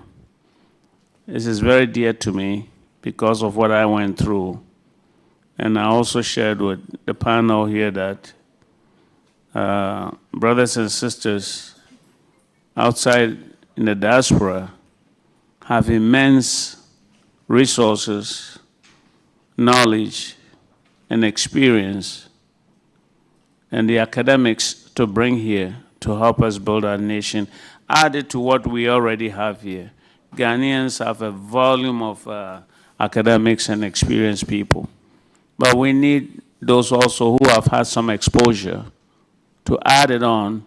This is very dear to me because of what I went through. And I also shared with the panel here that brothers and sisters outside in the diaspora have immense resources, knowledge, and experience, and the academics to bring here to help us build our nation, added to what we already have here. Ghanaians have a volume of academics and experienced people, but we need those also who have had some exposure to add it on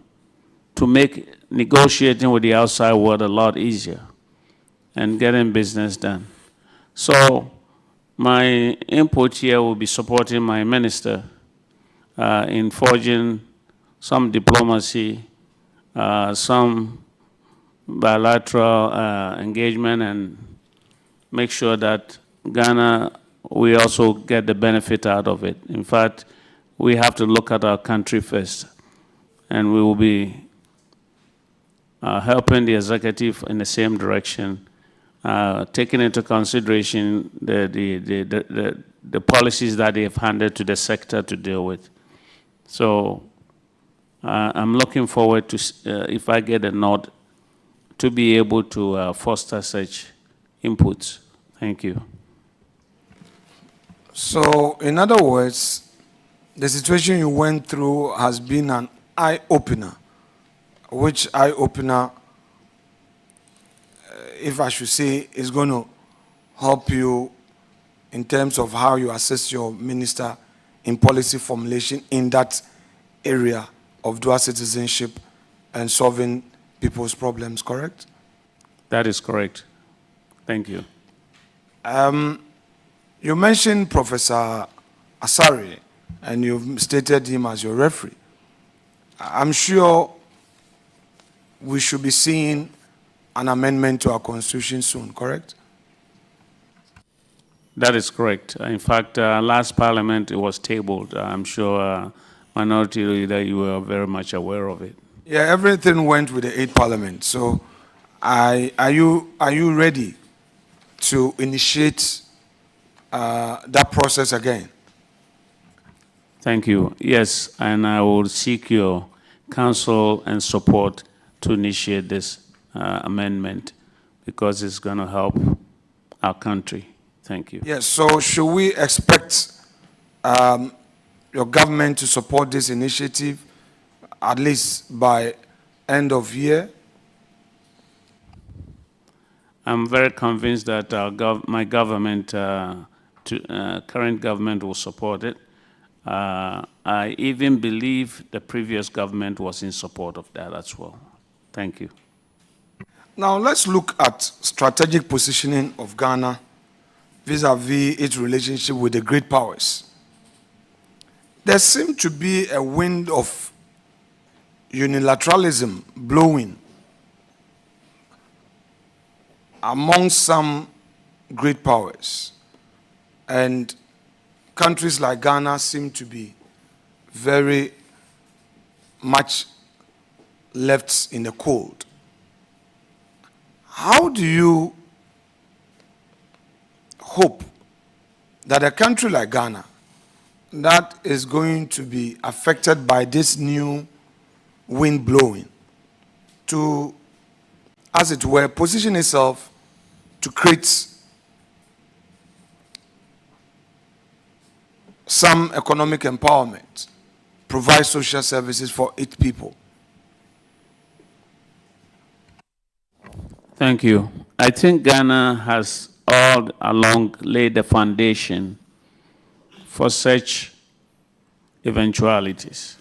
to make negotiating with the outside world a lot easier and getting business done. So my input here will be supporting my minister in forging some diplomacy, some bilateral engagement, and make sure that Ghana, we also get the benefit out of it. In fact, we have to look at our country first, and we will be helping the executive in the same direction, taking into consideration the policies that they have handed to the sector to deal with. So I'm looking forward to, if I get a nod, to be able to foster such inputs. Thank you. So, in other words, the situation you went through has been an eye-opener. Which eye-opener, if I should say, is going to help you in terms of how you assist your minister in policy formulation in that area of dual citizenship and solving people's problems, correct? That is correct. Thank you. You mentioned Professor Asari, and you've stated him as your referee. I'm sure we should be seeing an amendment to our constitution soon, correct? That is correct. In fact, last parliament it was tabled. I'm sure Minority Leader, you were very much aware of it. Yeah, everything went with the 8th parliament. So are you ready to initiate that process again? Thank you. Yes, and I will seek your counsel and support to initiate this amendment because it's going to help our country. Thank you. Yes, so should we expect your government to support this initiative at least by end of year? I'm very convinced that my government, current government, will support it. I even believe the previous government was in support of that as well. Thank you. Now let's look at strategic positioning of Ghana vis-a-vis its relationship with the great powers. There seems to be a wind of unilateralism blowing among some great powers, and countries like Ghana seem to be very much left in the cold. How do you hope that a country like Ghana that is going to be affected by this new wind blowing to, as it were, position itself to create some economic empowerment, provide social services for its people? Thank you. I think Ghana has all along laid the foundation for such eventualities.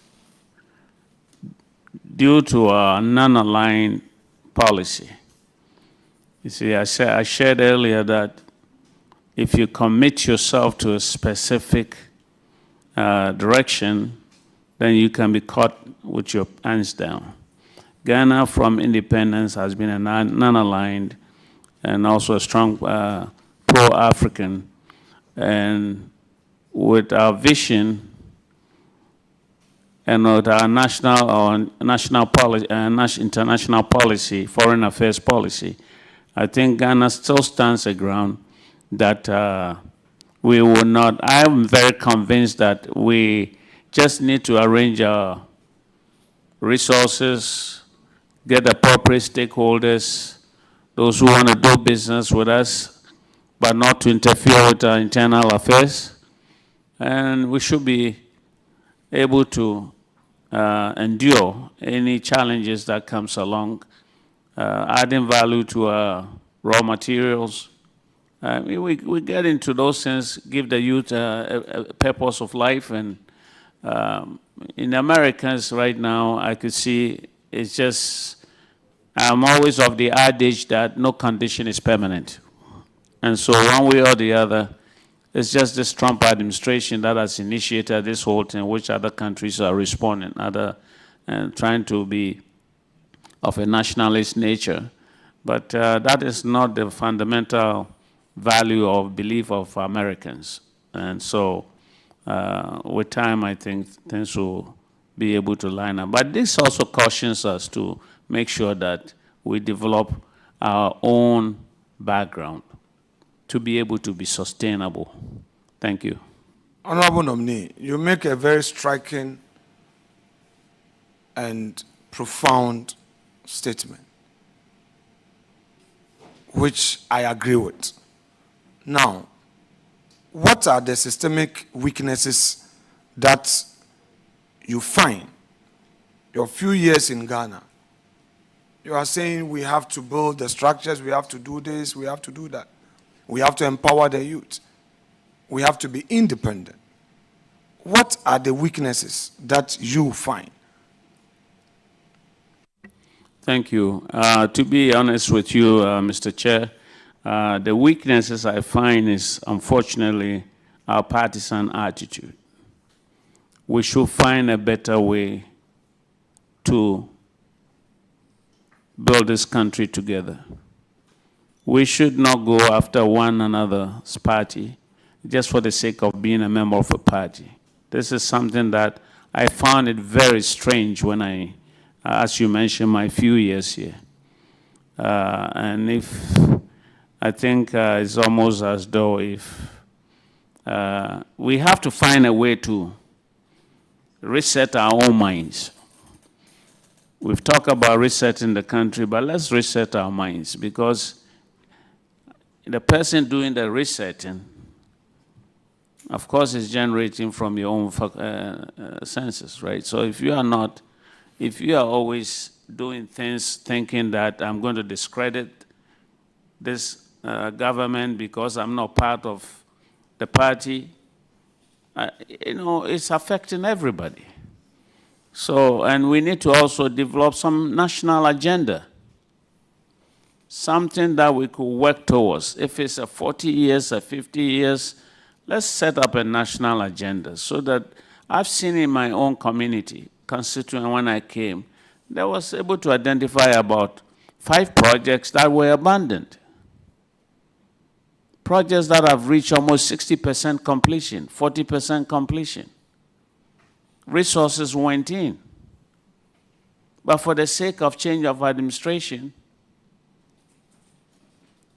Due to our non-aligned policy. You see, I shared earlier that if you commit yourself to a specific direction, then you can be caught with your hands down. Ghana, from independence, has been a non-aligned and also a strong pro-African. And with our vision and with our international policy, foreign affairs policy, I think Ghana still stands a ground that we will not. I am very convinced that we just need to arrange our resources, get appropriate stakeholders, those who want to do business with us, but not to interfere with our internal affairs. And we should be able to endure any challenges that comes along, adding value to our raw materials. We get into those things, give the youth a purpose of life. And in the Americans right now, I could see it's just, I'm always of the adage that no condition is permanent. And so one way or the other, it's just this Trump administration that has initiated this whole thing, which other countries are responding, and trying to be of a nationalist nature. But that is not the fundamental value or belief of Americans. And so with time, I think things will be able to line up. But this also cautions us to make sure that we develop our own background to be able to be sustainable. Thank you. Honorable nominee, you make a very striking and profound statement, which I agree with. Now, what are the systemic weaknesses that you find your few years in Ghana, you are saying we have to build the structures, we have to do this, we have to do that. We have to empower the youth. We have to be independent. What are the weaknesses that you find? Thank you. To be honest with you, Mr. Chair, the weaknesses I find is, unfortunately, our partisan attitude. We should find a better way to build this country together. We should not go after one another's party just for the sake of being a member of a party. This is something that I found it very strange when I, as you mentioned, my few years here. And if, I think it's almost as though if we have to find a way to reset our own minds. We've talked about resetting the country, but let's reset our minds, because the person doing the resetting, of course, is generating from your own senses, right? So if you are always doing things thinking that I'm going to discredit this government because I'm not part of the party, it's affecting everybody. So, and we need to also develop some national agenda, something that we could work towards. If it's a 40 years, a 50 years, let's set up a national agenda so that I've seen in my own community, constituent when I came, they was able to identify about 5 projects that were abandoned. Projects that have reached almost 60% completion, 40% completion. Resources went in. But for the sake of change of administration,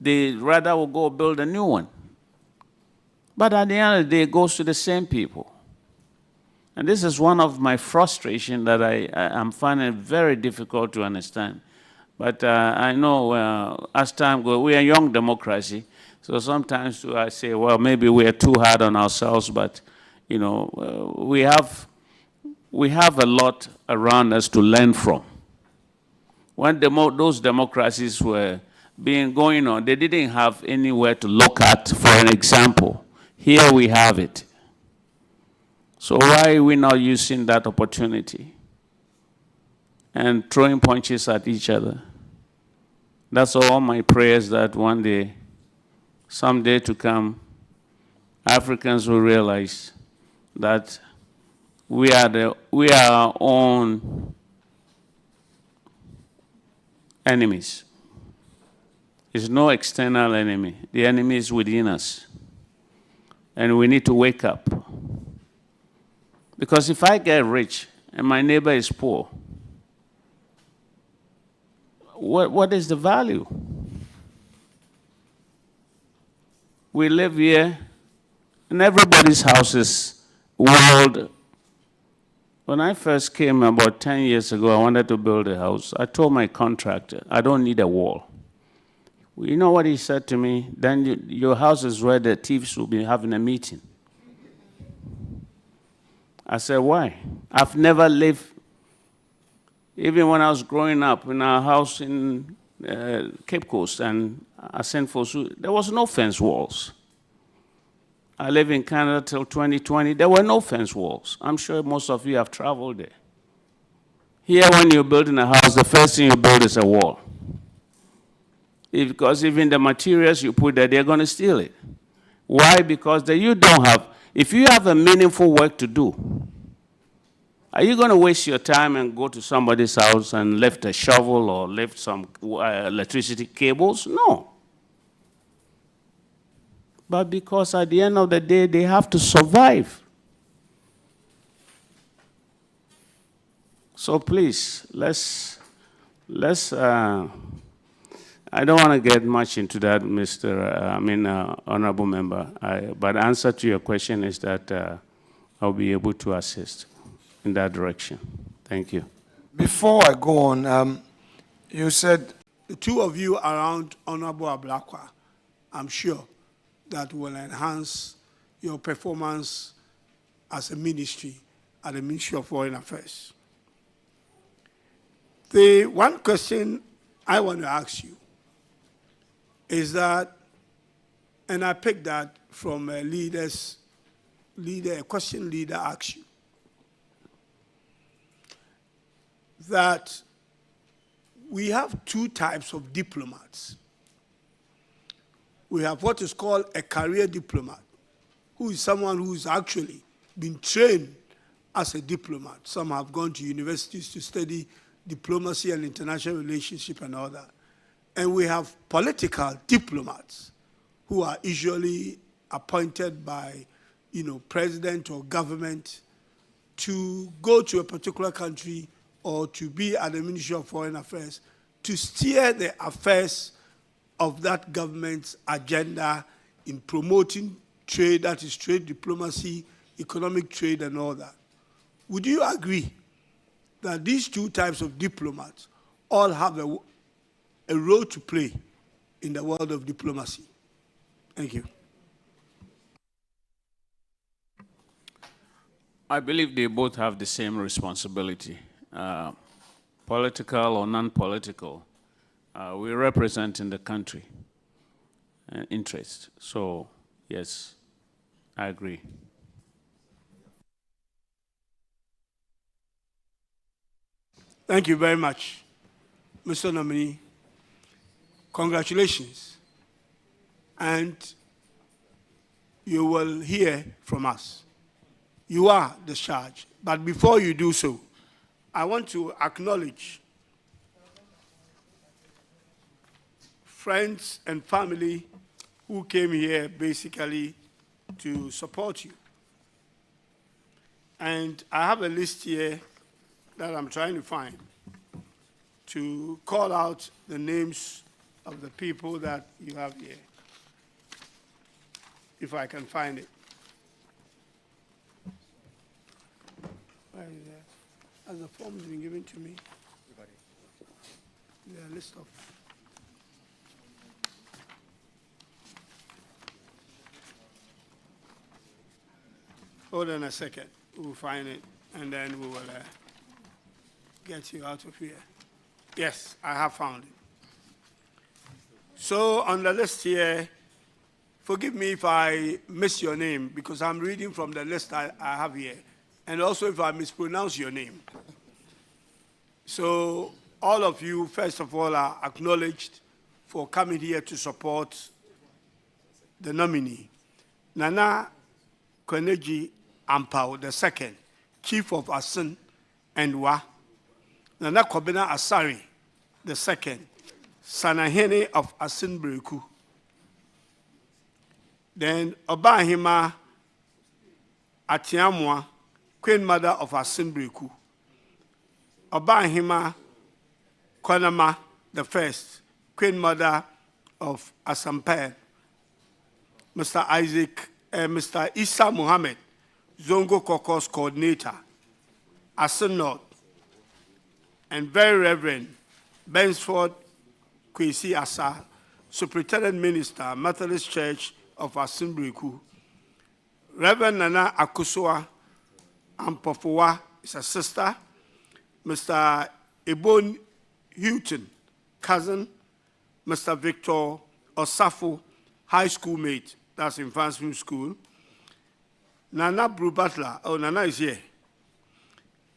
they rather will go build a new one. But at the end of the day, it goes to the same people. And this is one of my frustrations that I'm finding it very difficult to understand. But I know as time goes, we are a young democracy, so sometimes I say, well, maybe we are too hard on ourselves, but we have a lot around us to learn from. When those democracies were going on, they didn't have anywhere to look at for an example. Here we have it. So why are we not using that opportunity and throwing punches at each other? That's all my prayers, that one day, someday to come, Africans will realize that we are our own enemies. There's no external enemy. The enemy is within us. And we need to wake up. Because if I get rich and my neighbor is poor, what is the value? We live here, and everybody's house is walled. When I first came about 10 years ago, I wanted to build a house. I told my contractor, I don't need a wall. You know what he said to me? Then your house is where the thieves will be having a meeting. I said, why? I've never lived, even when I was growing up in our house in Cape Coast and Asenfosu, there was no fence walls. I live in Canada till 2020, there were no fence walls. I'm sure most of you have traveled there. Here, when you're building a house, the first thing you build is a wall. Because even the materials you put there, they're going to steal it. Why? Because you don't have, if you have a meaningful work to do, are you going to waste your time and go to somebody's house and lift a shovel or lift some electricity cables? No. But because at the end of the day, they have to survive. So please, let's I don't want to get much into that, Honorable Member. But the answer to your question is that I'll be able to assist in that direction. Thank you. Before I go on, you said the two of you around Honorable Ablakwa, I'm sure that will enhance your performance as a ministry at the Ministry of Foreign Affairs. The one question I want to ask you is that, and I picked that from a question leader asked you, that we have two types of diplomats. We have what is called a career diplomat, who is someone who's actually been trained as a diplomat. Some have gone to universities to study diplomacy and international relationship and all that. And we have political diplomats who are usually appointed by, president or government to go to a particular country or to be at the Ministry of Foreign Affairs to steer the affairs of that government's agenda in promoting trade, that is trade diplomacy, economic trade and all that. Would you agree that these two types of diplomats all have a role to play in the world of diplomacy? Thank you. I believe they both have the same responsibility, political or non-political. We represent in the country interest. So, yes, I agree. Thank you very much, Mr. Nominee. Congratulations. And you will hear from us. You are discharged. But before you do so, I want to acknowledge friends and family who came here basically to support you. And I have a list here that I'm trying to find to call out the names of the people that you have here, if I can find it. Where is that? Has the form been given to me? The list of. Hold on a second. We'll find it, and then we will get you out of here. Yes, I have found it. So on the list here, forgive me if I miss your name, because I'm reading from the list I have here, and also if I mispronounce your name. So all of you, first of all, are acknowledged for coming here to support the nominee. Nana Kweneji Ampao II, Chief of Asin and Wa. Nana Kobina Asari II, Sanahene of Asin Breku. Then Obahima Atiamwa, Queen Mother of Asin Breku. Obahima Kwanama I, Queen Mother of Asampe. Mr. Isa Muhammad, Zongo Kokos Coordinator, Asin North, and Very Reverend Bensford Kwesi Asa, Superintendent Minister, Methodist Church of Asin Breku. Reverend Nana Akusua Ampofowa is a sister. Mr. Ebon Houghton, cousin. Mr. Victor Osafo, high school mate, that's in Fansfield School. Nana Bru Butler, oh, Nana is here.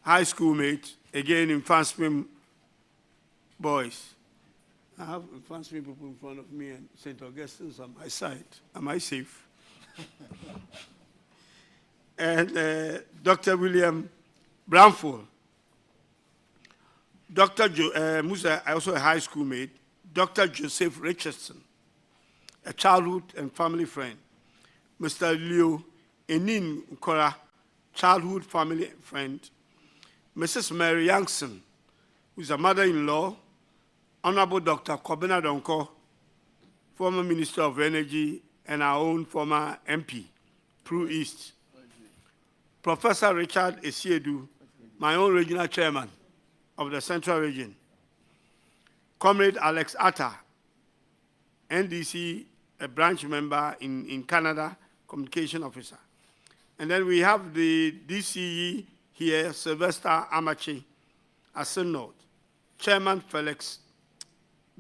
High school mate, again in Fansfield Boys. I have Fansfield people in front of me and St. Augustine's on my side. Am I safe? And Dr. William Brownford. Dr. Musa, also a high school mate. Dr. Joseph Richardson, a childhood and family friend. Mr. Leo Enin Nkora, childhood family friend. Mrs. Mary Youngson, who is a mother-in-law. Honorable Dr. Kobina Donko, former Minister of Energy and our own former MP, Prue East. Professor Richard Esiedu, my own regional chairman of the Central Region. Comrade Alex Atta, NDC, a branch member in Canada, communication officer. And then we have the DCE here, Sylvester Amachi, Asen North. Chairman Felix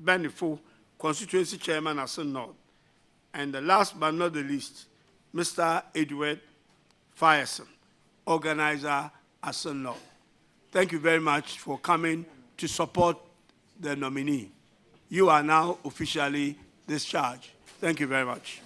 Benifo, Constituency Chairman, Asen North. And the last but not the least, Mr. Edward Quayson, Organizer, Asen North. Thank you very much for coming to support the nominee. You are now officially discharged. Thank you very much.